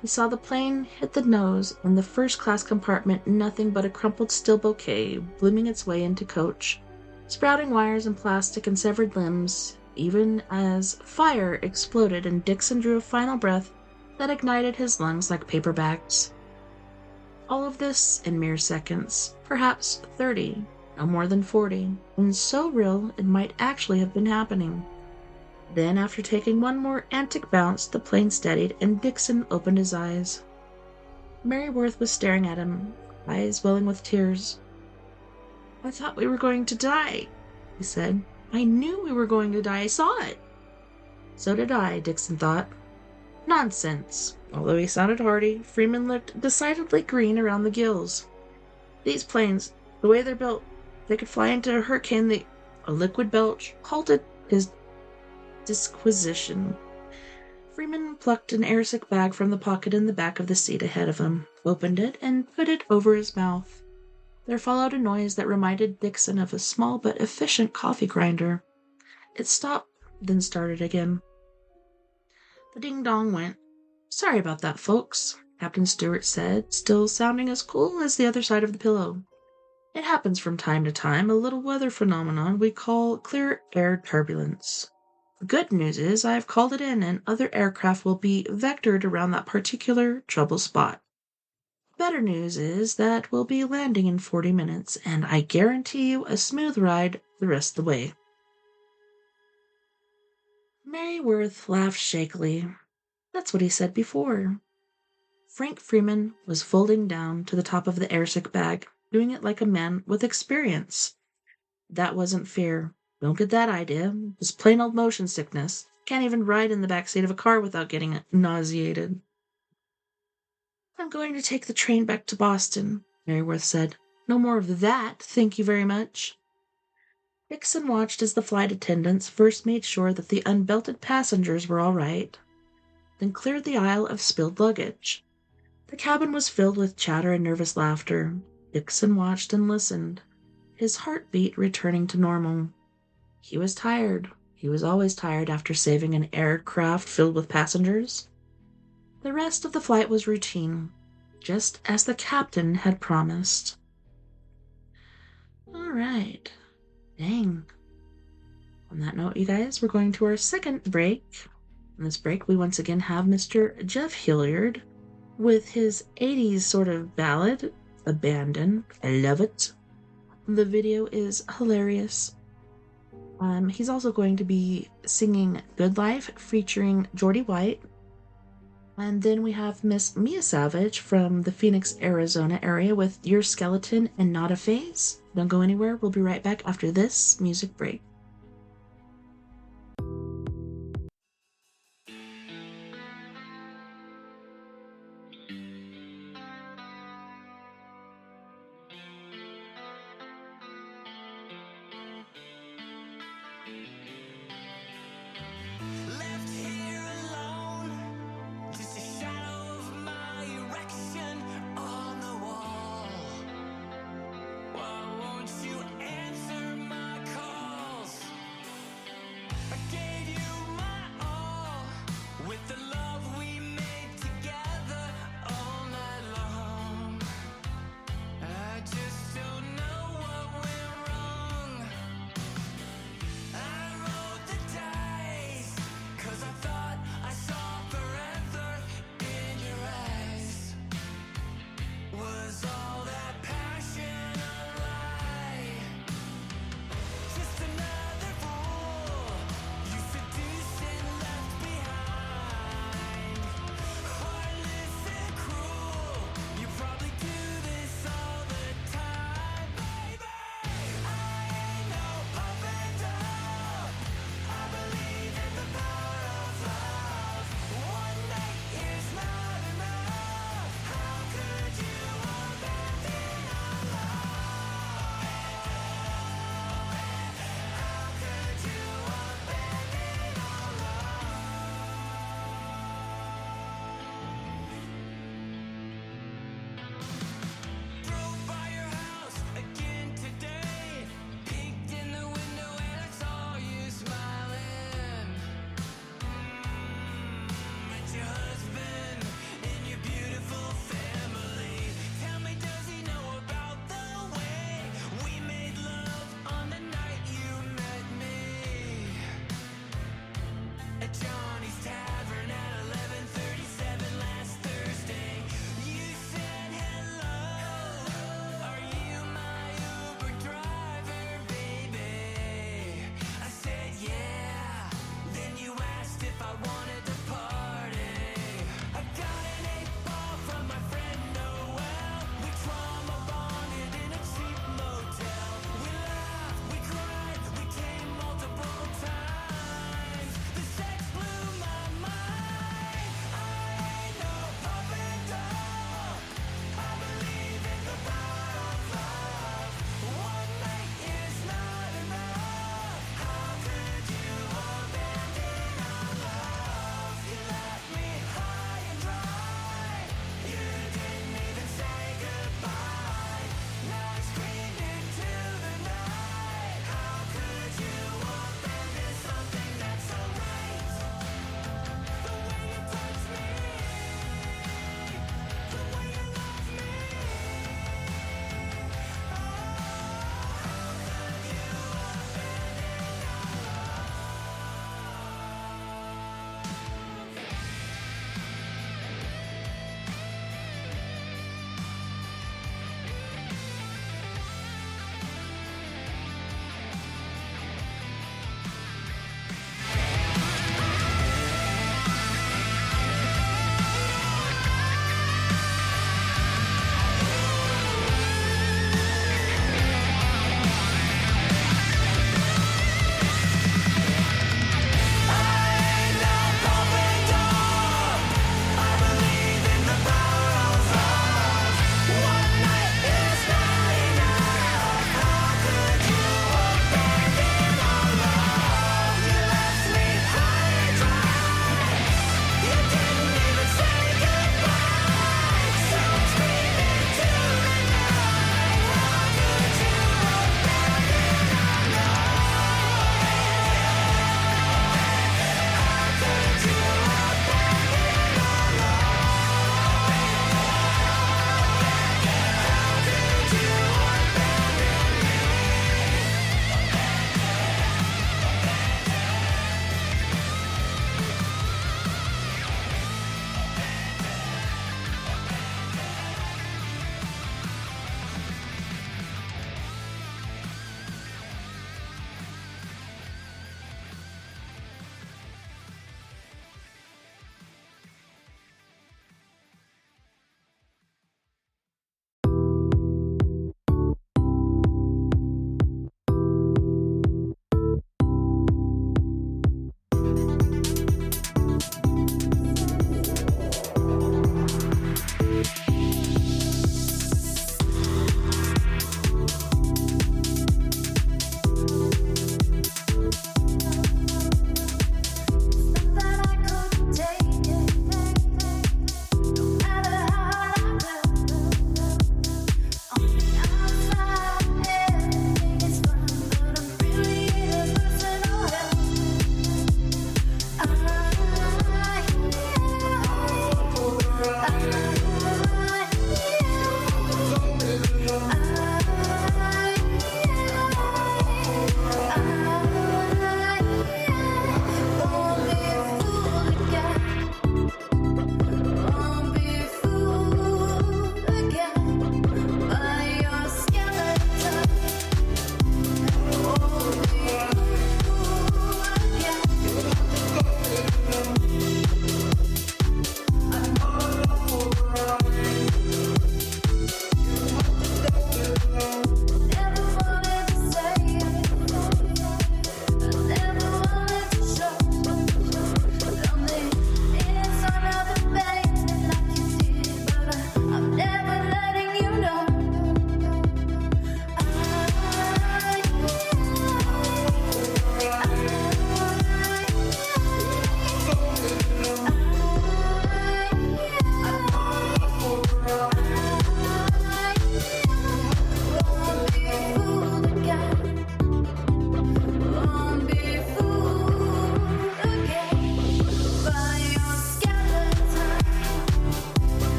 He saw the plane hit the nose, and the first-class compartment nothing but a crumpled steel bouquet blooming its way into coach, sprouting wires and plastic and severed limbs, even as fire exploded and Dixon drew a final breath that ignited his lungs like paper bags. All of this in mere seconds, perhaps 30, no more than 40, and so real it might actually have been happening. Then, after taking one more antic bounce, the plane steadied and Dixon opened his eyes. Mary Worth was staring at him, eyes welling with tears. "I thought we were going to die," he said. "I knew we were going to die. I saw it." So did I, Dixon thought. Nonsense. Although he sounded hearty, Freeman looked decidedly green around the gills. "These planes, the way they're built, they could fly into a hurricane." A liquid belch halted his disquisition. Freeman plucked an airsick bag from the pocket in the back of the seat ahead of him, opened it, and put it over his mouth. There followed a noise that reminded Dixon of a small but efficient coffee grinder. It stopped, then started again. The ding-dong went. "Sorry about that, folks," Captain Stewart said, still sounding as cool as the other side of the pillow. "It happens from time to time, a little weather phenomenon we call clear air turbulence. The good news is I've called it in, and other aircraft will be vectored around that particular trouble spot. Better news is that we'll be landing in 40 minutes, and I guarantee you a smooth ride the rest of the way." Mary Worth laughed shakily. That's what he said before. Frank Freeman was folding down to the top of the airsick bag, doing it like a man with experience. That wasn't fear. Don't get that idea. Just plain old motion sickness. Can't even ride in the back seat of a car without getting nauseated. "I'm going to take the train back to Boston," Mary Worth said. "No more of that, thank you very much." Dixon watched as the flight attendants first made sure that the unbelted passengers were all right, then cleared the aisle of spilled luggage. The cabin was filled with chatter and nervous laughter. Dixon watched and listened, his heartbeat returning to normal. He was tired. He was always tired after saving an aircraft filled with passengers. The rest of the flight was routine, just as the captain had promised. All right. Dang. On that note, you guys, we're going to our second break. In this break, we once again have Mr. Jeff Hilliard with his 80s sort of ballad, Abandon. I love it. The video is hilarious. He's also going to be singing Good Life featuring Jordy White. And then we have Miss Mia Savage from the Phoenix, Arizona area with Your Skeleton and Not a Phase. Don't go anywhere. We'll be right back after this music break. Left here alone, just a shadow of my erection on the wall. Why won't you answer my calls?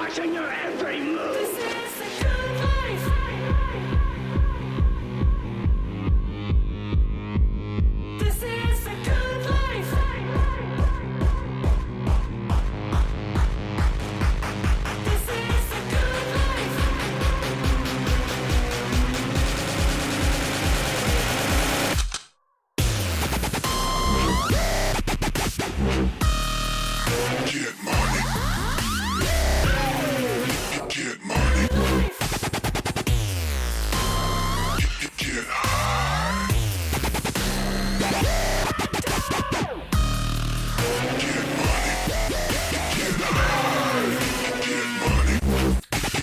watching your every move. This is the good life. This is the good life. This is the good life. Get money. Get money. Get high. Get money.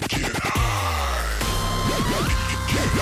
Get high. Get money. Get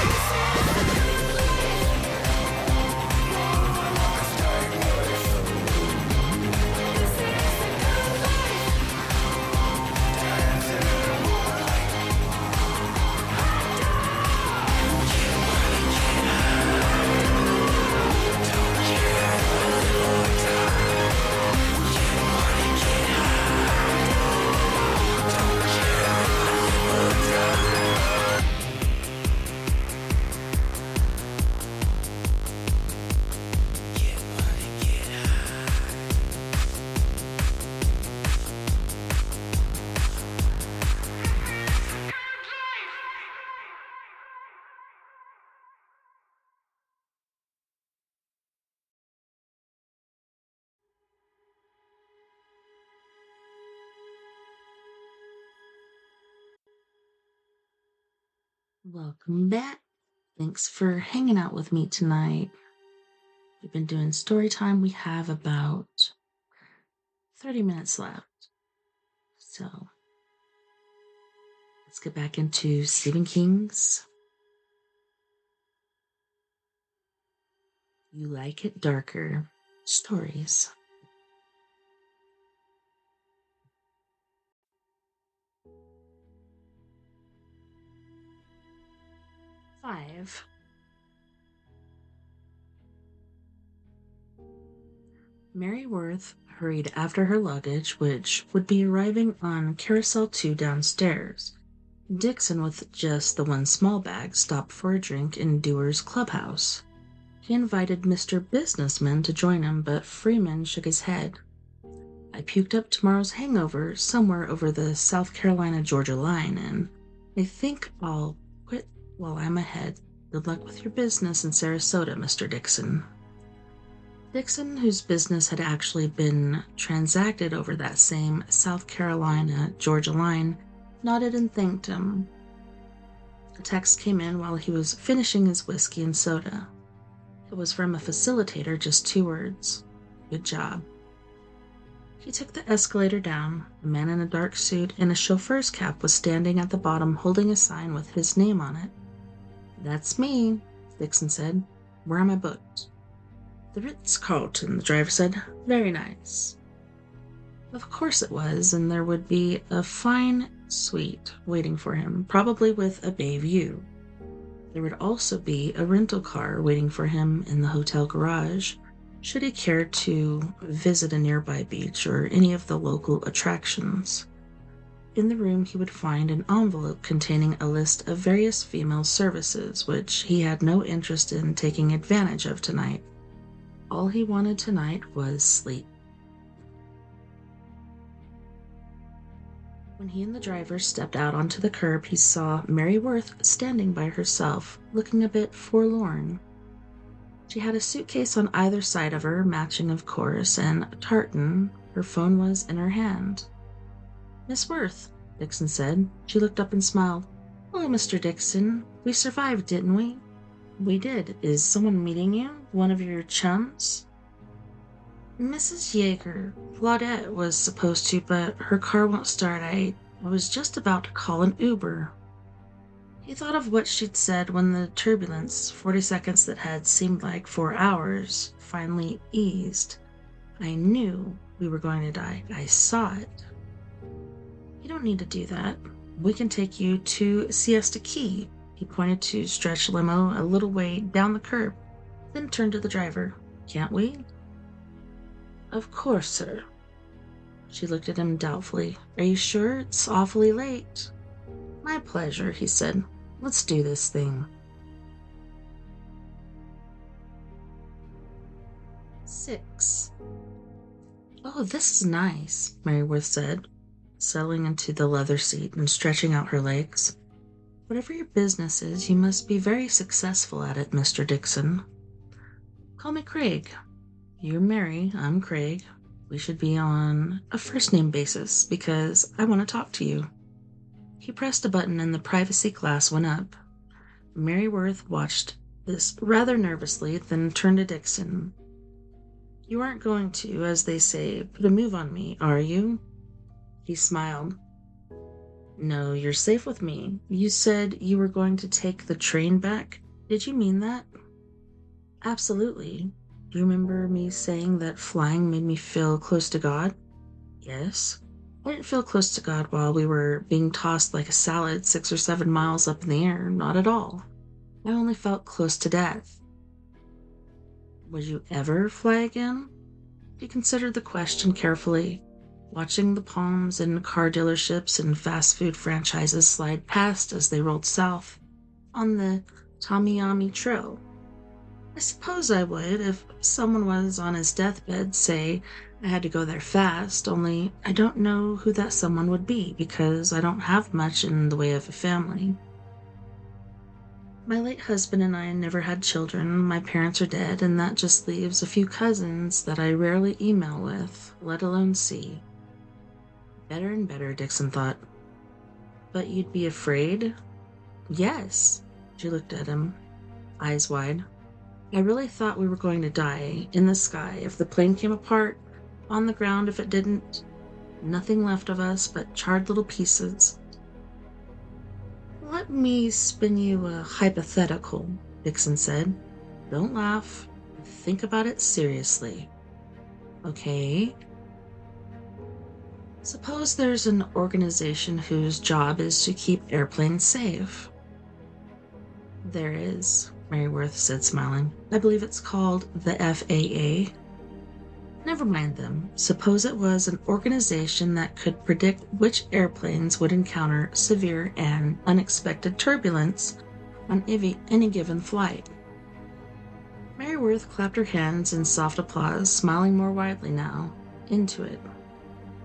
Welcome back. Thanks for hanging out with me tonight. We've been doing story time. We have about 30 minutes left. So let's get back into Stephen King's You Like It Darker stories. Five. Mary Worth hurried after her luggage, which would be arriving on Carousel 2 downstairs. Dixon, with just the one small bag, stopped for a drink in Dewar's clubhouse. He invited Mr. Businessman to join him, but Freeman shook his head. I puked up tomorrow's hangover somewhere over the South Carolina-Georgia line, and I think I'll quit while I'm ahead. Good luck with your business in Sarasota, Mr. Dixon. Dixon, whose business had actually been transacted over that same South Carolina-Georgia line, nodded and thanked him. A text came in while he was finishing his whiskey and soda. It was from a facilitator, just 2 words. Good job. He took the escalator down. A man in a dark suit and a chauffeur's cap was standing at the bottom holding a sign with his name on it. That's me, Dixon said. Where am I booked? The Ritz-Carlton, the driver said. Very nice. Of course it was, and there would be a fine suite waiting for him, probably with a bay view. There would also be a rental car waiting for him in the hotel garage, should he care to visit a nearby beach or any of the local attractions. In the room he would find an envelope containing a list of various female services, which he had no interest in taking advantage of tonight. All he wanted tonight was sleep. When he and the driver stepped out onto the curb, he saw Mary Worth standing by herself, looking a bit forlorn. She had a suitcase on either side of her, matching of course, and a tartan. Her phone was in her hand. Miss Worth, Dixon said. She looked up and smiled. Hello, Mr. Dixon. We survived, didn't we? We did. Is someone meeting you? One of your chums? Mrs. Yeager. Claudette was supposed to, but her car won't start. I was just about to call an Uber. He thought of what she'd said when the turbulence, 40 seconds that had seemed like 4 hours, finally eased. I knew we were going to die. I saw it. You don't need to do that. We can take you to Siesta Key. He pointed to stretch limo a little way down the curb, then turned to the driver. Can't we? Of course, sir. She looked at him doubtfully. Are you sure? It's awfully late. My pleasure, he said. Let's do this thing. 6. Oh, this is nice, Maryworth said, settling into the leather seat and stretching out her legs. Whatever your business is, you must be very successful at it, Mr. Dixon. Call me Craig. You're Mary, I'm Craig. We should be on a first-name basis, because I want to talk to you. He pressed a button and the privacy glass went up. Maryworth watched this rather nervously, then turned to Dixon. You aren't going to, as they say, put a move on me, are you? He smiled. No, you're safe with me. You said you were going to take the train back. Did you mean that? Absolutely. Do you remember me saying that flying made me feel close to God? Yes. I didn't feel close to God while we were being tossed like a salad 6 or 7 miles up in the air, not at all. I only felt close to death. Would you ever fly again? He considered the question carefully, watching the palms in car dealerships and fast food franchises slide past as they rolled south on the Tomiyami Trail. I suppose I would if someone was on his deathbed, say I had to go there fast, only I don't know who that someone would be because I don't have much in the way of a family. My late husband and I never had children, my parents are dead, and that just leaves a few cousins that I rarely email with, let alone see. Better and better, Dixon thought. But you'd be afraid? Yes. She looked at him, eyes wide. I really thought we were going to die, in the sky, if the plane came apart, on the ground if it didn't. Nothing left of us but charred little pieces. Let me spin you a hypothetical, Dixon said. Don't laugh. Think about it seriously. Okay? Suppose there's an organization whose job is to keep airplanes safe. There is, Maryworth said, smiling. I believe it's called the FAA. Never mind them. Suppose it was an organization that could predict which airplanes would encounter severe and unexpected turbulence on any given flight. Maryworth clapped her hands in soft applause, smiling more widely now. Into it.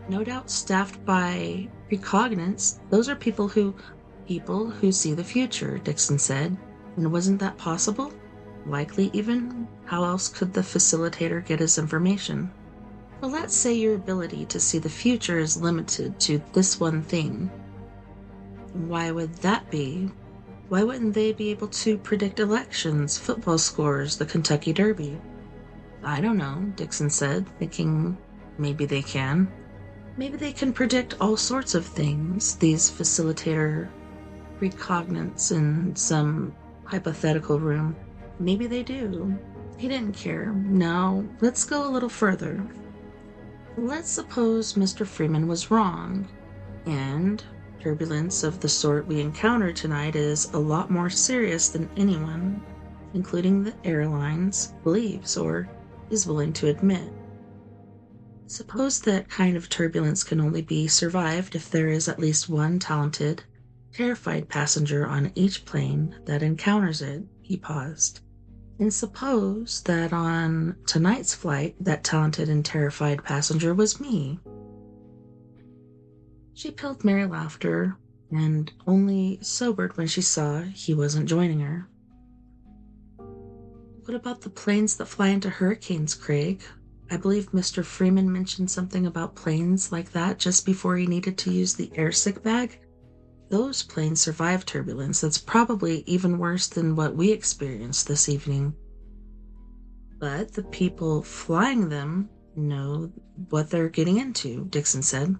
No doubt staffed by precognites. Those are people who see the future, Dixon said. And wasn't that possible? Likely even? How else could the facilitator get his information? Well, let's say your ability to see the future is limited to this one thing. Why would that be? Why wouldn't they be able to predict elections, football scores, the Kentucky Derby? I don't know, Dixon said, thinking maybe they can. Maybe they can predict all sorts of things, these facilitator precognites in some hypothetical room. Maybe they do. He didn't care. Now, let's go a little further. Let's suppose Mr. Freeman was wrong, and turbulence of the sort we encountered tonight is a lot more serious than anyone, including the airlines, believes or is willing to admit. Suppose that kind of turbulence can only be survived if there is at least one talented, terrified passenger on each plane that encounters it. He paused. And suppose that on tonight's flight, that talented and terrified passenger was me. She peeled merry laughter, and only sobered when she saw he wasn't joining her. What about the planes that fly into hurricanes, Craig? I believe Mr. Freeman mentioned something about planes like that just before he needed to use the airsick bag. Those planes survive turbulence that's probably even worse than what we experienced this evening. But the people flying them know what they're getting into, Dixon said.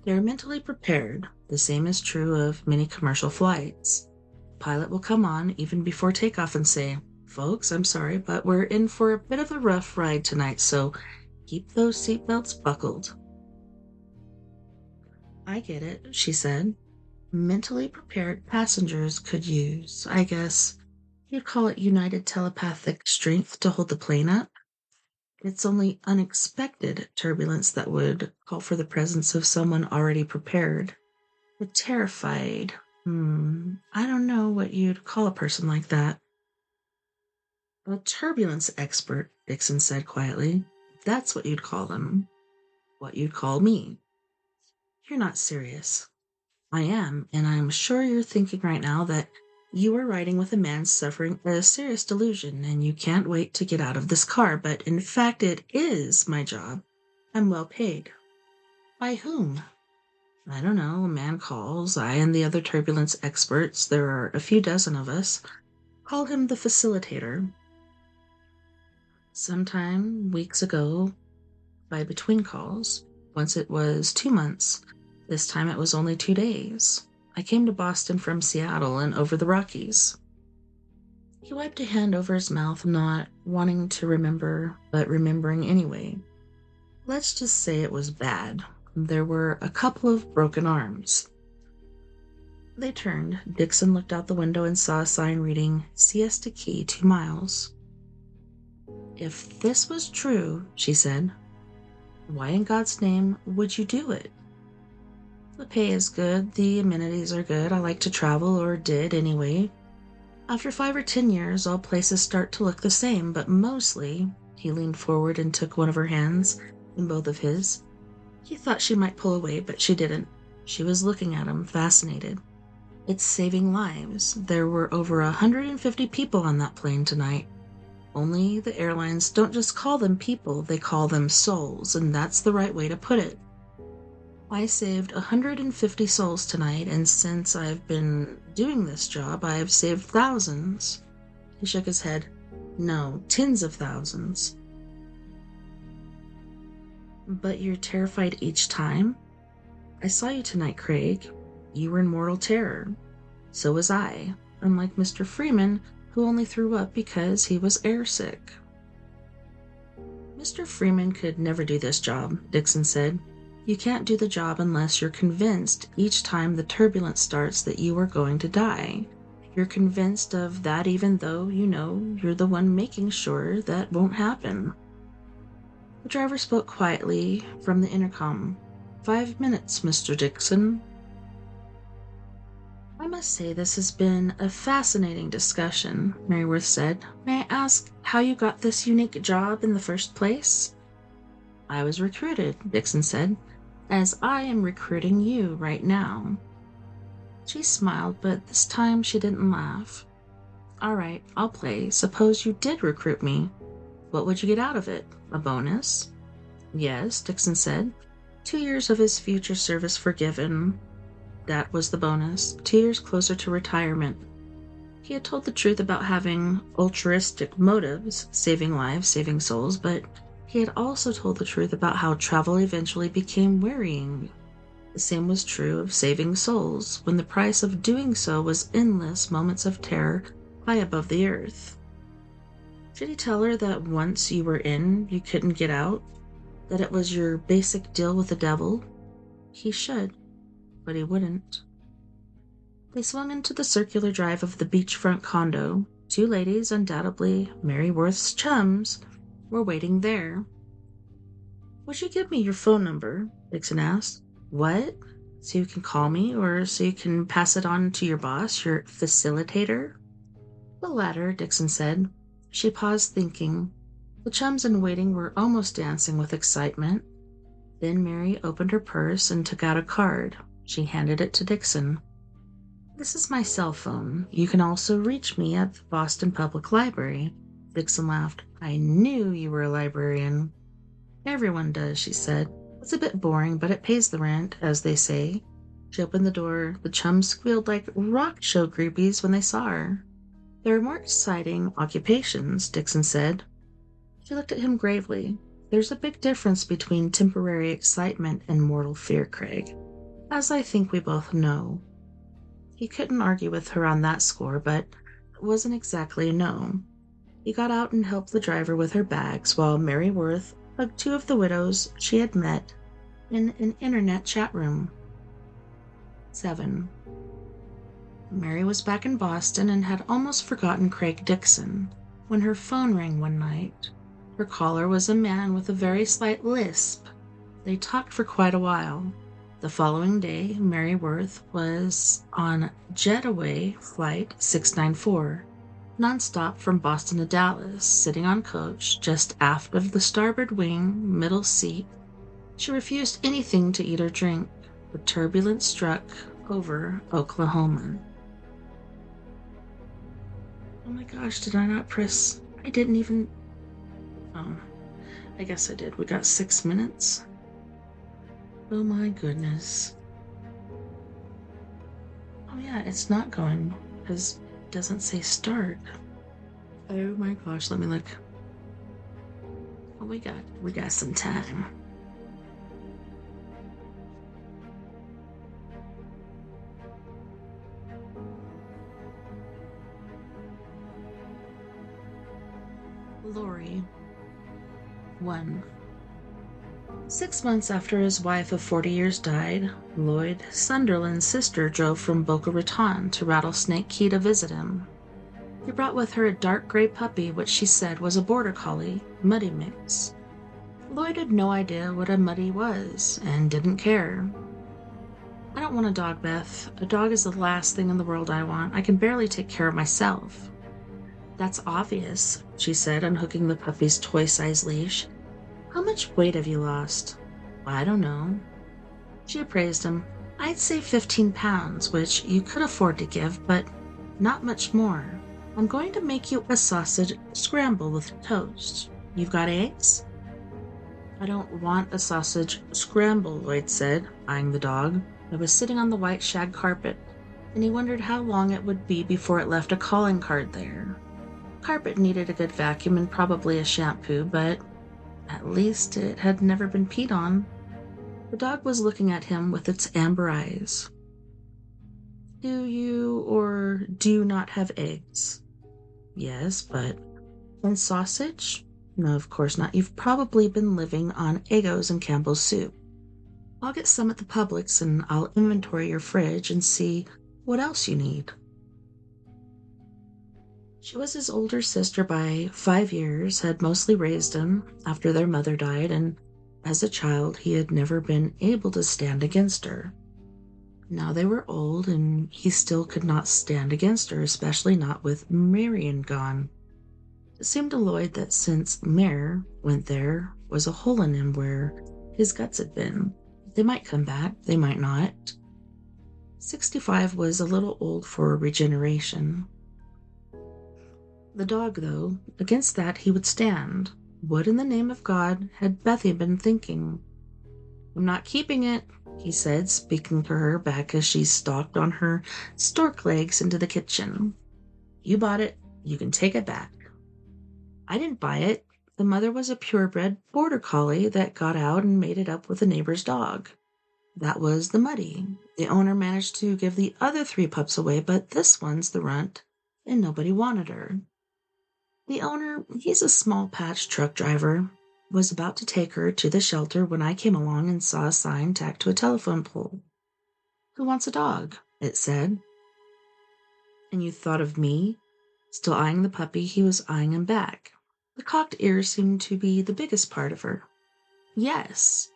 They're mentally prepared. The same is true of many commercial flights. The pilot will come on even before takeoff and say, Folks, I'm sorry, but we're in for a bit of a rough ride tonight, so keep those seatbelts buckled. I get it, she said. Mentally prepared passengers could use, I guess, you'd call it united telepathic strength to hold the plane up. It's only unexpected turbulence that would call for the presence of someone already prepared. But terrified. I don't know what you'd call a person like that. A turbulence expert, Dixon said quietly. That's what you'd call them. What you'd call me. You're not serious. I am, and I'm sure you're thinking right now that you are riding with a man suffering a serious delusion and you can't wait to get out of this car, but in fact it is my job. I'm well paid. By whom? I don't know. A man calls. I and the other turbulence experts, there are a few dozen of us, call him the facilitator. Sometime weeks ago, by between calls, once it was 2 months, this time it was only 2 days. I came to Boston from Seattle and over the Rockies. He wiped a hand over his mouth, not wanting to remember, but remembering anyway. Let's just say it was bad. There were a couple of broken arms. They turned. Dixon looked out the window and saw a sign reading, Siesta Key, 2 miles. If this was true, she said, why in God's name would you do it? The pay is good, the amenities are good, I like to travel, or did anyway. After 5 or 10 years, all places start to look the same, but mostly, he leaned forward and took one of her hands in both of his. He thought she might pull away, but she didn't. She was looking at him, fascinated. It's saving lives. There were over 150 people on that plane tonight. Only the airlines don't just call them people, they call them souls, and that's the right way to put it. I saved 150 souls tonight, and since I've been doing this job, I've saved thousands. He shook his head. No, tens of thousands. But you're terrified each time? I saw you tonight, Craig. You were in mortal terror. So was I, unlike Mr. Freeman, who only threw up because he was airsick. Mr. Freeman could never do this job, Dixon said. You can't do the job unless you're convinced each time the turbulence starts that you are going to die. You're convinced of that even though you know you're the one making sure that won't happen. The driver spoke quietly from the intercom. 5 minutes, Mr. Dixon. I must say this has been a fascinating discussion, Maryworth said. May I ask how you got this unique job in the first place? I was recruited, Dixon said, as I am recruiting you right now. She smiled, but this time she didn't laugh. All right, I'll play. Suppose you did recruit me. What would you get out of it? A bonus? Yes, Dixon said. 2 years of his future service forgiven. That was the bonus. 2 years closer to retirement. He had told the truth about having altruistic motives, saving lives, saving souls, but he had also told the truth about how travel eventually became wearying. The same was true of saving souls, when the price of doing so was endless moments of terror high above the earth. Should he tell her that once you were in, you couldn't get out? That it was your basic deal with the devil? He should, but he wouldn't. They swung into the circular drive of the beachfront condo. 2 ladies, undoubtedly Maryworth's chums, were waiting there. Would you give me your phone number? Dixon asked. What? So you can call me, or so you can pass it on to your boss, your facilitator? The latter, Dixon said. She paused, thinking. The chums in waiting were almost dancing with excitement. Then Mary opened her purse and took out a card. She handed it to Dixon. This is my cell phone. You can also reach me at the Boston Public Library. Dixon laughed. I knew you were a librarian. Everyone does, she said. It's a bit boring, but it pays the rent, as they say. She opened the door. The chums squealed like rock show groupies when they saw her. There are more exciting occupations, Dixon said. She looked at him gravely. There's a big difference between temporary excitement and mortal fear, Craig, as I think we both know. He couldn't argue with her on that score, but it wasn't exactly a no. He got out and helped the driver with her bags, while Maryworth hugged 2 of the widows she had met in an internet chat room. 7. Mary was back in Boston and had almost forgotten Craig Dixon when her phone rang one night. Her caller was a man with a very slight lisp. They talked for quite a while. The following day, Mary Worth was on Jetaway Flight 694, nonstop from Boston to Dallas, sitting on coach just aft of the starboard wing, middle seat. She refused anything to eat or drink. The turbulence struck over Oklahoma. Oh my gosh, did I not press? I didn't even... Oh, I guess I did. We got 6 minutes. Oh my goodness. Oh yeah, it's not going because it doesn't say start. Oh my gosh, let me look. Oh, we got some time. Lori. 1. 6 months after his wife of 40 years died, Lloyd Sunderland's sister drove from Boca Raton to Rattlesnake Key to visit him. He brought with her a dark gray puppy which she said was a border collie, Muddy Mix. Lloyd had no idea what a Muddy was, and didn't care. I don't want a dog, Beth. A dog is the last thing in the world I want. I can barely take care of myself. That's obvious, she said, unhooking the puppy's toy-sized leash. How much weight have you lost? I don't know. She appraised him. I'd say 15 pounds, which you could afford to give, but not much more. I'm going to make you a sausage scramble with toast. You've got eggs? I don't want a sausage scramble, Lloyd said, eyeing the dog. It was sitting on the white shag carpet, and he wondered how long it would be before it left a calling card there. Carpet needed a good vacuum and probably a shampoo, but at least it had never been peed on. The dog was looking at him with its amber eyes. Do you or do you not have eggs? Yes, but... And sausage? No, of course not. You've probably been living on Eggos and Campbell's soup. I'll get some at the Publix and I'll inventory your fridge and see what else you need. She was his older sister by 5 years, had mostly raised him after their mother died, and as a child he had never been able to stand against her. Now they were old, and he still could not stand against her, especially not with Marion gone. It seemed to Lloyd that since Mare went there was a hole in him where his guts had been. They might come back, they might not. 65 was a little old for regeneration. The dog, though, against that he would stand. What in the name of God had Bethy been thinking? I'm not keeping it, he said, speaking to her back as she stalked on her stork legs into the kitchen. You bought it. You can take it back. I didn't buy it. The mother was a purebred border collie that got out and made it up with a neighbor's dog. That was the Muddy. The owner managed to give the other 3 pups away, but this one's the runt, and nobody wanted her. The owner, he's a small patch truck driver, was about to take her to the shelter when I came along and saw a sign tacked to a telephone pole. Who wants a dog? It said. And you thought of me? Still eyeing the puppy, he was eyeing him back. The cocked ears seemed to be the biggest part of her. Yes.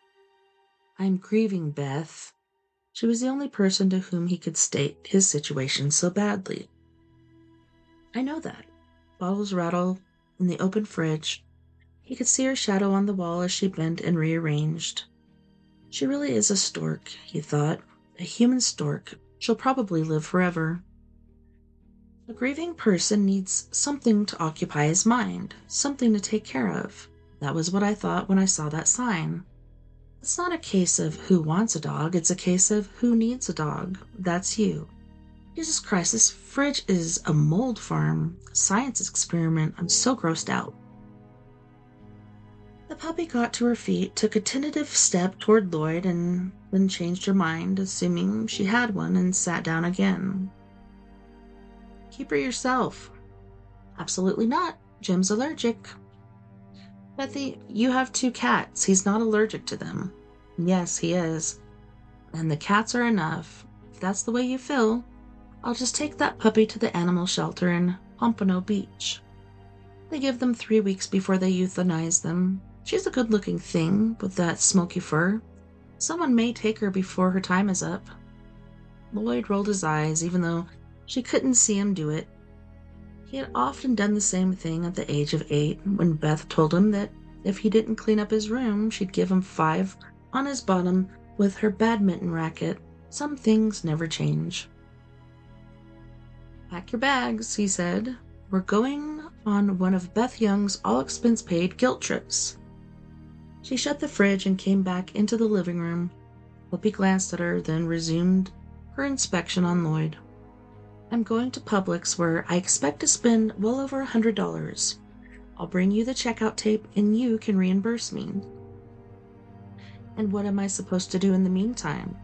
I'm grieving, Beth. She was the only person to whom he could state his situation so badly. I know that. Bottles rattle in the open fridge. He could see her shadow on the wall as she bent and rearranged. She really is a stork, he thought. A human stork. She'll probably live forever. A grieving person needs something to occupy his mind, something to take care of. That was what I thought when I saw that sign. It's not a case of who wants a dog, it's a case of who needs a dog. That's you. Jesus Christ, this fridge is a mold farm. Science experiment. I'm so grossed out. The puppy got to her feet, took a tentative step toward Lloyd, and then changed her mind, assuming she had one, and sat down again. Keep her yourself. Absolutely not. Jim's allergic. Bethy, you have 2 cats. He's not allergic to them. Yes, he is. And the cats are enough. If that's the way you feel, I'll just take that puppy to the animal shelter in Pompano Beach. They give them 3 weeks before they euthanize them. She's a good-looking thing with that smoky fur. Someone may take her before her time is up. Lloyd rolled his eyes, even though she couldn't see him do it. He had often done the same thing at the age of 8, when Beth told him that if he didn't clean up his room, she'd give him 5 on his bottom with her badminton racket. Some things never change. "Pack your bags," he said. "We're going on one of Beth Young's all-expense-paid guilt trips." She shut the fridge and came back into the living room. Whoopi glanced at her, then resumed her inspection on Lloyd. "I'm going to Publix, where I expect to spend well over $100. I'll bring you the checkout tape and you can reimburse me." "And what am I supposed to do in the meantime?"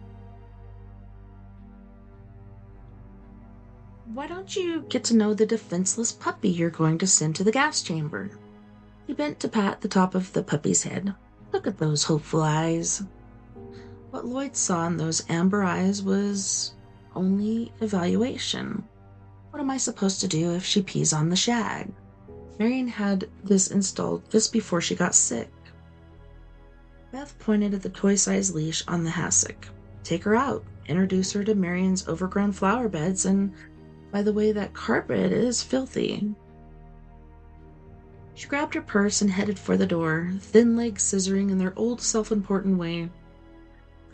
"Why don't you get to know the defenseless puppy you're going to send to the gas chamber?" He bent to pat the top of the puppy's head. "Look at those hopeful eyes." What Lloyd saw in those amber eyes was only evaluation. What am I supposed to do if she pees on the shag? Marion had this installed just before she got sick. Beth pointed at the toy-sized leash on the hassock. "Take her out. Introduce her to Marion's overgrown flower beds, and by the way, that carpet is filthy." She grabbed her purse and headed for the door, thin legs scissoring in their old self-important way.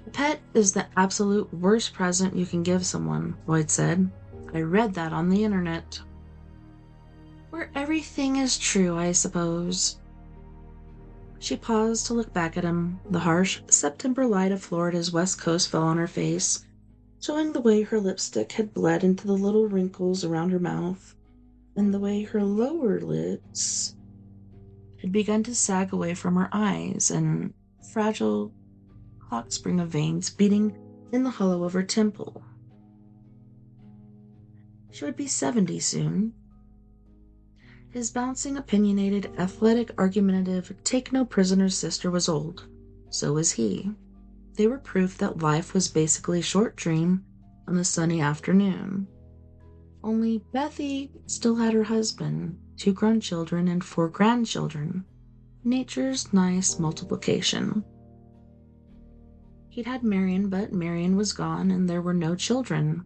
"A pet is the absolute worst present you can give someone," Lloyd said. "I read that on the internet." "Where everything is true, I suppose." She paused to look back at him. The harsh September light of Florida's west coast fell on her face, showing the way her lipstick had bled into the little wrinkles around her mouth, and the way her lower lids had begun to sag away from her eyes, and fragile clock spring of veins beating in the hollow of her temple. She would be 70 soon. His bouncing, opinionated, athletic, argumentative, take-no-prisoners sister was old. So was he. They were proof that life was basically a short dream on a sunny afternoon. Only Bethy still had her husband, 2 grown children, and 4 grandchildren. Nature's nice multiplication. He'd had Marion, but Marion was gone, and there were no children.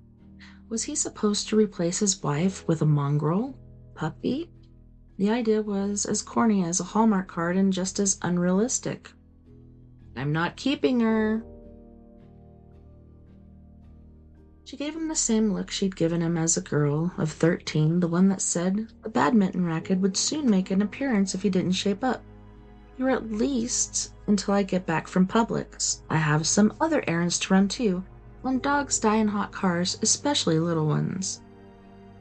Was he supposed to replace his wife with a mongrel puppy? The idea was as corny as a Hallmark card and just as unrealistic. "I'm not keeping her." She gave him the same look she'd given him as a girl of 13, the one that said the badminton racket would soon make an appearance if he didn't shape up. "You're at least until I get back from Publix. I have some other errands to run too, when dogs die in hot cars, especially little ones."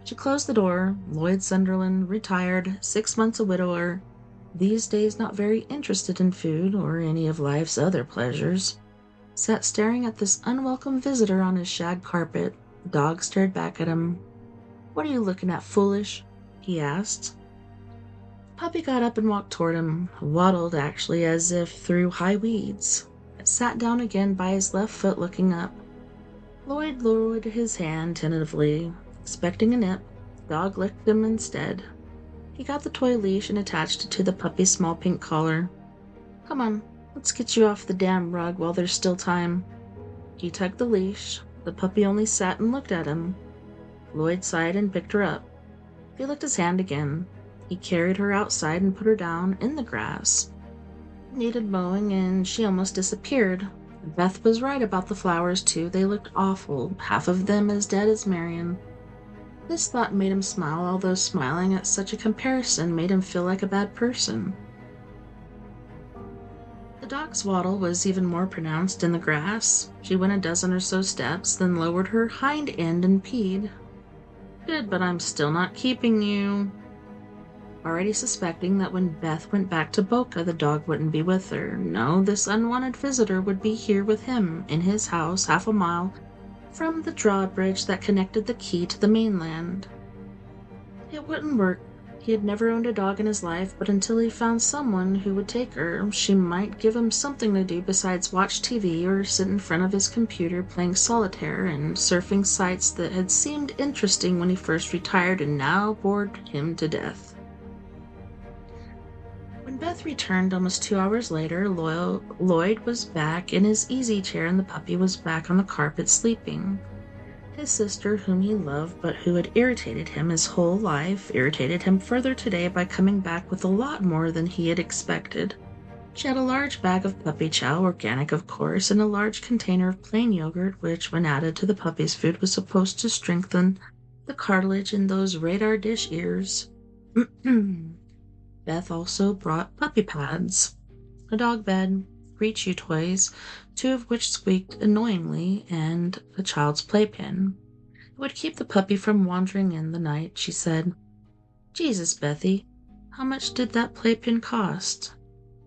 She closed the door. Lloyd Sunderland, retired, 6 months a widower, these days not very interested in food or any of life's other pleasures, sat staring at this unwelcome visitor on his shag carpet. The dog stared back at him. "What are you looking at, foolish?" he asked. The puppy got up and walked toward him, waddled actually as if through high weeds. It sat down again by his left foot, looking up. Lloyd lowered his hand tentatively, expecting a nip. The dog licked him instead. He got the toy leash and attached it to the puppy's small pink collar. "Come on, let's get you off the damn rug while there's still time." He tugged the leash. The puppy only sat and looked at him. Lloyd sighed and picked her up. He licked his hand again. He carried her outside and put her down in the grass. It needed mowing, and she almost disappeared. Beth was right about the flowers, too. They looked awful, half of them as dead as Marion. This thought made him smile, although smiling at such a comparison made him feel like a bad person. The dog's waddle was even more pronounced in the grass. She went a dozen or so steps, then lowered her hind end and peed. "Good, but I'm still not keeping you." Already suspecting that when Beth went back to Boca, the dog wouldn't be with her. No, this unwanted visitor would be here with him, in his house, half a mile from the drawbridge that connected the key to the mainland. It wouldn't work. He had never owned a dog in his life, but until he found someone who would take her, she might give him something to do besides watch TV or sit in front of his computer playing solitaire and surfing sites that had seemed interesting when he first retired and now bored him to death. Beth returned almost 2 hours later. Lloyd was back in his easy chair and the puppy was back on the carpet sleeping. His sister, whom he loved but who had irritated him his whole life, irritated him further today by coming back with a lot more than he had expected. She had a large bag of puppy chow, organic of course, and a large container of plain yogurt, which, when added to the puppy's food, was supposed to strengthen the cartilage in those radar dish ears. Beth also brought puppy pads, a dog bed, 3 chew toys, 2 of which squeaked annoyingly, and a child's playpen. It would keep the puppy from wandering in the night, she said. Jesus, Bethy, how much did that playpen cost?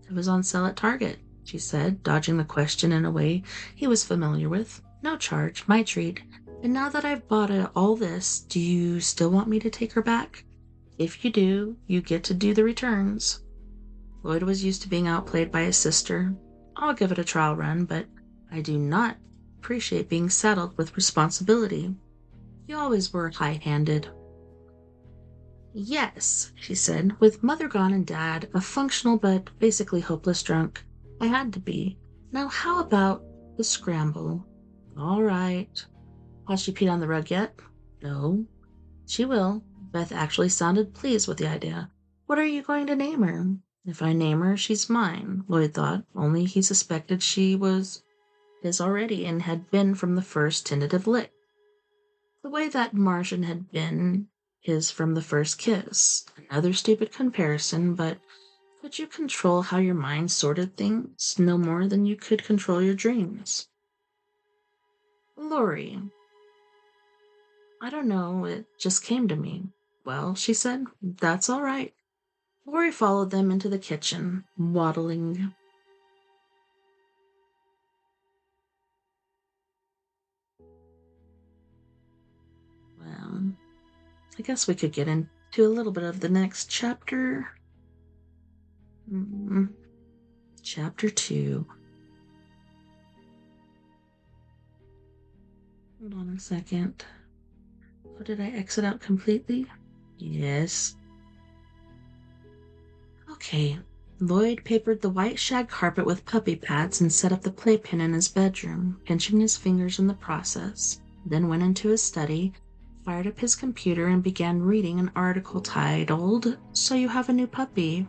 It was on sale at Target, she said, dodging the question in a way he was familiar with. No charge, my treat. And now that I've bought all this, do you still want me to take her back? If you do, you get to do the returns. Lloyd was used to being outplayed by his sister. I'll give it a trial run, but I do not appreciate being saddled with responsibility. You always were high-handed. Yes, she said, with Mother gone and Dad a functional but basically hopeless drunk. I had to be. Now how about the scramble? All right. Has she peed on the rug yet? No. She will. Beth actually sounded pleased with the idea. What are you going to name her? If I name her, she's mine, Lloyd thought, only he suspected she was his already and had been from the first tentative lick. The way that Martian had been his from the first kiss. Another stupid comparison, but could you control how your mind sorted things? No more than you could control your dreams. Lori. I don't know, it just came to me. Well, she said, that's all right. Lori followed them into the kitchen, waddling. Well, I guess we could get into a little bit of the next chapter. Chapter 2. Hold on a second. Oh, did I exit out completely? Yes. Okay. Lloyd papered the white shag carpet with puppy pads and set up the playpen in his bedroom, pinching his fingers in the process. Then went into his study, fired up his computer, and began reading an article titled, So You Have a New Puppy.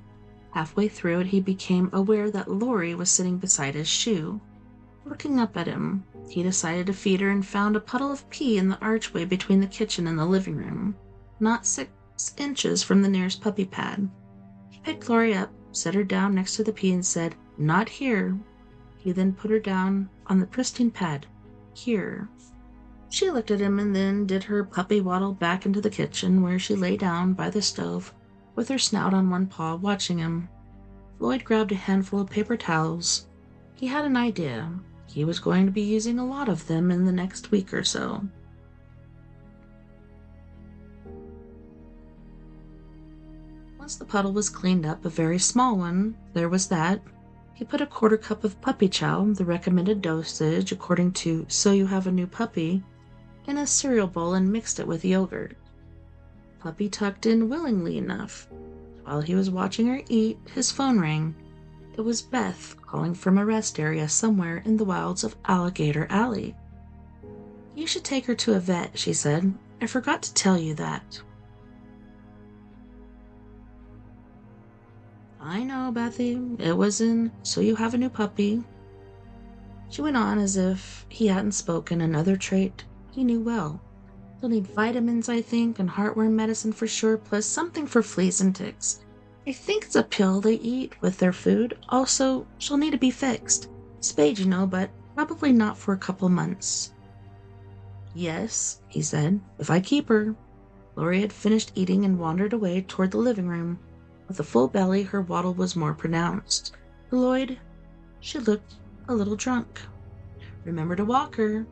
Halfway through it, he became aware that Lori was sitting beside his shoe. Looking up at him, he decided to feed her and found a puddle of pee in the archway between the kitchen and the living room, not 6 inches from the nearest puppy pad. He picked Lori up, set her down next to the pee, and said, Not here. He then put her down on the pristine pad. Here. She looked at him and then did her puppy waddle back into the kitchen, where she lay down by the stove, with her snout on one paw, watching him. Lloyd grabbed a handful of paper towels. He had an idea. He was going to be using a lot of them in the next week or so. Once the puddle was cleaned up, a very small one, there was that. He put a 1/4 cup of puppy chow, the recommended dosage according to So You Have a New Puppy, in a cereal bowl and mixed it with yogurt. Puppy tucked in willingly enough. While he was watching her eat, his phone rang. It was Beth calling from a rest area somewhere in the wilds of Alligator Alley. You should take her to a vet, she said. I forgot to tell you that. I know, Bethy. It was in So You Have a New Puppy. She went on as if he hadn't spoken, another trait he knew well. He'll need vitamins, I think, and heartworm medicine for sure, plus something for fleas and ticks. I think it's a pill they eat with their food. Also, she'll need to be fixed. Spayed, you know, but probably not for a couple months. Yes, he said, if I keep her. Lori had finished eating and wandered away toward the living room. With a full belly, her waddle was more pronounced. For Lloyd, she looked a little drunk. Remember to walk her.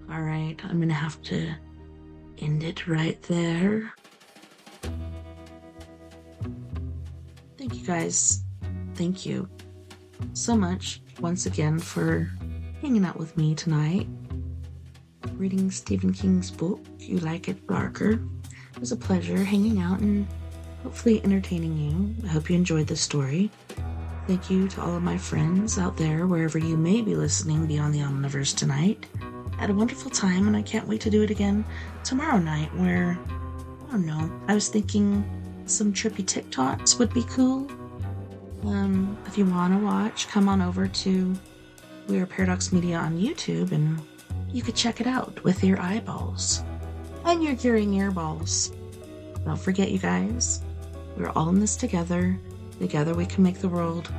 All right, I'm going to have to end it right there. Thank you guys. Thank you so much once again for hanging out with me tonight. Reading Stephen King's book, You Like It Darker. It was a pleasure hanging out and hopefully entertaining you. I hope you enjoyed this story. Thank you to all of my friends out there, wherever you may be listening Beyond the Omniverse tonight. I had a wonderful time, and I can't wait to do it again tomorrow night, where, I don't know, I was thinking some trippy TikToks would be cool. If you want to watch, come on over to We Are Paradox Media on YouTube, and you could check it out with your eyeballs and your hearing earballs. Don't forget, you guys, we're all in this together. Together we can make the world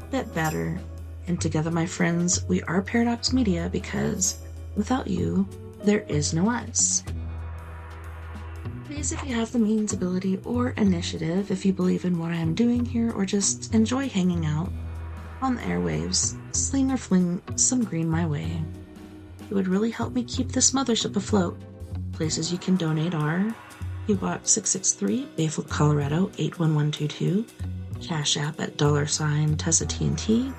a bit better. And together, my friends, we are Paradox Media, because without you, there is no us. Please, if you have the means, ability, or initiative, if you believe in what I am doing here, or just enjoy hanging out on the airwaves, sling or fling some green my way. It would really help me keep this mothership afloat. Places you can donate are PO Box 663, Bayfield, Colorado 81122, Cash App at $TessaTNT,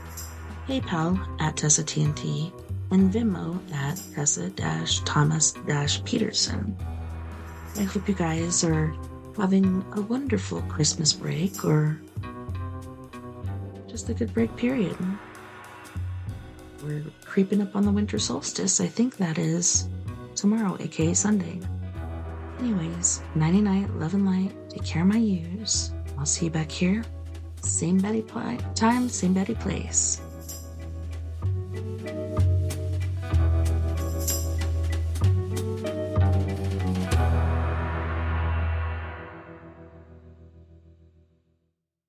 PayPal at TessaTNT, and Venmo at Tessa-Thomas-Peterson. I hope you guys are having a wonderful Christmas break, or just a good break period. We're creeping up on the winter solstice. I think that is tomorrow, aka Sunday. Anyways, nighty night, love and light. Take care of my yous. I'll see you back here. Same Betty time, same Betty place.